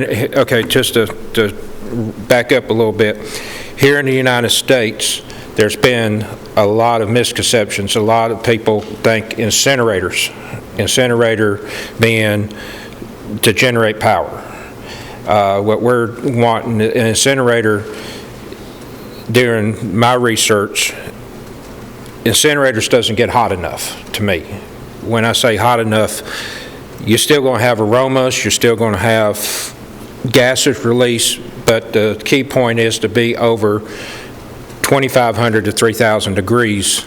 just to back up a little bit. Here in the United States, there's been a lot of misconceptions. A lot of people think incinerator being to generate power. What we're wanting, an incinerator, during my research, incinerators doesn't get hot enough to me. When I say hot enough, you're still going to have aromas, you're still going to have gases released, but the key point is to be over 2,500 to 3,000 degrees.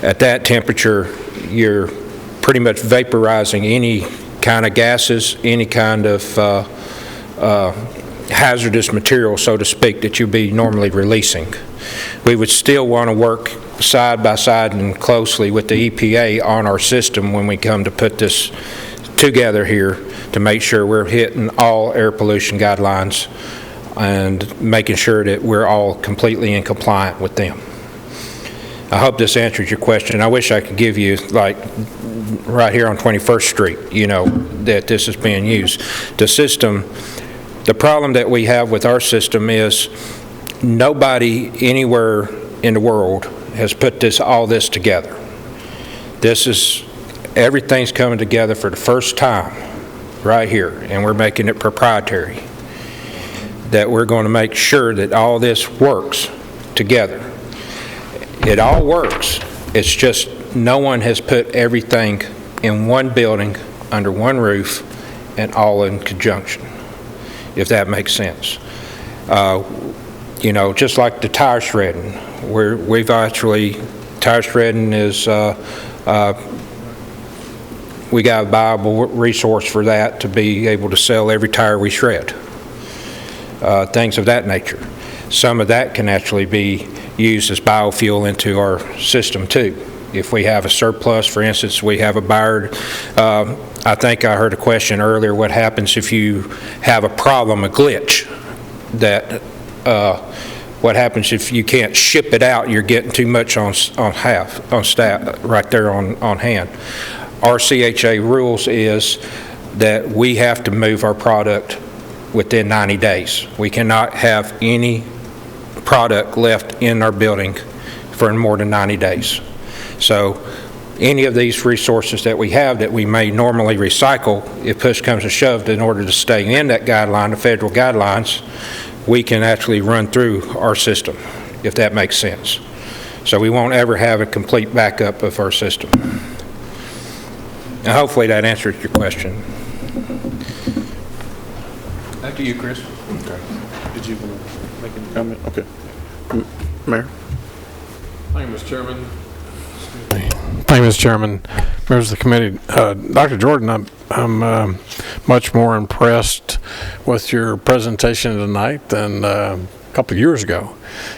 At that temperature, you're pretty much vaporizing any kind of gases, any kind of hazardous material, so to speak, that you'd be normally releasing. We would still want to work side by side and closely with the EPA on our system when we come to put this together here to make sure we're hitting all air pollution guidelines and making sure that we're all completely in compliant with them. I hope this answers your question. I wish I could give you, like, right here on 21st Street, you know, that this is being used. The system, the problem that we have with our system is nobody anywhere in the world has put all this together. Everything's coming together for the first time right here, and we're making it proprietary. That we're going to make sure that all this works together. It all works. It's just no one has put everything in one building under one roof and all in conjunction, if that makes sense. You know, just like the tire shredding, tire shredding is, we got a viable resource for that to be able to sell every tire we shred. Things of that nature. Some of that can actually be used as biofuel into our system too. If we have a surplus, for instance, we have a buyer, I think I heard a question earlier, what happens if you have a problem, a glitch, what happens if you can't ship it out, you're getting too much on staff, right there on hand. Our CHA rules is that we have to move our product within 90 days. We cannot have any product left in our building for more than 90 days. So any of these resources that we have that we may normally recycle, if push comes to shove, in order to stay in that guideline, the federal guidelines, we can actually run through our system, if that makes sense. So we won't ever have a complete backup of our system. Now, hopefully that answers your question. Back to you, Chris. Okay. Did you want to make any comment? Okay. Mayor? Thank you, Mr. Chairman. Thank you, Mr. Chairman. Members of the committee, Dr. Jordan, I'm much more impressed with your presentation tonight than a couple of years ago.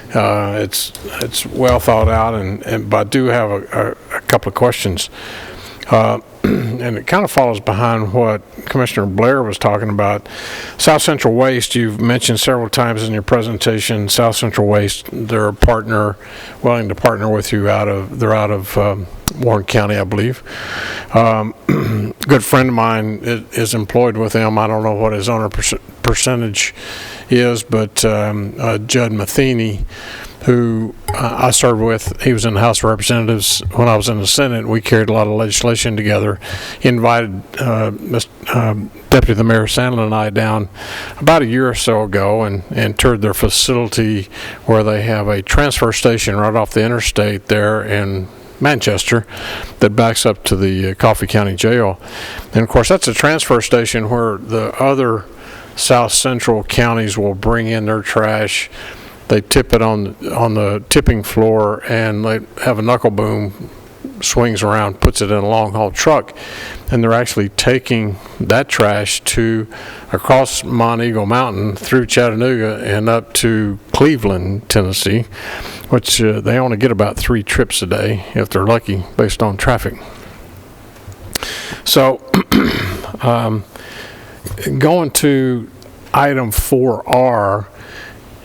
It's well thought out, but I do have a couple of questions. And it kind of follows behind what Commissioner Blair was talking about. South Central Waste, you've mentioned several times in your presentation. South Central Waste, they're a partner, willing to partner with you they're out of Warren County, I believe. Good friend of mine is employed with them. I don't know what his owner percentage is, but Judd Matheny, who I served with, he was in the House of Representatives when I was in the Senate. We carried a lot of legislation together. He invited Deputy the Mayor Sandlin and I down about a year or so ago and toured their facility where they have a transfer station right off the interstate there in Manchester that backs up to the Coffee County Jail. And of course that's a transfer station where the other South Central counties will bring in their trash. They tip it on the tipping floor, and they have a knuckle boom, swings around, puts it in a long haul truck, and they're actually taking that trash across Monteagle Mountain through Chattanooga and up to Cleveland, Tennessee, which they only get about 3 trips a day if they're lucky based on traffic. So going to item 4R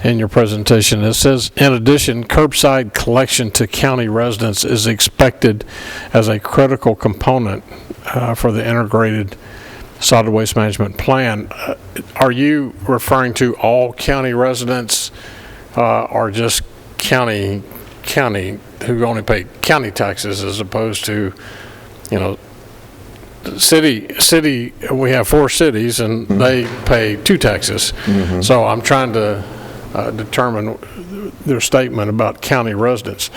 in your presentation, it says, in addition, curbside collection to county residents is expected as a critical component for the integrated solid waste management plan. Are you referring to all county residents or just county who only pay county taxes as opposed to, city, we have 4 cities, and they pay 2 taxes. So I'm trying to determine their statement about county residents.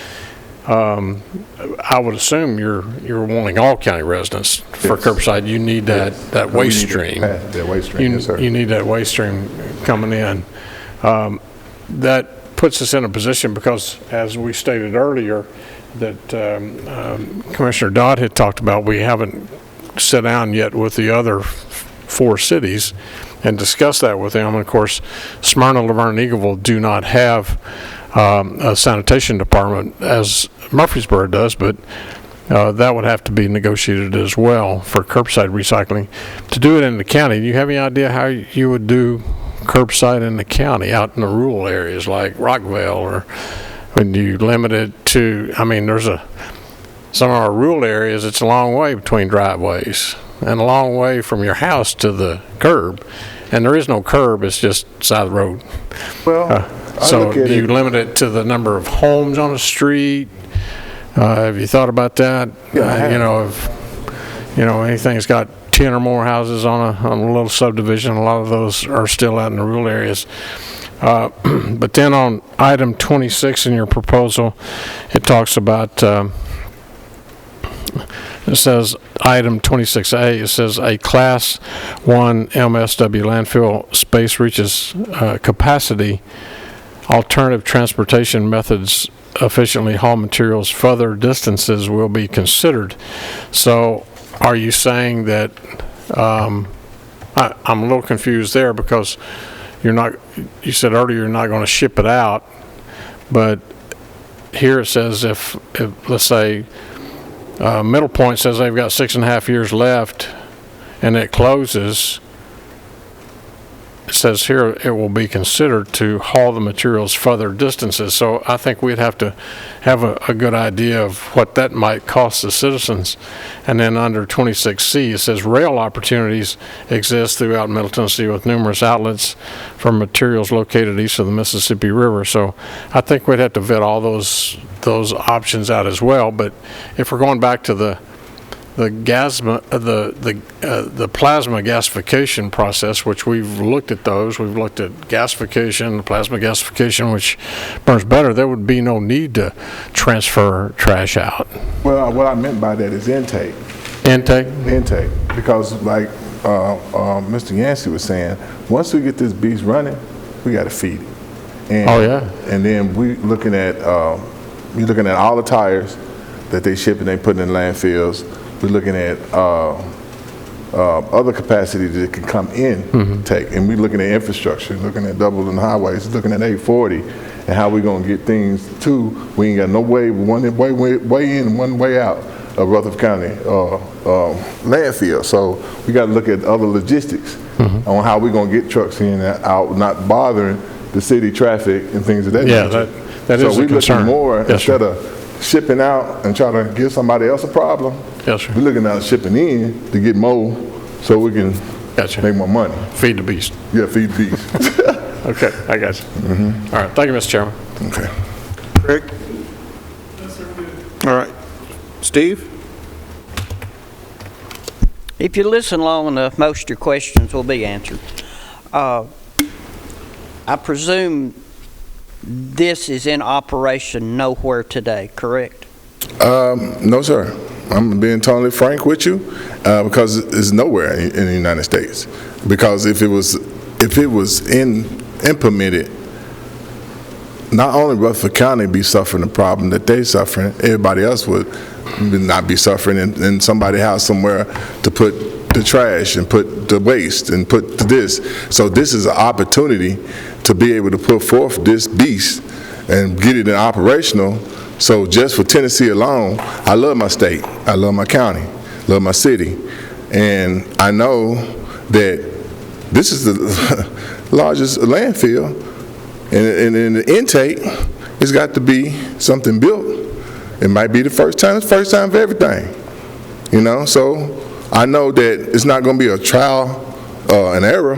I would assume you're wanting all county residents for curbside. You need that waste stream. That waste stream, yes, sir. You need that waste stream coming in. That puts us in a position because, as we stated earlier, that Commissioner Dodd had talked about, we haven't sat down yet with the other 4 cities and discussed that with them. And of course, Smyrna, Laverne, and Eagleville do not have a sanitation department as Murfreesboro does, but that would have to be negotiated as well for curbside recycling. To do it in the county, do you have any idea how you would do curbside in the county, out in the rural areas like Rockville, or when you limit it to, I mean, some of our rural areas, it's a long way between driveways and a long way from your house to the curb, and there is no curb, it's just side of the road. Well, so do you limit it to the number of homes on the street? Have you thought about that? If anything's got 10 or more houses on a little subdivision, a lot of those are still out in the rural areas. But then on item 26 in your proposal, it talks about, it says item 26A, it says a class 1 MSW landfill space reaches capacity. Alternative transportation methods efficiently haul materials further distances will be considered. So are you saying that, I'm a little confused there because you said earlier you're not going to ship it out, but here it says if let's say Middle Point says they've got 6.5 years left and it closes, it says here it will be considered to haul the materials further distances. So I think we'd have to have a good idea of what that might cost the citizens. And then under 26C, it says rail opportunities exist throughout Middle Tennessee with numerous outlets for materials located east of the Mississippi River. So I think we'd have to vet all those options out as well. But if we're going back to the plasma gasification process, which we've looked at those. We've looked at gasification, plasma gasification, which burns better. There would be no need to transfer trash out. Well, what I meant by that is intake. Intake? Intake. Because like Mr. Yancey was saying, once we get this beast running, we got to feed it. And, oh, yeah. And then you're looking at all the tires that they ship and they put in landfills. We're looking at other capacity that can come in, take, and we're looking at infrastructure, looking at doubling highways, looking at 840, and how we're going to get things to. We ain't got no way, one way in, one way out of Rutherford County landfill. So we got to look at other logistics on how we're going to get trucks in and out, not bothering the city traffic and things of that nature. that is a concern. So we're looking more instead of shipping out and trying to give somebody else a problem. Yes, sir. We're looking at shipping in to get more so we can make more money. Feed the beast. Yeah, feed the beast. Okay, I got you. All right, thank you, Mr. Chairman. Okay. Rick? All right. Steve? If you listen long enough, most of your questions will be answered. I presume this is in operation nowhere today, correct? No, sir. I'm being totally frank with you because it's nowhere in the United States. Because if it was implemented, not only Rutherford County be suffering the problem that they suffering, everybody else would not be suffering, and somebody house somewhere to put the trash and put the waste and put this. So this is an opportunity to be able to put forth this beast and get it in operational. So just for Tennessee alone, I love my state, I love my county, love my city, and I know that this is the largest landfill, and in the intake, it's got to be something built. It might be the first time, it's the first time for everything, you know? So I know that it's not gonna be a trial and error.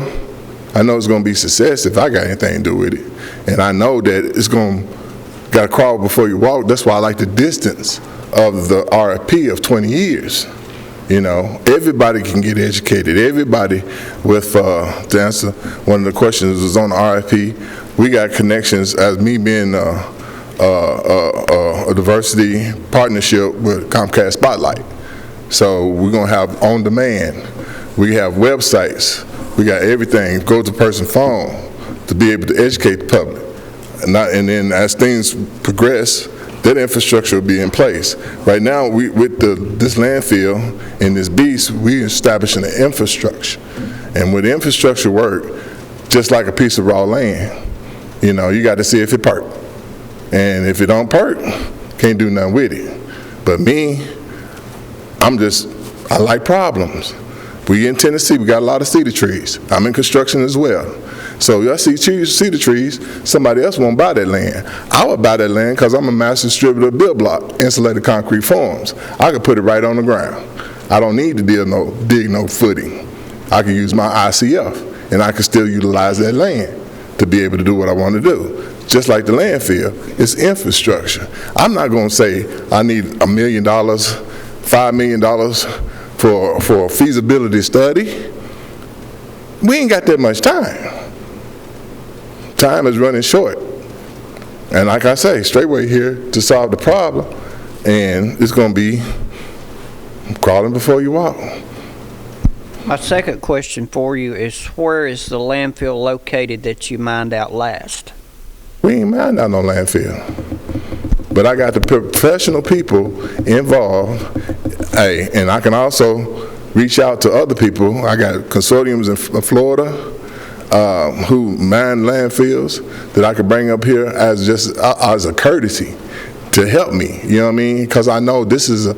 I know it's gonna be success if I got anything to do with it. And I know that it's gotta crawl before you walk. That's why I like the distance of the RFP of 20 years. You know, everybody can get educated. Everybody with, to answer one of the questions was on the RFP, we got connections as me being a diversity partnership with Comcast Spotlight. So we're gonna have on demand. We have websites. We got everything. Go to the person's phone to be able to educate the public. And then as things progress, that infrastructure will be in place. Right now, with this landfill and this beast, we establishing an infrastructure. And with infrastructure work, just like a piece of raw land, you know, you got to see if it perk. And if it don't perk, can't do nothing with it. But me, I like problems. We in Tennessee, we got a lot of cedar trees. I'm in construction as well. So I see cedar trees, somebody else won't buy that land. I would buy that land because I'm a master distributor of build block, insulated concrete forms. I could put it right on the ground. I don't need to dig no footing. I can use my ICF, and I can still utilize that land to be able to do what I want to do. Just like the landfill, it's infrastructure. I'm not going to say I need $1 million, $5 million for a feasibility study. We ain't got that much time. Time is running short. And like I say, Straightway here to solve the problem, and it's going to be crawling before you walk. My second question for you is, where is the landfill located that you mined out last? We ain't mined out no landfill. But I got the professional people involved. Hey, and I can also reach out to other people. I got consortiums in Florida who mine landfills that I could bring up here as a courtesy to help me. You know what I mean? Because I know this is a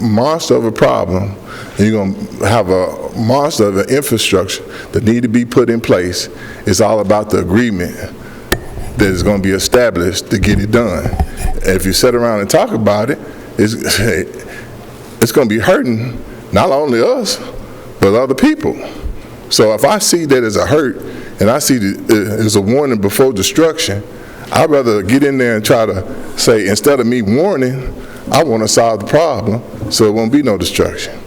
monster of a problem, and you're gonna have a monster of an infrastructure that need to be put in place. It's all about the agreement that is going to be established to get it done. If you sit around and talk about it, it's going to be hurting not only us, but other people. So if I see that as a hurt, and I see it as a warning before destruction, I'd rather get in there and try to say, instead of me warning, I want to solve the problem so it won't be no destruction.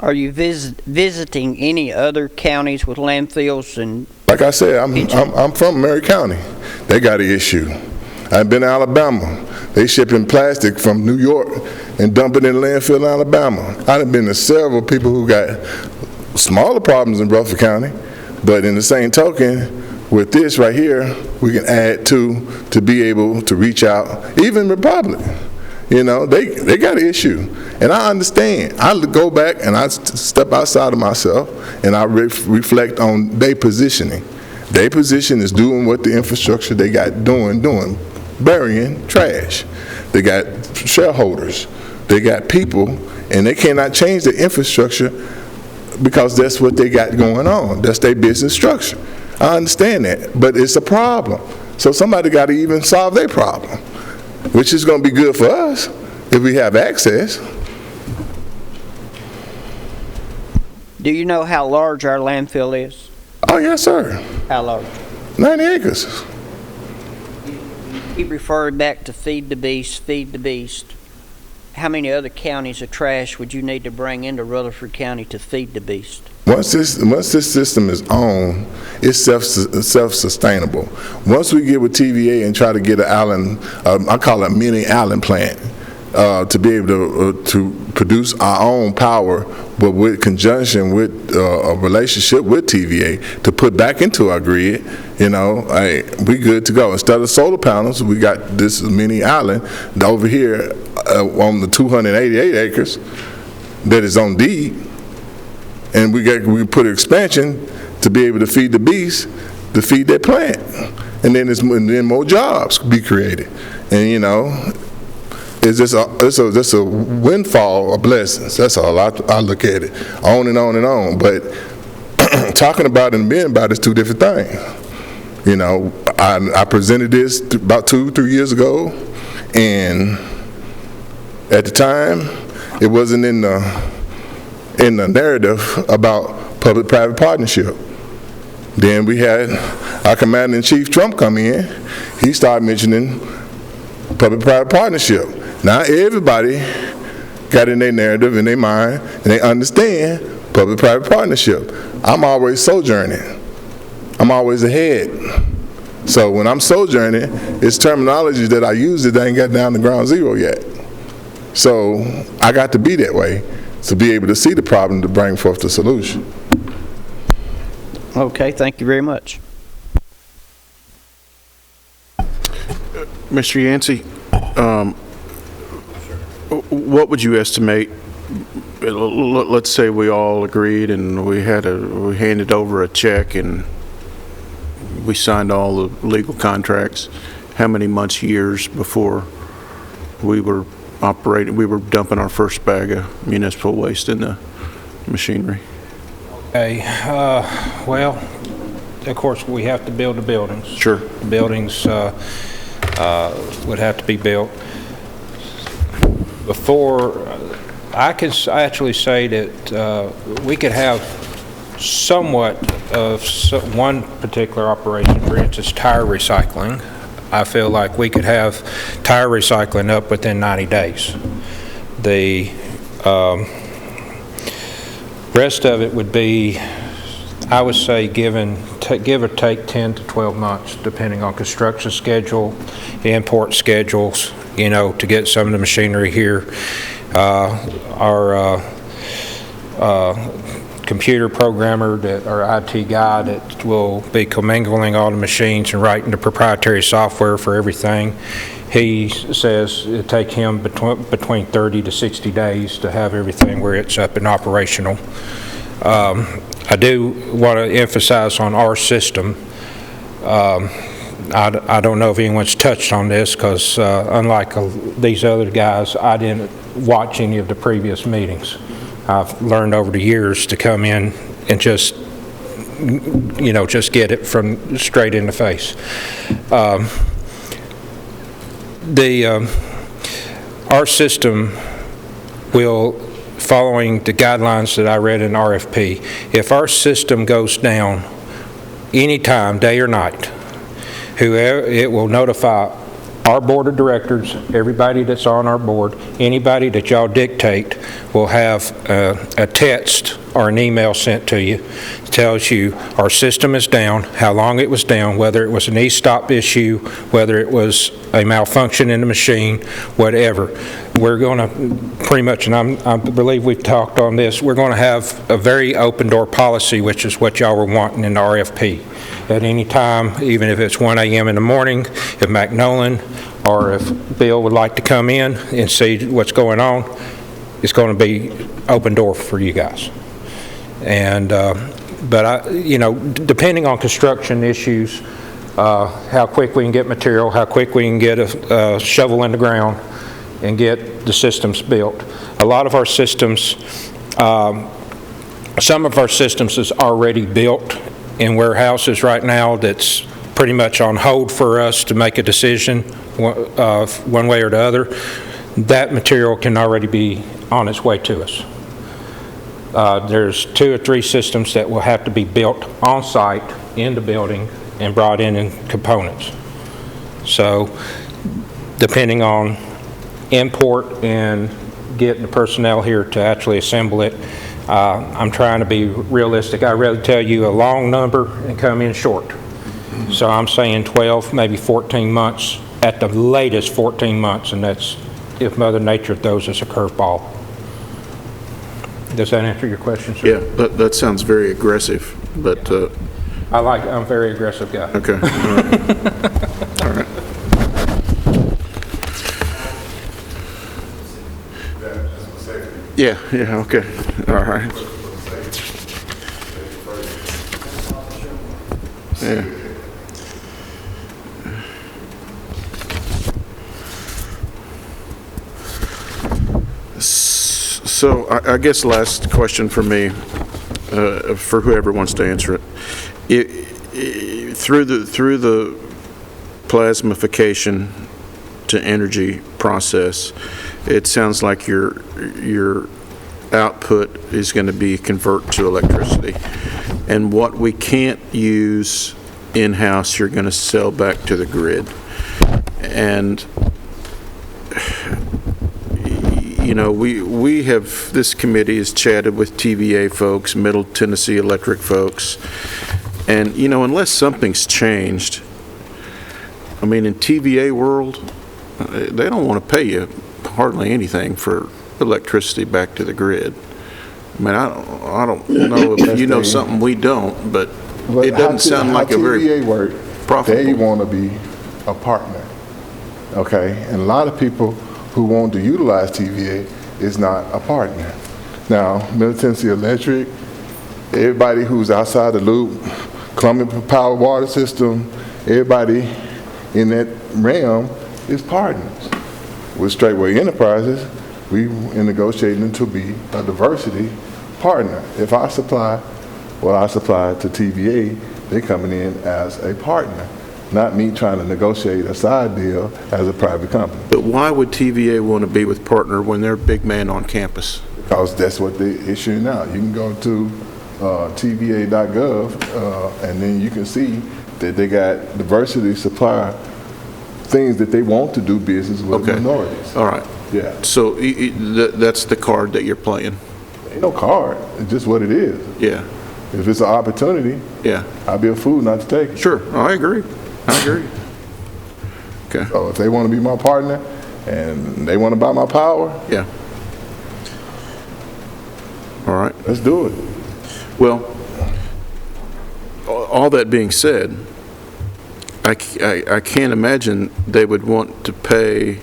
Are you visiting any other counties with landfills? And like I said, I'm from Murray County. They got an issue. I've been to Alabama. They shipping plastic from New York and dumping in landfill in Alabama. I've been to several people who got smaller problems in Rutherford County, but in the same token, with this right here, we can add to be able to reach out, even Republic. You know, they got an issue. And I understand. I go back and I step outside of myself and I reflect on their positioning. Their position is doing what the infrastructure they got doing, burying trash. They got shareholders. They got people, and they cannot change the infrastructure because that's what they got going on. That's their business structure. I understand that, but it's a problem. So somebody got to even solve their problem, which is going to be good for us if we have access. do you know how large our landfill is? Oh, yes, sir. How large? 90 acres. He referred back to Feed the Beast, Feed the Beast. How many other counties of trash would you need to bring into Rutherford County to feed the beast? Once this system is on, it's self-sustainable. Once we get with TVA and try to get an island, I call it a mini island plant, to be able to produce our own power, but with conjunction with a relationship with TVA to put back into our grid, you know, we good to go. Instead of solar panels, we got this mini island over here on the 288 acres that is on deed, and we put an expansion to be able to feed the beast, to feed that plant, and then more jobs be created, and you know. It's just a windfall of blessings. That's all I look at it. On and on and on. But talking about it and being about it is two different things. You know, I presented this about 2-3 years ago, and at the time, it wasn't in the narrative about public-private partnership. Then we had our Commander-in-Chief Trump come in. He started mentioning public-private partnership. Not everybody got in their narrative, in their mind, and they understand public-private partnership. I'm always sojourning. I'm always ahead. So when I'm sojourning, it's terminology that I use that I ain't got down to ground zero yet. So I got to be that way to be able to see the problem to bring forth the solution. Okay, thank you very much. Mr. Yancey, what would you estimate? Let's say we all agreed and we handed over a check and we signed all the legal contracts. How many months, years before we were dumping our first bag of municipal waste in the machinery? Okay, well, of course, we have to build the buildings. Sure. The buildings would have to be built. Before, I can actually say that we could have somewhat of one particular operation, for instance, tire recycling. I feel like we could have tire recycling up within 90 days. The rest of it would be, I would say, give or take 10 to 12 months, depending on construction schedule, import schedules, to get some of the machinery here. Our computer programmer, our IT guy that will be commingling all the machines and writing the proprietary software for everything, he says it takes him between 30 to 60 days to have everything where it's up and operational. I do want to emphasize on our system. I don't know if anyone's touched on this because unlike these other guys, I didn't watch any of the previous meetings. I've learned over the years to come in and just get it from straight in the face. Our system will, following the guidelines that I read in RFP, if our system goes down anytime, day or night, whoever, it will notify our board of directors, everybody that's on our board, anybody that y'all dictate will have a text or an email sent to you that tells you our system is down, how long it was down, whether it was an e-stop issue, whether it was a malfunction in the machine, whatever. We're going to pretty much, and I believe we've talked on this, we're going to have a very open door policy, which is what y'all were wanting in the RFP. At any time, even if it's 1 a.m. in the morning, if McNolan or if Bill would like to come in and see what's going on, it's going to be open door for you guys. And but depending on construction issues, how quick we can get material, how quick we can get a shovel in the ground and get the systems built. A lot of our systems, some of our systems is already built in warehouses right now that's pretty much on hold for us to make a decision one way or the other. That material can already be on its way to us. There's 2 or 3 systems that will have to be built on site in the building and brought in components. So depending on import and getting the personnel here to actually assemble it, I'm trying to be realistic. I'd rather tell you a long number and come in short. So I'm saying 12, maybe 14 months, at the latest 14 months, and that's if Mother Nature throws us a curveball. Does that answer your question, sir? Yeah, that sounds very aggressive, but... I'm a very aggressive guy. Okay. All right. All right. Yeah, okay. All right. Yeah. So I guess last question for me, for whoever wants to answer it. Through the plasmification to energy process, it sounds like your output is going to be convert to electricity, and what we can't use in-house, you're going to sell back to the grid. And you know, this committee has chatted with TVA folks, Middle Tennessee Electric folks, and, you know, unless something's changed, I mean, in TVA world, they don't want to pay you hardly anything for electricity back to the grid. I mean, I don't know if you know something we don't, but it doesn't sound like a very TVA work, profitable. they want to be a partner, okay? And a lot of people who want to utilize TVA is not a partner. Now, Middle Tennessee Electric, everybody who's outside the loop, Columbia Power Water System, everybody in that realm is partners. With Straightway Enterprises, we are negotiating to be a diversity partner. If I supply what I supply to TVA, they're coming in as a partner, not me trying to negotiate a side deal as a private company. But why would TVA want to be with partner when they're a big man on campus? Because that's what they're issuing out. You can go to TVA.gov and then you can see that they got diversity supplier things that they want to do business with minorities. All right. Yeah. So that's the card that you're playing? Ain't no card. It's just what it is. Yeah. If it's an opportunity, yeah, I'd be a fool not to take it. Sure. I agree. Okay. So if they want to be my partner and they want to buy my power, yeah. All right. Let's do it. Well, all that being said, I can't imagine they would want to pay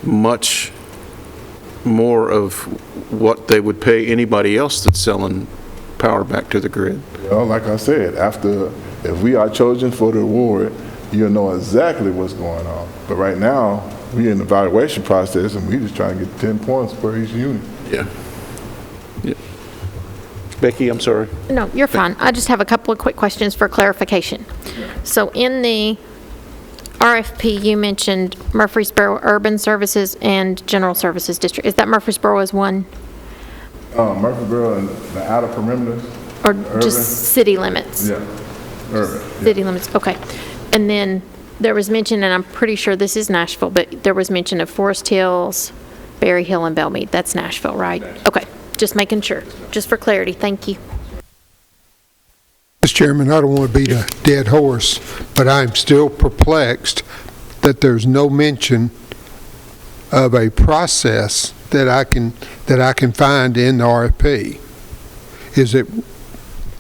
much more of what they would pay anybody else that's selling power back to the grid. Well, like I said, if we are chosen for the award, you'll know exactly what's going on. But right now, we're in the evaluation process and we're just trying to get 10 points for each unit. Yeah. Yeah. Becky, I'm sorry. No, you're fine. I just have a couple of quick questions for clarification. So in the RFP, you mentioned Murfreesboro Urban Services and General Services District. Is that Murfreesboro as one? Murfreesboro and the outer perimeters. Or urban. just city limits? Yeah, urban. City limits, okay. And then there was mention, and I'm pretty sure this is Nashville, but there was mention of Forest Hills, Berry Hill, and Belmead. That's Nashville, right? Okay, just making sure, just for clarity. Thank you. Mr. Chairman, I don't want to beat a dead horse, but I'm still perplexed that there's no mention of a process that I can find in the RFP. Is it?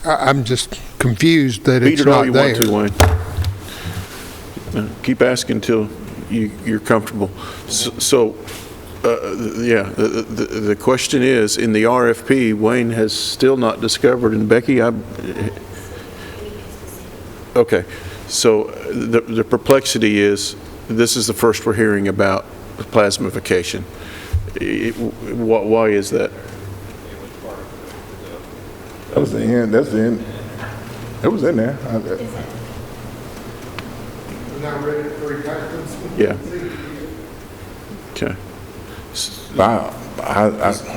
I'm just confused that it's not there. Beat it all you want to, Wayne. Keep asking until you're comfortable. The question is, in the RFP, Wayne has still not discovered, and Becky, okay, so the perplexity is, this is the first we're hearing about plasmification. Why is that? That was the end. That's the end. It was in there. Yeah. Okay.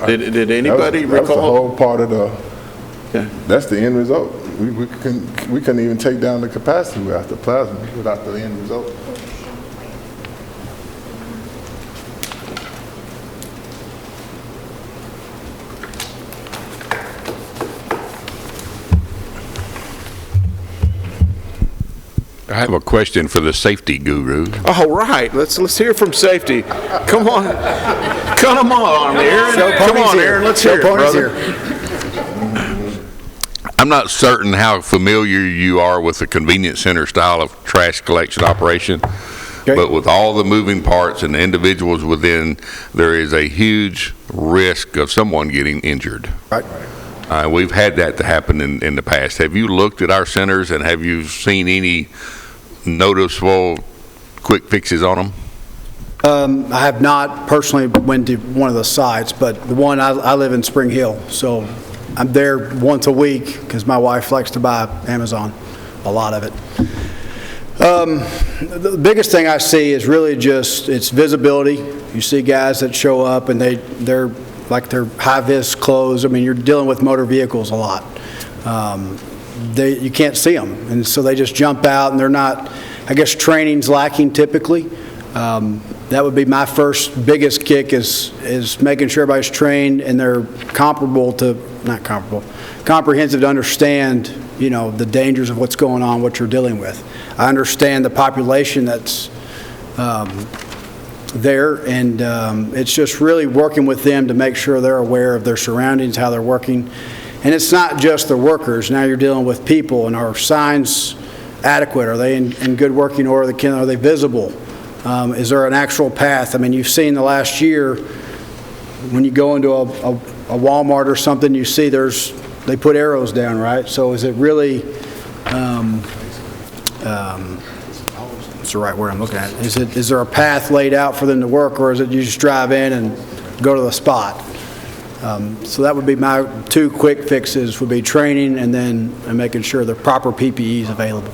Did anybody recall? That's the whole part of the. Okay. That's the end result. We couldn't even take down the capacity without the plasma, without the end result. I have a question for the safety guru. All right, let's hear from safety. Come on, Aaron. Come on, Aaron. Let's hear it, brother. I'm not certain how familiar you are with the convenience center style of trash collection operation, but with all the moving parts and individuals within, there is a huge risk of someone getting injured. Right. We've had that to happen in the past. Have you looked at our centers and have you seen any noticeable quick fixes on them? I have not personally went to one of the sites, but the one I live in Spring Hill, so I'm there once a week because my wife likes to buy Amazon, a lot of it. The biggest thing I see is really just it's visibility. You see guys that show up and they're like their high-vis clothes. I mean, you're dealing with motor vehicles a lot. You can't see them, and so they just jump out, and they're not, I guess training's lacking typically. That would be my first biggest kick is making sure everybody's trained and they're comprehensive to understand, the dangers of what's going on, what you're dealing with. I understand the population that's there, and it's just really working with them to make sure they're aware of their surroundings, how they're working. And it's not just the workers. Now you're dealing with people, and are signs adequate? Are they in good working order? Are they visible? Is there an actual path? I mean, you've seen the last year, when you go into a Walmart or something, you see they put arrows down, right? So is it really, what's the right word I'm looking at? Is there a path laid out for them to work, or is it you just drive in and go to the spot? So that would be my two quick fixes, would be training and making sure the proper PPE is available.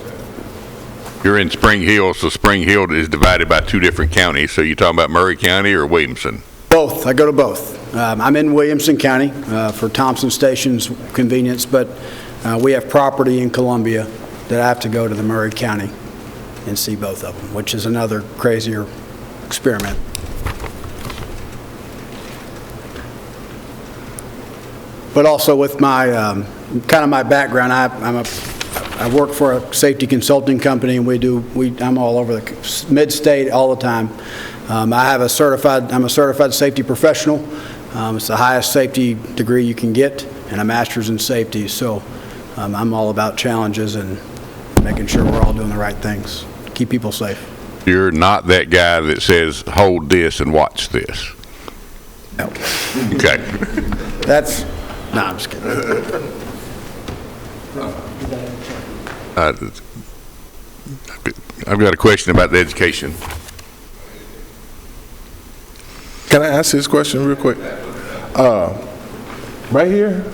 You're in Spring Hill, so Spring Hill is divided by two different counties. So you're talking about Murray County or Williamson? Both. I go to both. I'm in Williamson County for Thompson Station's convenience, but we have property in Columbia that I have to go to the Murray County and see both of them, which is another crazier experiment. But also with my kind of my background, I work for a safety consulting company, and I'm all over the mid-state all the time. I'm a certified safety professional. It's the highest safety degree you can get, and a master's in safety. So I'm all about challenges and making sure we're all doing the right things, keep people safe. You're not that guy that says, hold this and watch this. No. Okay. No, I'm just kidding. I've got a question about the education. Can I ask this question real quick? Right here,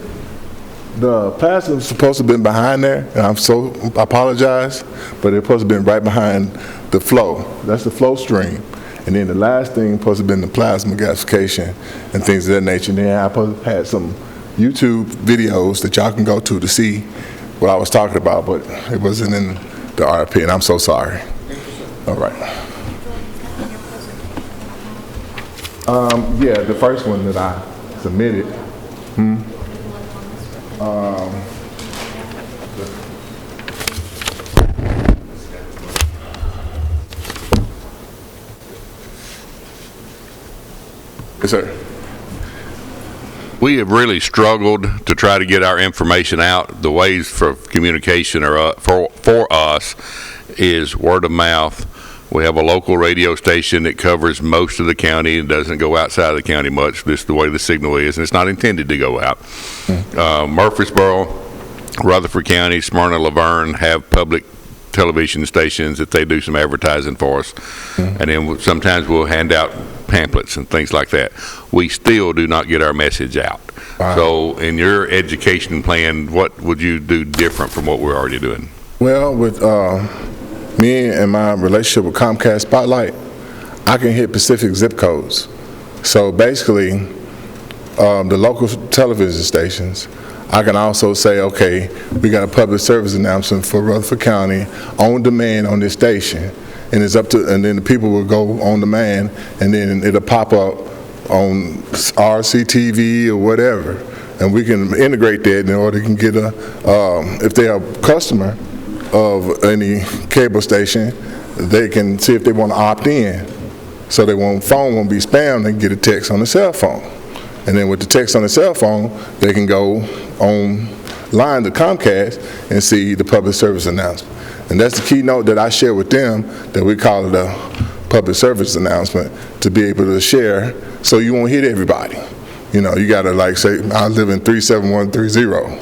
the paths are supposed to have been behind there, and I apologize, but they're supposed to have been right behind the flow. That's the flow stream. And then the last thing supposed to have been the plasma gasification and things of that nature. And then I supposed to have had some YouTube videos that y'all can go to see what I was talking about, but it wasn't in the RFP, and I'm so sorry. All right. Yeah, the first one that I submitted. Yes, sir. We have really struggled to try to get our information out. The ways for communication for us is word of mouth. We have a local radio station that covers most of the county and doesn't go outside of the county much. This is the way the signal is, and it's not intended to go out. Murfreesboro, Rutherford County, Smyrna, Laverne have public television stations that they do some advertising for us. And then sometimes we'll hand out pamphlets and things like that. We still do not get our message out. Wow. So in your education plan, what would you do different from what we're already doing? Well, with me and my relationship with Comcast Spotlight, I can hit specific zip codes. So basically, the local television stations, I can also say, okay, we got a public service announcement for Rutherford County on demand on this station, and it's up to, and then the people will go on demand, and then it'll pop up on RCTV or whatever, and we can integrate that in order to can get a, if they're a customer of any cable station, they can see if they want to opt in, so their phone won't be spammed. They can get a text on the cell phone. And then with the text on the cell phone, they can go online to Comcast and see the public service announcement. And that's the keynote that I share with them, that we call it a public service announcement, to be able to share so you won't hit everybody. You know, you got to, like, say, I live in 37130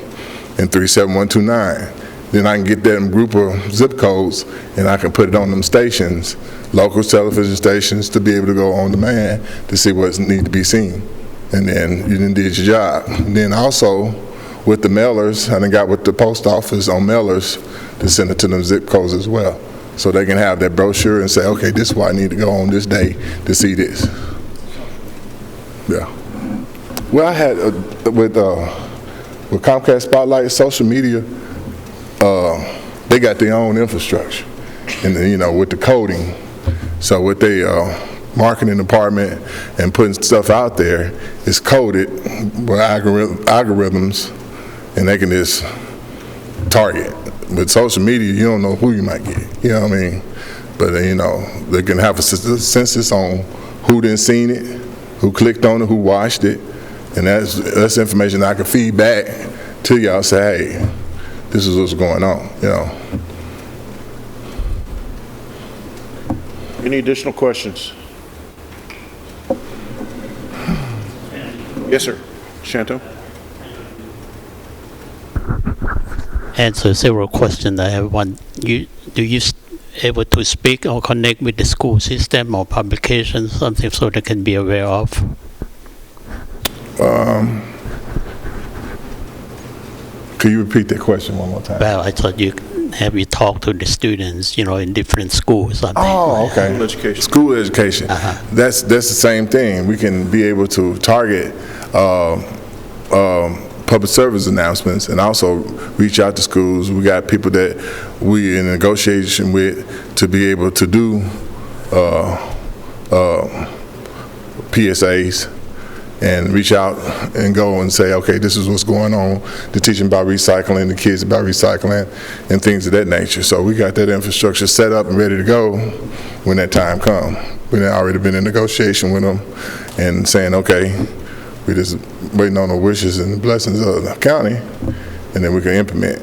and 37129. Then I can get that group of zip codes and I can put it on them stations, local television stations, to be able to go on demand to see what needs to be seen. And then you done did your job. And then also with the mailers, I done got with the post office on mailers to send it to them zip codes as well. So they can have that brochure and say, okay, this is why I need to go on this day to see this. Yeah. Well, I had, with Comcast Spotlight, social media, they got their own infrastructure. And then, you know, with the coding, So with they marketing department and putting stuff out there, it's coded with algorithms, and they can just target. With social media, you don't know who you might get. You know what I mean? But they can have a census on who didn't seen it, who clicked on it, who watched it, and that's information I can feed back to y'all. Say, hey, this is what's going on. Any additional questions? Yes, sir. Shanto? Answer several questions. I have one. Do you able to speak or connect with the school system or publication, something so they can be aware of? Could you repeat that question one more time? Well, I thought you talk to the students, in different schools. Oh, okay. School education. School education. That's the same thing. We can be able to target public service announcements and also reach out to schools. We got people that we in negotiation with to be able to do PSAs and reach out and go and say, okay, this is what's going on, to teach them about recycling, the kids about recycling, and things of that nature. So we got that infrastructure set up and ready to go when that time comes. We've already been in negotiation with them and saying, okay, we just waiting on the wishes and the blessings of the county, and then we can implement.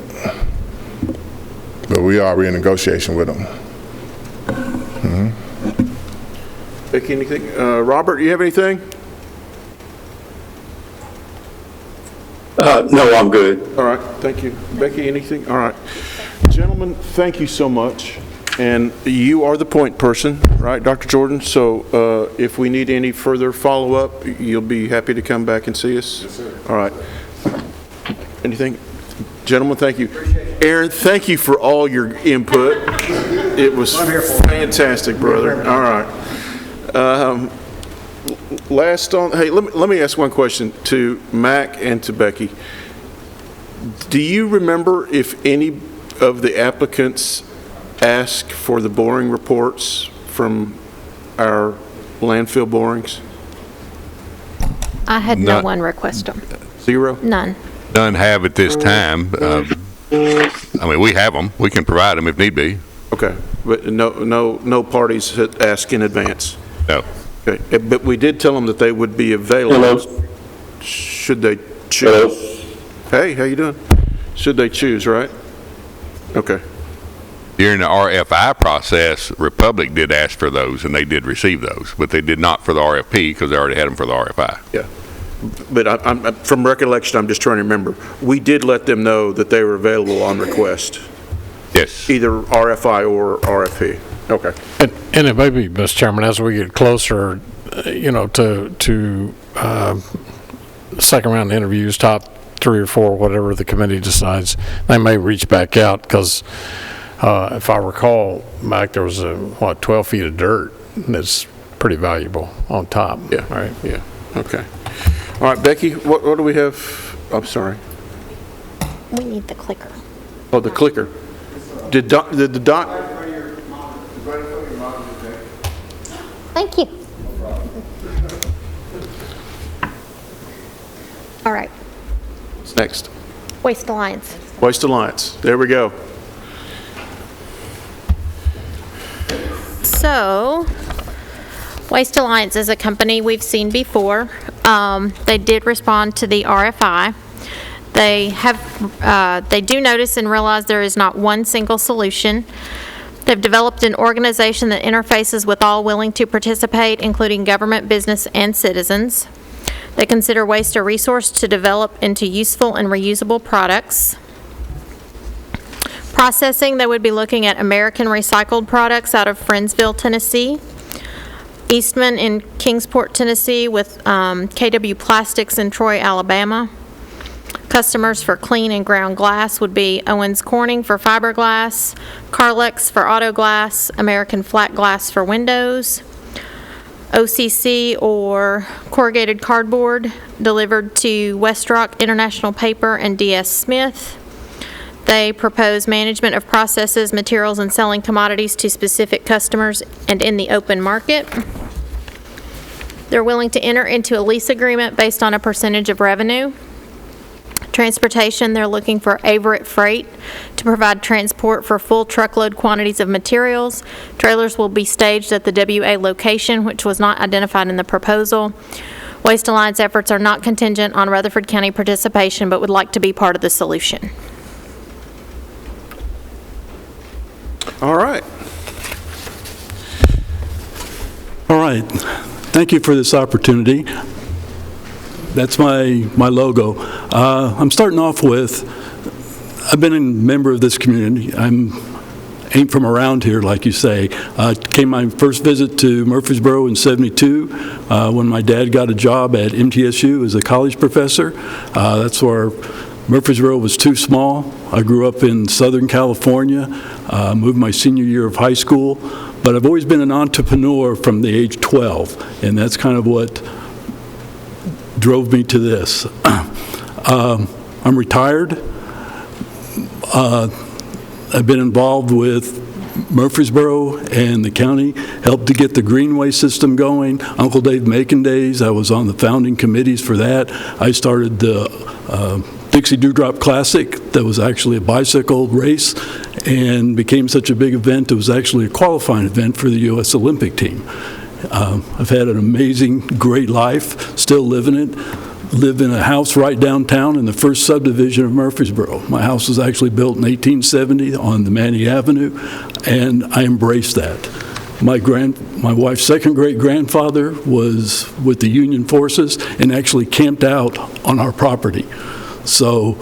But we are already in negotiation with them. Becky, anything? Robert, you have anything? No, I'm good. All right, thank you. Becky, anything? All right. Gentlemen, thank you so much. And you are the point person, right, Dr. Jordan? So if we need any further follow-up, you'll be happy to come back and see us? Yes, sir. All right. Anything? Gentlemen, thank you. Aaron, thank you for all your input. It was fantastic, brother. All right. Hey, let me ask one question to Mac and to Becky. Do you remember if any of the applicants asked for the boring reports from our landfill borings? I had no one request them. Zero? None. None have at this time. I mean, we have them. We can provide them if need be. Okay, but no parties had asked in advance? No. Okay, but we did tell them that they would be available. Hello. Should they choose? Hello. Hey, how you doing? Should they choose, right? Okay. During the RFI process, Republic did ask for those, and they did receive those, but they did not for the RFP because they already had them for the RFI. Yeah. But I'm from recollection, I'm just trying to remember. We did let them know that they were available on request. Yes. Either RFI or RFP. Okay. And it may be, Mr. Chairman, as we get closer, to second round interviews, top 3 or 4, whatever the committee decides, they may reach back out because if I recall, Mike, there was 12 feet of dirt that's pretty valuable on top. Yeah. Right. Yeah. Okay. All right, Becky, what do we have? I'm sorry. We need the clicker. Oh, the clicker. Did the doc? Thank you. All right. What's next? Waste Alliance. Waste Alliance. There we go. So, Waste Alliance is a company we've seen before. They did respond to the RFI. They do notice and realize there is not one single solution. They've developed an organization that interfaces with all willing to participate, including government, business, and citizens. They consider waste a resource to develop into useful and reusable products. Processing, they would be looking at American recycled products out of Friendsville, Tennessee. Eastman in Kingsport, Tennessee with KW Plastics in Troy, Alabama. Customers for clean and ground glass would be Owens Corning for fiberglass, Carlex for auto glass, American Flat Glass for windows, OCC or corrugated cardboard delivered to West Rock International Paper and DS Smith. They propose management of processes, materials, and selling commodities to specific customers and in the open market. They're willing to enter into a lease agreement based on a percentage of revenue. Transportation, they're looking for Averett Freight to provide transport for full truckload quantities of materials. Trailers will be staged at the WA location, which was not identified in the proposal. Waste Alliance efforts are not contingent on Rutherford County participation, but would like to be part of the solution. All right. All right. Thank you for this opportunity. That's my logo. I'm starting off with, I've been a member of this community. Ain't from around here, like you say. Came my first visit to Murfreesboro in '72 when my dad got a job at MTSU as a college professor. That's where Murfreesboro was too small. I grew up in Southern California, moved my senior year of high school, but I've always been an entrepreneur from the age 12, and that's kind of what drove me to this. I'm retired. I've been involved with Murfreesboro and the county, helped to get the Greenway system going. Uncle Dave Macon Days, I was on the founding committees for that. I started the Dixie Dewdrop Classic that was actually a bicycle race and became such a big event, it was actually a qualifying event for the U.S. Olympic team. I've had an amazing, great life, still living it. Live in a house right downtown in the first subdivision of Murfreesboro. My house was actually built in 1870 on the Manny Avenue, and I embraced that. My wife's second great-grandfather was with the Union Forces and actually camped out on our property. So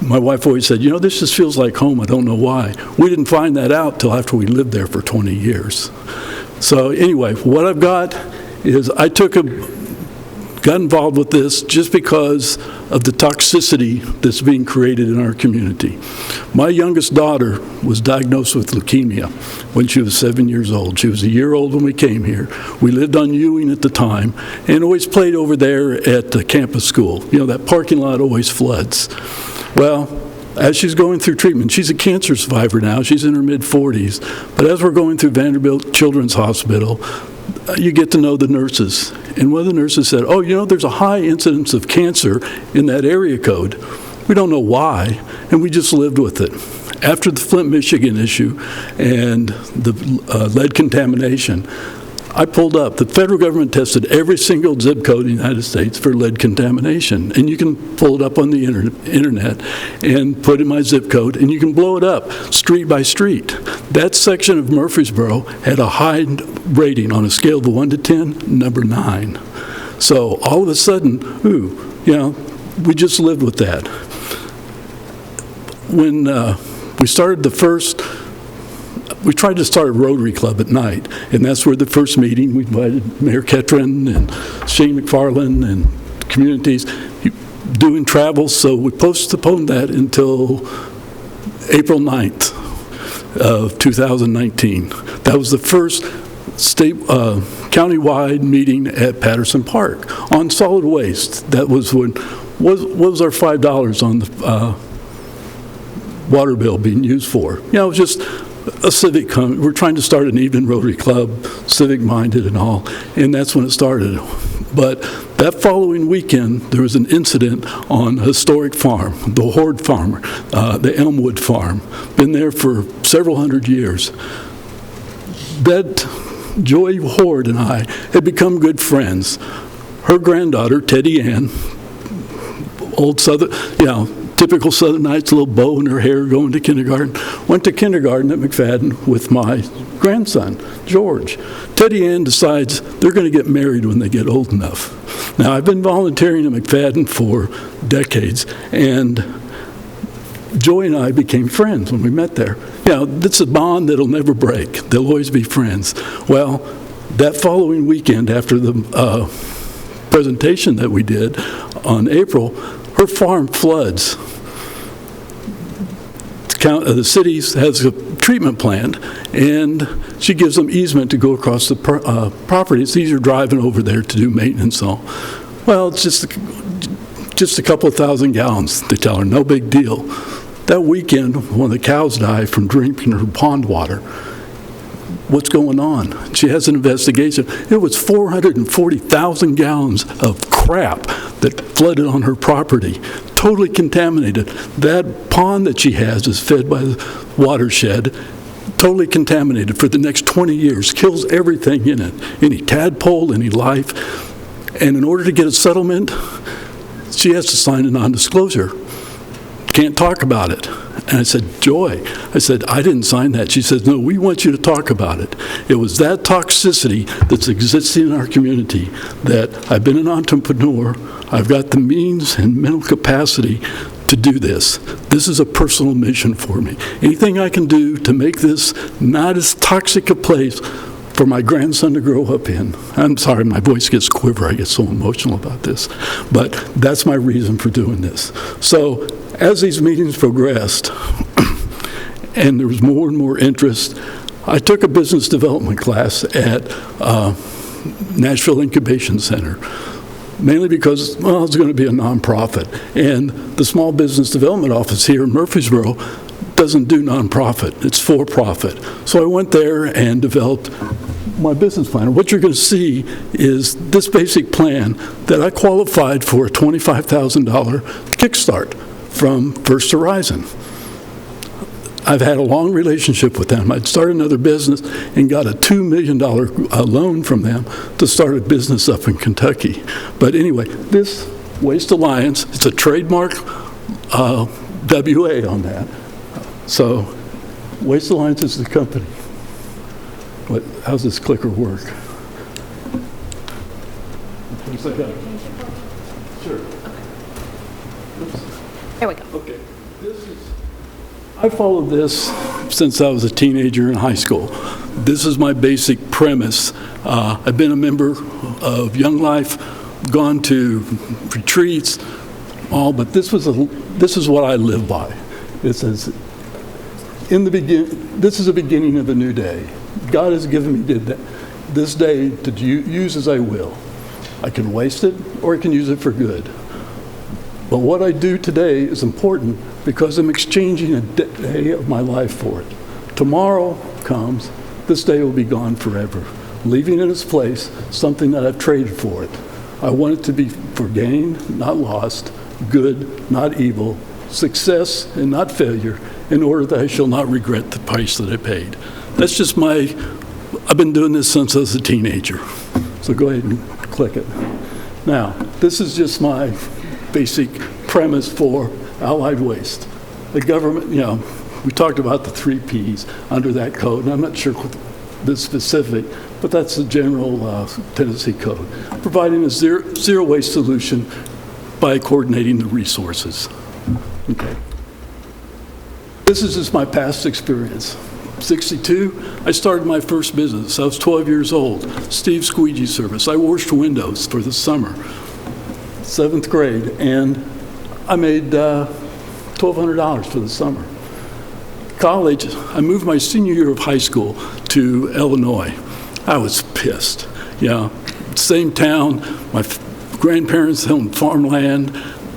my wife always said, you know, this just feels like home, I don't know why. We didn't find that out till after we lived there for 20 years. So anyway, what I've got is I got involved with this just because of the toxicity that's being created in our community. My youngest daughter was diagnosed with leukemia when she was 7 years old. She was a year old when we came here. We lived on Ewing at the time and always played over there at the campus school. You know, that parking lot always floods. Well, as she's going through treatment, she's a cancer survivor now, she's in her mid-40s, but as we're going through Vanderbilt Children's Hospital, you get to know the nurses. And one of the nurses said, oh, you know, there's a high incidence of cancer in that area code. We don't know why, and we just lived with it. After the Flint, Michigan issue and the lead contamination, I pulled up. The federal government tested every single zip code in the United States for lead contamination. And you can pull it up on the internet and put in my zip code, and you can blow it up street by street. That section of Murfreesboro had a high rating on a scale of 1 to 10, number 9. So all of a sudden, we just lived with that. When we started we tried to start a Rotary Club at night, and that's where the first meeting, we invited Mayor Ketron and Shane McFarland and communities doing travel, so we postponed that until April 9th of 2019. That was the first countywide meeting at Patterson Park on solid waste. That was what was our $5 on the water bill being used for. You know, it was just a civic, we're trying to start an evening Rotary Club, civic-minded and all, and that's when it started. But that following weekend, there was an incident on a historic farm, the Horde Farm, the Elmwood Farm, been there for several hundred years. That Joy Horde and I had become good friends. Her granddaughter, Teddy Ann, old Southern, typical Southernites, a little bow in her hair, going to kindergarten. Went to kindergarten at McFadden with my grandson, George. Teddy Ann decides they're going to get married when they get old enough. Now, I've been volunteering at McFadden for decades, and Joy and I became friends when we met there. It's a bond that'll never break. They'll always be friends. Well, that following weekend after the presentation that we did on April, her farm floods. The city has a treatment plant, and she gives them easement to go across the property. It's easier driving over there to do maintenance and all. Well, it's just a couple of thousand gallons, they tell her, no big deal. That weekend, one of the cows died from drinking her pond water. What's going on? She has an investigation. It was 440,000 gallons of crap that flooded on her property, totally contaminated. That pond that she has is fed by the watershed, totally contaminated for the next 20 years, kills everything in it, any tadpole, any life. And in order to get a settlement, she has to sign a non-disclosure. Can't talk about it. And I said, Joy, I said, I didn't sign that. She said, no, we want you to talk about it. It was that toxicity that's existing in our community that I've been an entrepreneur. I've got the means and mental capacity to do this. This is a personal mission for me. Anything I can do to make this not as toxic a place for my grandson to grow up in. I'm sorry, my voice gets quiver. I get so emotional about this. But that's my reason for doing this. So as these meetings progressed, and there was more and more interest, I took a business development class at Nashville Incubation Center, mainly because, well, it's going to be a nonprofit. And the Small Business Development Office here in Murfreesboro doesn't do nonprofit, it's for-profit. So I went there and developed my business plan. What you're going to see is this basic plan that I qualified for a $25,000 kickstart from First Horizon. I've had a long relationship with them. I'd started another business and got a $2 million loan from them to start a business up in Kentucky. But anyway, this Waste Alliance, it's a trademark WA on that. So Waste Alliance is the company. How's this clicker work? Sure. There we go. Okay. I followed this since I was a teenager in high school. This is my basic premise. I've been a member of Young Life, gone to retreats, but this is what I live by. It says, this is the beginning of a new day. God has given me this day to use as I will. I can waste it or I can use it for good. But what I do today is important because I'm exchanging a day of my life for it. Tomorrow comes, this day will be gone forever, leaving in its place something that I've traded for it. I want it to be for gain, not lost, good, not evil, success and not failure, in order that I shall not regret the price that I paid. That's just I've been doing this since I was a teenager. So go ahead and click it. Now, this is just my basic premise for Allied Waste. The government, we talked about the 3 Ps under that code, and I'm not sure what the specific, but that's the general Tennessee code, providing a zero waste solution by coordinating the resources. Okay. This is just my past experience. 62, I started my first business. I was 12 years old. Steve's Squeegee Service. I washed windows for the summer. 7th grade, and I made $1,200 for the summer. College, I moved my senior year of high school to Illinois. I was pissed. Same town, my grandparents owned farmland.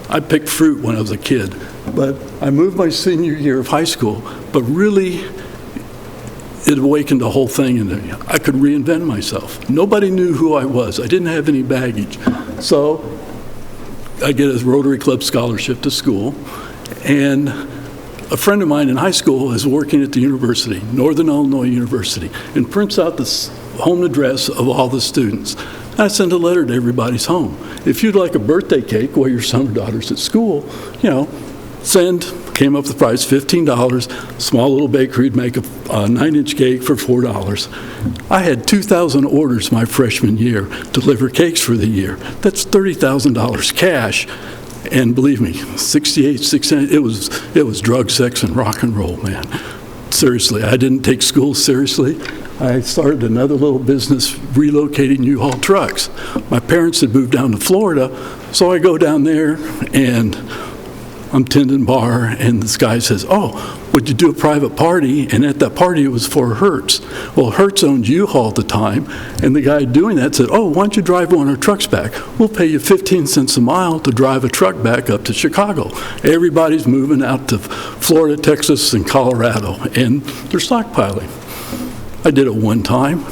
I picked fruit when I was a kid. But I moved my senior year of high school, but really it awakened the whole thing in me. I could reinvent myself. Nobody knew who I was. I didn't have any baggage. So I get a Rotary Club scholarship to school, and a friend of mine in high school is working at the university, Northern Illinois University, and prints out the home address of all the students. And I send a letter to everybody's home. If you'd like a birthday cake while your son or daughter's at school, came up with the price, $15. Small little bakery would make a 9-inch cake for $4. I had 2,000 orders my freshman year to deliver cakes for the year. That's $30,000 cash. And believe me, 68, it was drug, sex, and rock and roll, man. Seriously, I didn't take school seriously. I started another little business relocating U-Haul trucks. My parents had moved down to Florida, so I go down there and I'm tending bar, and this guy says, "Oh, would you do a private party? And at that party, it was for Hertz. Well, Hertz owned U-Haul at the time, and the guy doing that said, oh, why don't you drive one of our trucks back? We'll pay you 15 cents a mile to drive a truck back up to Chicago. Everybody's moving out to Florida, Texas, and Colorado, and they're stockpiling. I did it one time,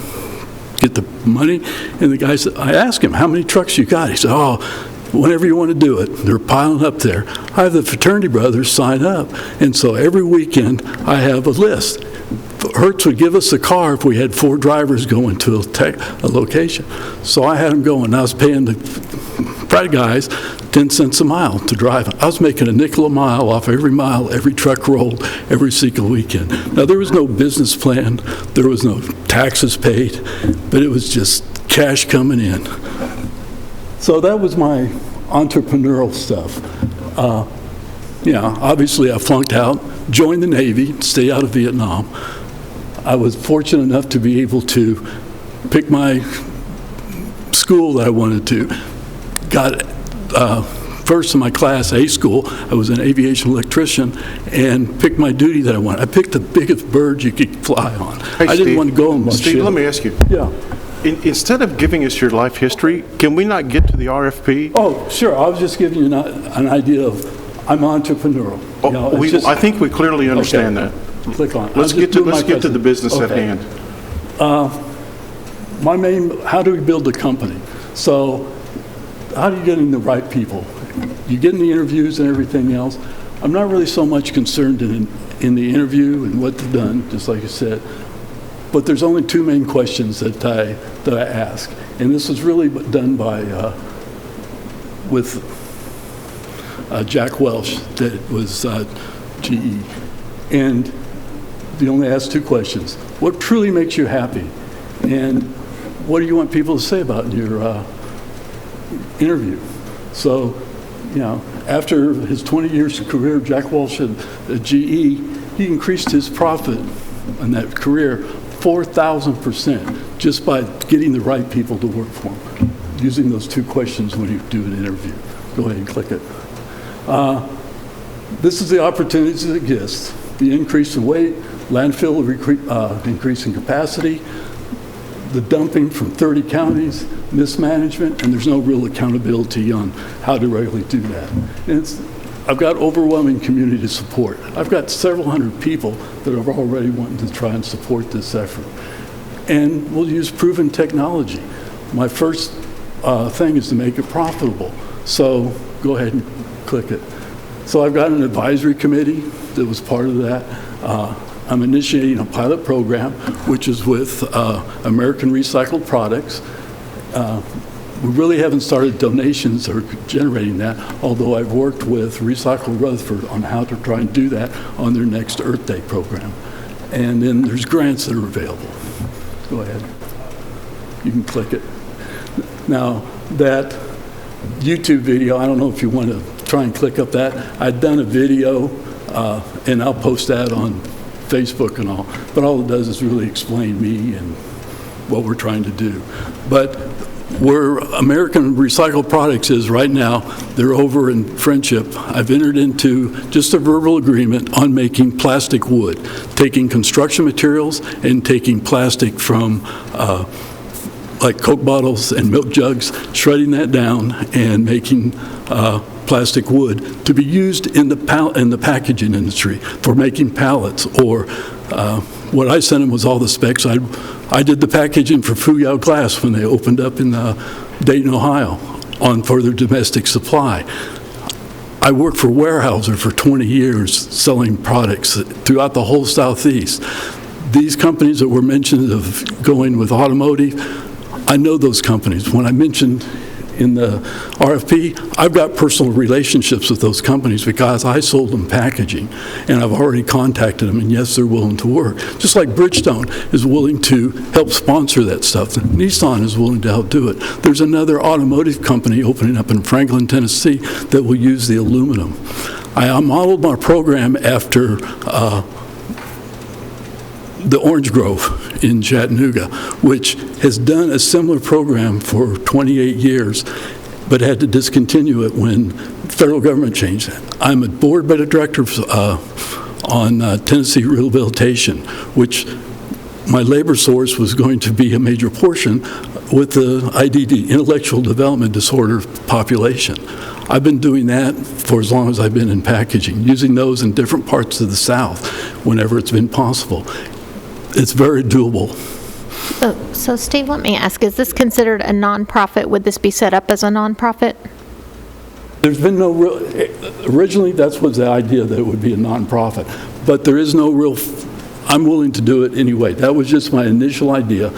get the money, and the guy said, I asked him, how many trucks you got? He said, oh, whenever you want to do it. They're piling up there. I have the fraternity brothers sign up, and so every weekend I have a list. Hertz would give us a car if we had 4 drivers going to a location. So I had them going. I was paying the frat guys 10 cents a mile to drive. I was making a nickel a mile off every mile, every truck rolled, every single weekend. Now, there was no business plan. There was no taxes paid, but it was just cash coming in. So that was my entrepreneurial stuff. Obviously I flunked out, joined the Navy, stay out of Vietnam. I was fortunate enough to be able to pick my school that I wanted to. Got first in my class, A school. I was an aviation electrician and picked my duty that I wanted. I picked the biggest bird you could fly on. Hey, I didn't want to go on my ship. Steve, let me ask you. Yeah. Instead of giving us your life history, can we not get to the RFP? Oh, sure. I was just giving you an idea of, I'm entrepreneurial. I think we clearly understand that. Click on. Let's get to the business at hand. How do we build a company? So, how do you get in the right people? You get in the interviews and everything else. I'm not really so much concerned in the interview and what they've done, just like you said. But there's only 2 main questions that I ask, and this was really done by with Jack Welch, that was GE, and they only ask 2 questions: what truly makes you happy, and what do you want people to say about your interview? So, after his 20 years of career, Jack Welch at GE, he increased his profit in that career 4,000% just by getting the right people to work for him, using those 2 questions when you do an interview. Go ahead and click it. This is the opportunities that exist. The increase in weight, landfill increase in capacity, the dumping from 30 counties, mismanagement, and there's no real accountability on how to regularly do that. And I've got overwhelming community support. I've got several hundred people that are already wanting to try and support this effort. And we'll use proven technology. My first thing is to make it profitable. So go ahead and click it. So I've got an advisory committee that was part of that. I'm initiating a pilot program, which is with American Recycled Products. We really haven't started donations or generating that, although I've worked with Recycle Rutherford on how to try and do that on their next Earth Day program. And then there's grants that are available. Go ahead. You can click it. Now, that YouTube video, I don't know if you want to try and click up that. I've done a video, and I'll post that on Facebook and all, but all it does is really explain me and what we're trying to do. But where American Recycled Products is right now, they're over in Friendship. I've entered into just a verbal agreement on making plastic wood, taking construction materials and taking plastic from like Coke bottles and milk jugs, shredding that down and making plastic wood to be used in the packaging industry for making pallets, or what I sent them was all the specs. I did the packaging for Fuyao Glass when they opened up in Dayton, Ohio, for their domestic supply. I worked for Weyerhaeuser for 20 years selling products throughout the whole Southeast. These companies that were mentioned of going with automotive, I know those companies. When I mentioned in the RFP, I've got personal relationships with those companies because I sold them packaging, and I've already contacted them, and yes, they're willing to work. Just like Bridgestone is willing to help sponsor that stuff. Nissan is willing to help do it. There's another automotive company opening up in Franklin, Tennessee that will use the aluminum. I modeled my program after the Orange Grove in Chattanooga, which has done a similar program for 28 years, but had to discontinue it when the federal government changed. I'm a board director on Tennessee rehabilitation, which my labor source was going to be a major portion with the IDD, intellectual development disorder population. I've been doing that for as long as I've been in packaging, using those in different parts of the South whenever it's been possible. It's very doable. So Steve, let me ask, is this considered a nonprofit? Would this be set up as a nonprofit? There's been no real, originally that was the idea that it would be a nonprofit, but there is no real, I'm willing to do it anyway. That was just my initial idea,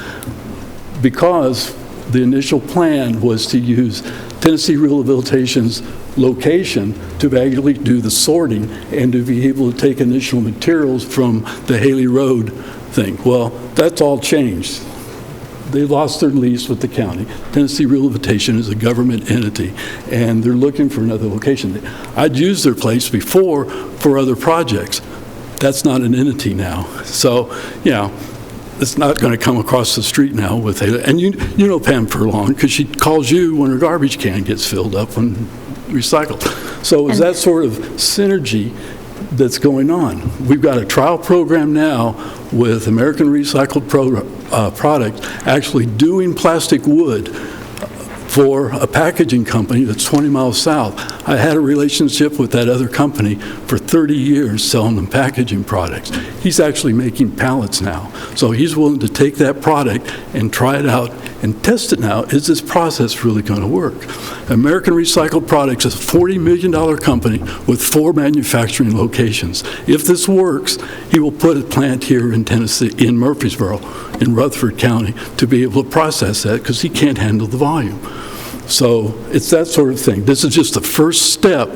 because the initial plan was to use Tennessee Rehabilitation's location to actually do the sorting and to be able to take initial materials from the Haley Road thing. Well, that's all changed. They lost their lease with the county. Tennessee Rehabilitation is a government entity, and they're looking for another location. I'd used their place before for other projects. That's not an entity now. So, yeah, it's not going to come across the street now with Haley. And you know Pam Furlong, because she calls you when her garbage can gets filled up when recycled. So is that sort of synergy that's going on. We've got a trial program now with American Recycled Product actually doing plastic wood for a packaging company that's 20 miles south. I had a relationship with that other company for 30 years selling them packaging products. He's actually making pallets now. So he's willing to take that product and try it out and test it now. Is this process really going to work? American Recycled Products is a $40 million company with 4 manufacturing locations. If this works, he will put a plant here in Tennessee, in Murfreesboro, in Rutherford County, to be able to process that because he can't handle the volume. So it's that sort of thing. This is just the first step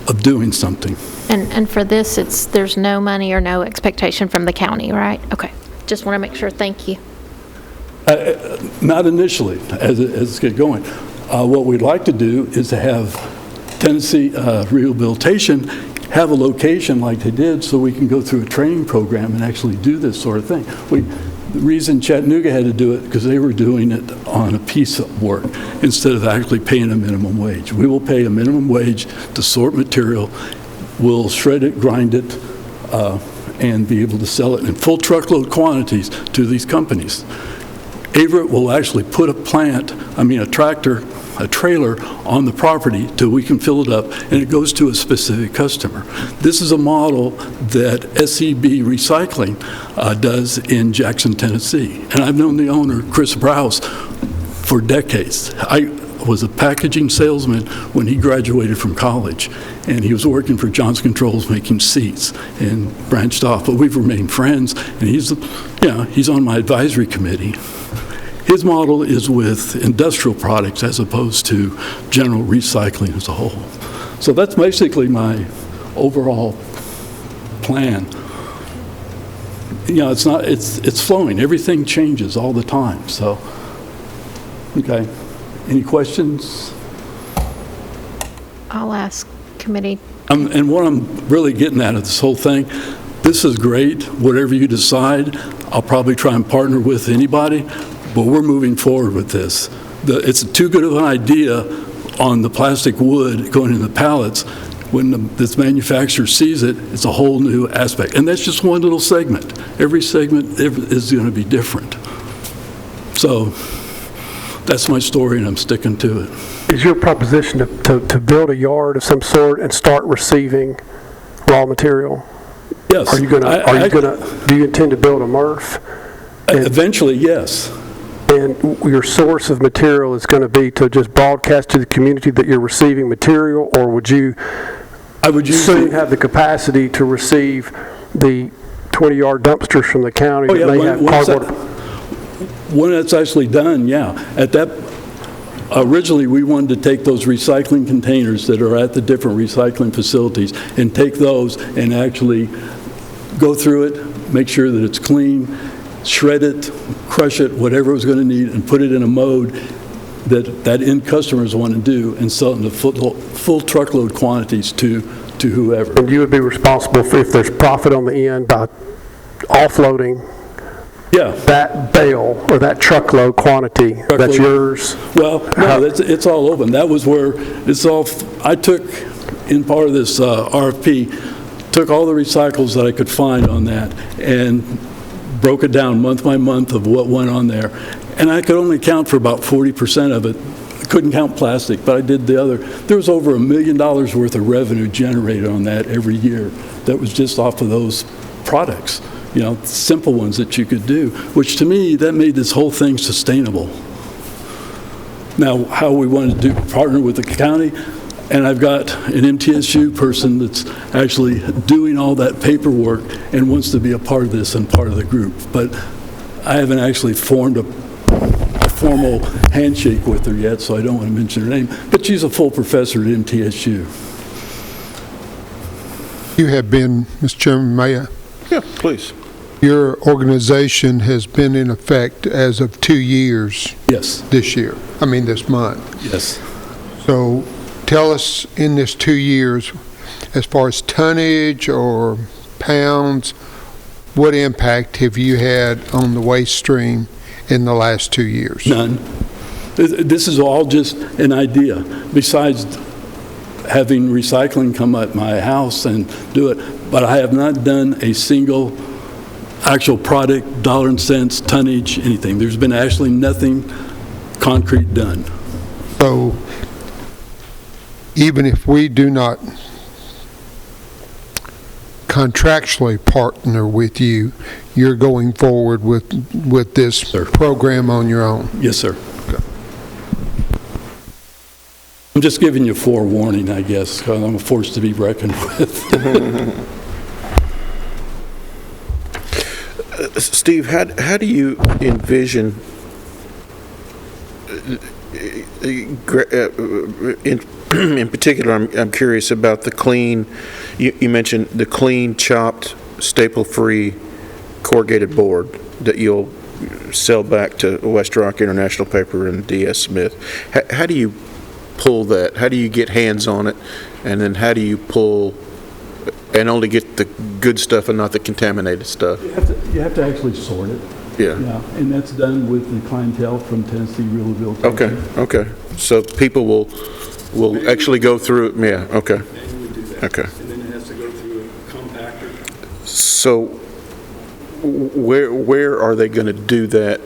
of doing something. And for this, there's no money or no expectation from the county, right? Okay. Just want to make sure. Thank you. Not initially, as it's get going. What we'd like to do is to have Tennessee Rehabilitation have a location like they did so we can go through a training program and actually do this sort of thing. The reason Chattanooga had to do it because they were doing it on a piece of work instead of actually paying a minimum wage. We will pay a minimum wage to sort material. We'll shred it, grind it, and be able to sell it in full truckload quantities to these companies. Averitt will actually put a trailer on the property till we can fill it up, and it goes to a specific customer. This is a model that SEB Recycling does in Jackson, Tennessee. And I've known the owner, Chris Browse, for decades. I was a packaging salesman when he graduated from college, and he was working for Johnson Controls making seats and branched off. But we've remained friends, and he's on my advisory committee. His model is with industrial products as opposed to general recycling as a whole. So that's basically my overall plan. It's flowing. Everything changes all the time. So, okay. Any questions? I'll ask committee. And what I'm really getting at of this whole thing, this is great. Whatever you decide, I'll probably try and partner with anybody. But we're moving forward with this. It's too good of an idea on the plastic wood going in the pallets. When this manufacturer sees it, it's a whole new aspect. And that's just one little segment. Every segment is going to be different. So that's my story, and I'm sticking to it. Is your proposition to build a yard of some sort and start receiving raw material? Yes. Do you intend to build a MRF? Eventually, yes. And your source of material is going to be to just broadcast to the community that you're receiving material, or would you soon have the capacity to receive the 20-yard dumpsters from the county that may have cardboard? When it's actually done, yeah. Originally, we wanted to take those recycling containers that are at the different recycling facilities and take those and actually go through it, make sure that it's clean, shred it, crush it, whatever it was going to need, and put it in a mode that end customers want to do and sell it in full truckload quantities to whoever. And you would be responsible for, if there's profit on the end, by offloading that bale or that truckload quantity. That's yours? Well, no, it's all open. That was where it's all, I took in part of this RFP took all the recycles that I could find on that and broke it down month by month of what went on there. And I could only count for about 40% of it. I couldn't count plastic, but I did the other. There was over $1 million worth of revenue generated on that every year that was just off of those products, you know, simple ones that you could do, which to me, that made this whole thing sustainable. Now, how we want to partner with the county, and I've got an MTSU person that's actually doing all that paperwork and wants to be a part of this and part of the group. But I haven't actually formed a formal handshake with her yet, so I don't want to mention her name. But she's a full professor at MTSU. You have been, Mr. Chairman, Mayor. Yeah, please. Your organization has been in effect as of 2 years. Yes. This year. I mean, this month. Yes. So tell us in this 2 years, as far as tonnage or pounds, what impact have you had on the waste stream in the last 2 years? None. This is all just an idea. Besides having recycling come at my house and do it, but I have not done a single actual product, dollar and cents, tonnage, anything. There's been actually nothing concrete done. So even if we do not contractually partner with you, you're going forward with this program on your own? Yes, sir. Okay. I'm just giving you forewarning, I guess, because I'm a force to be reckoned with. Steve, how do you envision, in particular, I'm curious about the clean, you mentioned the clean, chopped, staple-free corrugated board that you'll sell back to West Rock International Paper and D.S. Smith. How do you pull that? How do you get hands on it? And then how do you pull and only get the good stuff and not the contaminated stuff? You have to actually sort it. Yeah. Yeah, and that's done with the clientele from Tennessee Rehabilitation. Okay. So people will actually go through it. Yeah. Okay. Okay. And then it has to go through a compactor. So where are they going to do that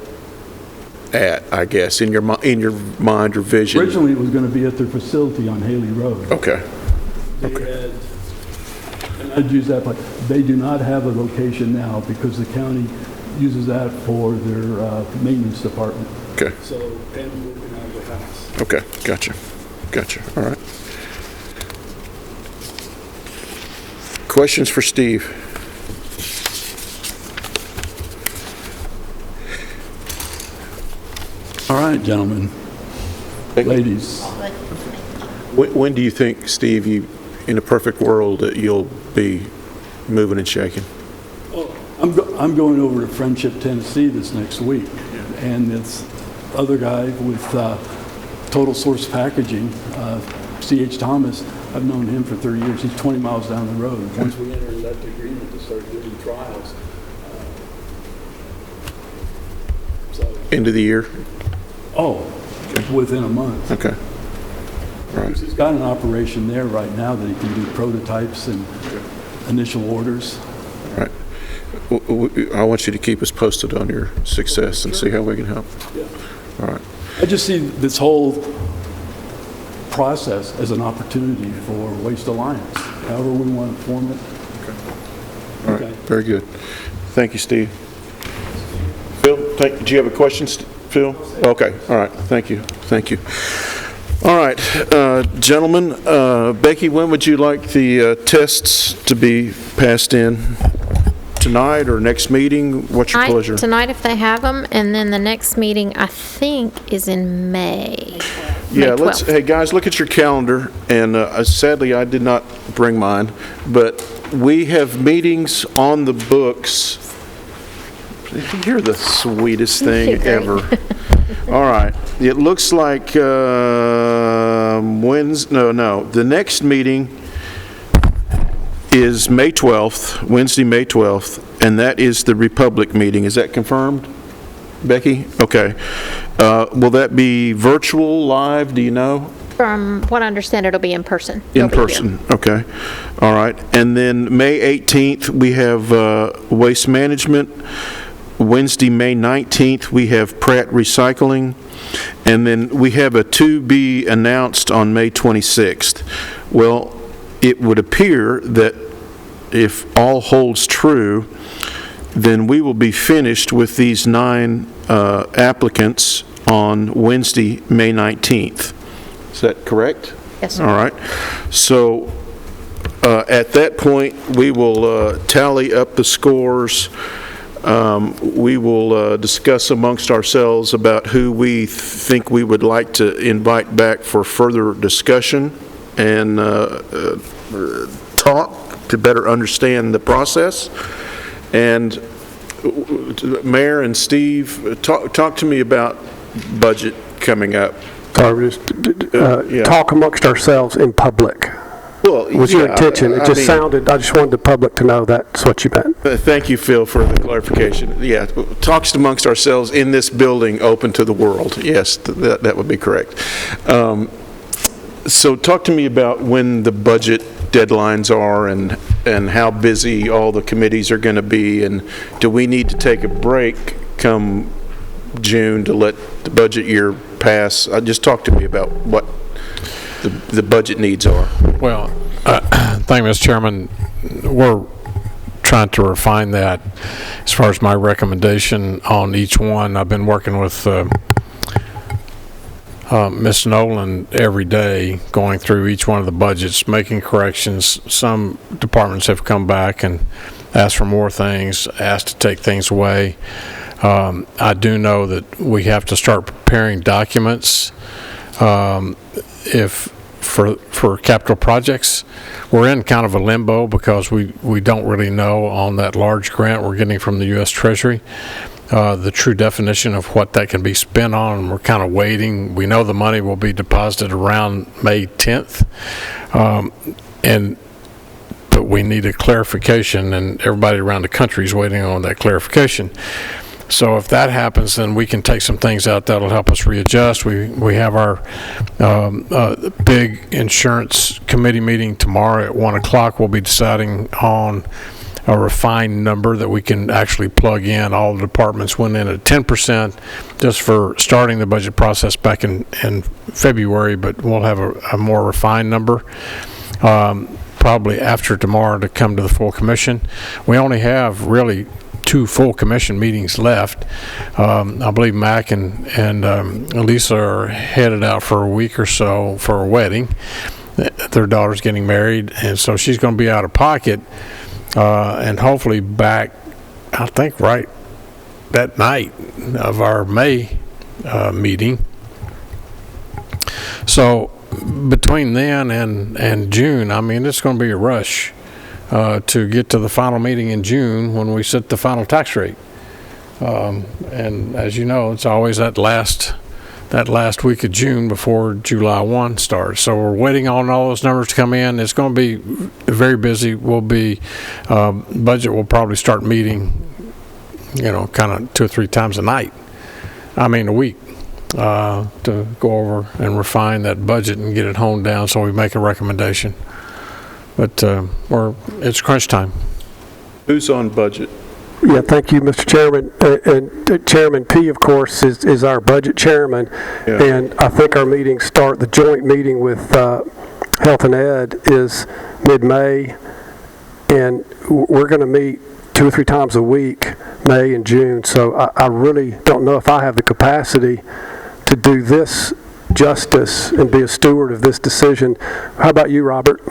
at, I guess, in your mind or vision? Originally, it was going to be at their facility on Haley Road. Okay. They had, and I'd use that, but they do not have a location now because the county uses that for their maintenance department. Okay. So Pam's working out of the house. Okay. Gotcha. All right. Questions for Steve? All right, gentlemen, ladies. When do you think, Steve, in a perfect world, that you'll be moving and shaking? I'm going over to Friendship, Tennessee this next week, and this other guy with Total Source Packaging, C.H. Thomas, I've known him for 30 years. He's 20 miles down the road. Once we enter that agreement to start doing trials. End of the year? Oh, within a month. Okay. All right. He's got an operation there right now that he can do prototypes and initial orders. All right. I want you to keep us posted on your success and see how we can help. Yeah. All right. I just see this whole process as an opportunity for Waste Alliance, however we want to form it. All right. Very good. Thank you, Steve. Phil, do you have a question, Phil? Okay. All right. Thank you. All right, gentlemen, Becky, when would you like the tests to be passed in? Tonight or next meeting? What's your pleasure? Tonight if they have them, and then the next meeting I think is in May. Yeah, May 12th. hey guys, look at your calendar, and sadly I did not bring mine, but we have meetings on the books. You're the sweetest thing ever. All right. It looks like the next meeting is May 12th, Wednesday, May 12th, and that is the Republic meeting. Is that confirmed, Becky? Okay. Will that be virtual, live? Do you know? From what I understand, it'll be in person. In They'll be here. person, okay. All right. And then May 18th, we have Waste Management. Wednesday, May 19th, we have Pratt Recycling. And then we have a to be announced on May 26th. Well, it would appear that if all holds true, then we will be finished with these 9 applicants on Wednesday, May 19th. Is that correct? Yes, sir. All right. So at that point, we will tally up the scores. We will discuss amongst ourselves about who we think we would like to invite back for further discussion and talk to better understand the process. And Mayor and Steve, talk to me about budget coming up. Sorry, just talk amongst ourselves in public. Well, was your intention? It just sounded, I just wanted the public to know that's what you meant. Thank you, Phil, for the clarification. Yeah, talks amongst ourselves in this building open to the world. Yes, that would be correct. So talk to me about when the budget deadlines are and how busy all the committees are going to be, and do we need to take a break come June to let the budget year pass? Just talk to me about what the budget needs are. Well, thank you, Mr. Chairman. We're trying to refine that as far as my recommendation on each one. I've been working with Ms. Nolan every day, going through each one of the budgets, making corrections. Some departments have come back and asked for more things, asked to take things away. I do know that we have to start preparing documents for capital projects. We're in kind of a limbo because we don't really know on that large grant we're getting from the U.S. Treasury the true definition of what that can be spent on, and we're kind of waiting. We know the money will be deposited around May 10th, but we need a clarification, and everybody around the country is waiting on that clarification. So if that happens, then we can take some things out that'll help us readjust. We have our big insurance committee meeting tomorrow at 1 o'clock. We'll be deciding on a refined number that we can actually plug in. All the departments went in at 10% just for starting the budget process back in February, but we'll have a more refined number probably after tomorrow to come to the full commission. We only have really 2 full commission meetings left. I believe Mac and Lisa are headed out for a week or so for a wedding. Their daughter's getting married, and so she's going to be out of pocket and hopefully back, I think, right that night of our May meeting. So between then and June, I mean, it's going to be a rush to get to the final meeting in June when we set the final tax rate. And as you know, it's always that last week of June before July 1 starts. So we're waiting on all those numbers to come in. It's going to be very busy. Budget will probably start meeting, kind of 2 or 3 times a week, to go over and refine that budget and get it honed down so we make a recommendation. But it's crunch time. Who's on budget? Yeah, thank you, Mr. Chairman. And Chairman P, of course, is our budget chairman. Yeah. And I think our meetings the joint meeting with Health and Ed is mid-May. And we're going to meet 2 or 3 times a week, May and June. So I really don't know if I have the capacity to do this justice and be a steward of this decision. How about you, Robert?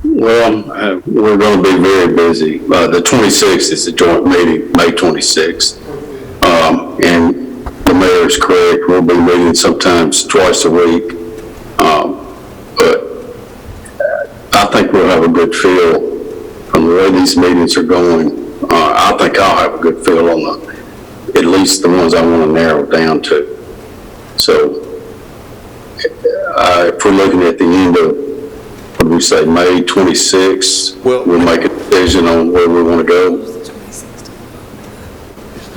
Well, we're going to be very busy. The 26th is the joint meeting, May 26th. And the mayor is correct. We'll be meeting sometimes twice a week. But I think we'll have a good feel from the way these meetings are going. I think I'll have a good feel on at least the ones I want to narrow down to. So if we're looking at the end of, what do we say, May 26th, we'll make a decision on where we want to go.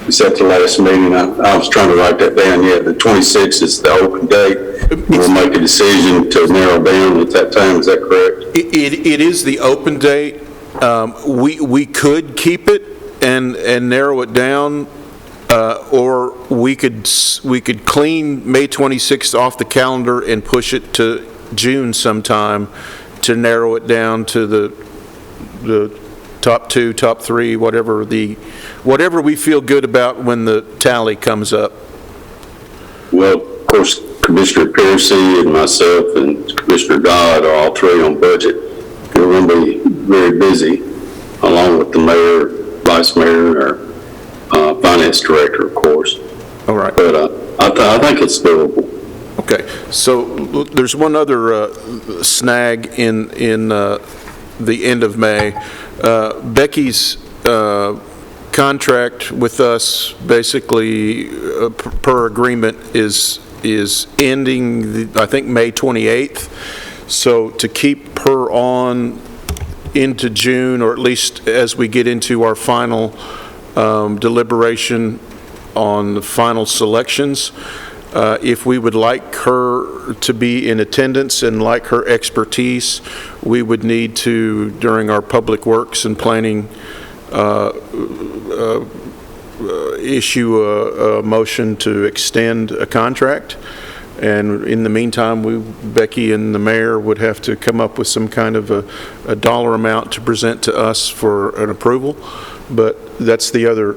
is at the last meeting. I was trying to write that down. Yeah, the 26th is the open date. We'll make a decision to narrow down at that time. Is that correct? It is the open date. We could keep it and narrow it down, or we could clean May 26th off the calendar and push it to June sometime to narrow it down to the top 2, top 3, whatever we feel good about when the tally comes up. Well, of course, Commissioner Piercy and myself and Commissioner Dodd are all three on budget. We're going to be very busy, along with the mayor, vice mayor, and finance director, of course. All right. But I think it's doable. Okay. So there's one other snag in the end of May. Becky's contract with us, basically per agreement, is ending, I think, May 28th. So to keep her on into June, or at least as we get into our final deliberation on the final selections, if we would like her to be in attendance and like her expertise, we would need to, during our public works and planning, issue a motion to extend a contract. And in the meantime, Becky and the mayor would have to come up with some kind of a dollar amount to present to us for an approval. But that's the other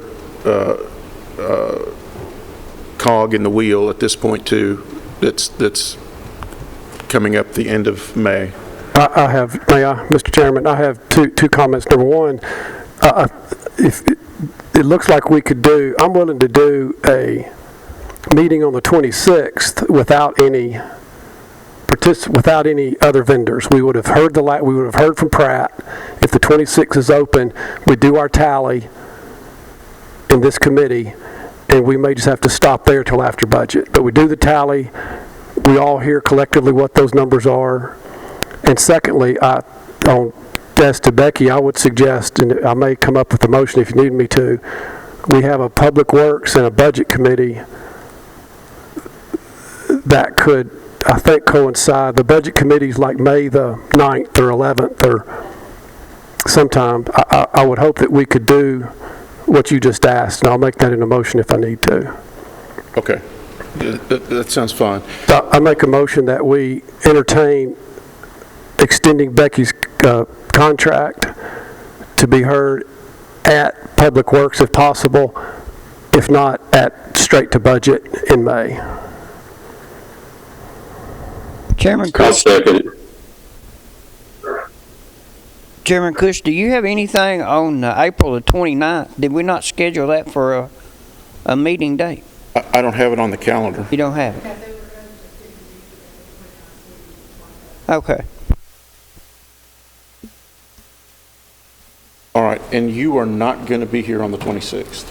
cog in the wheel at this point too, that's coming up the end of May. Mr. Chairman, I have two comments. Number one, if it looks like we could do, I'm willing to do a meeting on the 26th without any other vendors. We would have heard from Pratt. If the 26th is open, we do our tally in this committee, and we may just have to stop there till after budget. But we do the tally. We all hear collectively what those numbers are. And secondly, on desk to Becky, I would suggest, and I may come up with a motion if you need me to, we have a Public Works and a Budget Committee that could, I think, coincide. The Budget Committee's like May the 9th or 11th or sometime. I would hope that we could do what you just asked, and I'll make that in a motion if I need to. Okay. That sounds fine. So I make a motion that we entertain extending Becky's contract to be heard at Public Works if possible, if not at straight to budget in May. Chairman I'll Cush, second it. Chairman Cush, do you have anything on April the 29th? Did we not schedule that for a meeting date? I don't have it on the calendar. You don't have it? Okay. All right, and you are not going to be here on the 26th.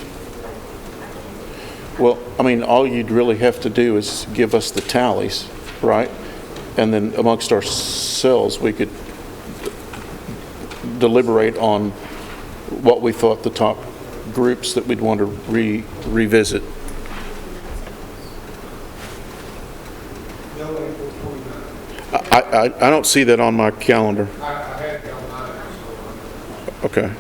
Well, I mean, all you'd really have to do is give us the tallies, right? And then amongst ourselves, we could deliberate on what we thought the top groups that we'd want to revisit. I don't see that on my calendar. Okay.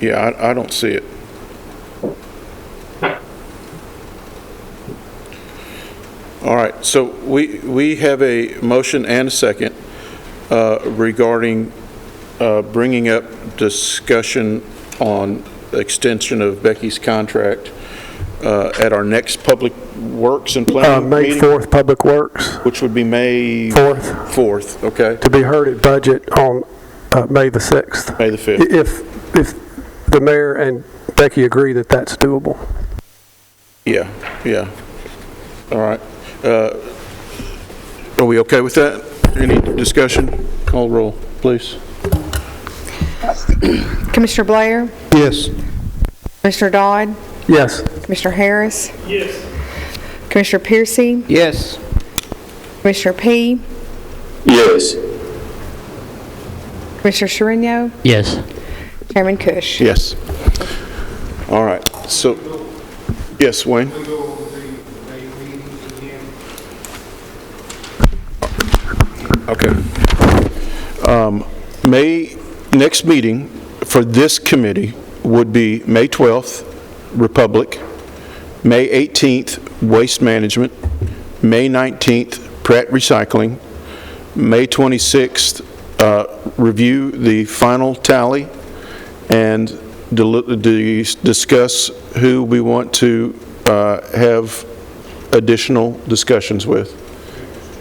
Yeah, I don't see it. All right, so we have a motion and a second regarding bringing up discussion on extension of Becky's contract at our next Public Works and Planning May meeting, 4th, Public Works. which would be May 4th. 4th, okay? To be heard at budget on May the 6th. May the 5th. If the mayor and Becky agree that that's doable. Yeah. All right. Are we okay with that? Any discussion? Call roll, please. Commissioner Blair? Yes. Commissioner Dodd? Yes. Commissioner Harris? Yes. Commissioner Piercy? Yes. Commissioner P? Yes. Commissioner Sherino? Yes. Chairman Kush. Yes. All right, so, yes, Wayne? Okay. Next meeting for this committee would be May 12th, Republic, May 18th, Waste Management, May 19th, Pratt Recycling, May 26th, review the final tally and discuss who we want to have additional discussions with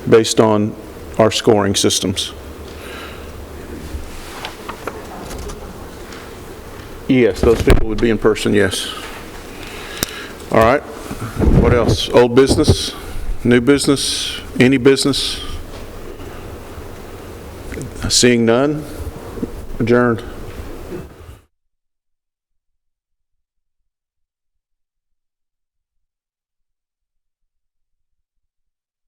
based on our scoring systems. Yes, those people would be in person, yes. All right, what else? Old business, new business, any business? Seeing none, adjourned.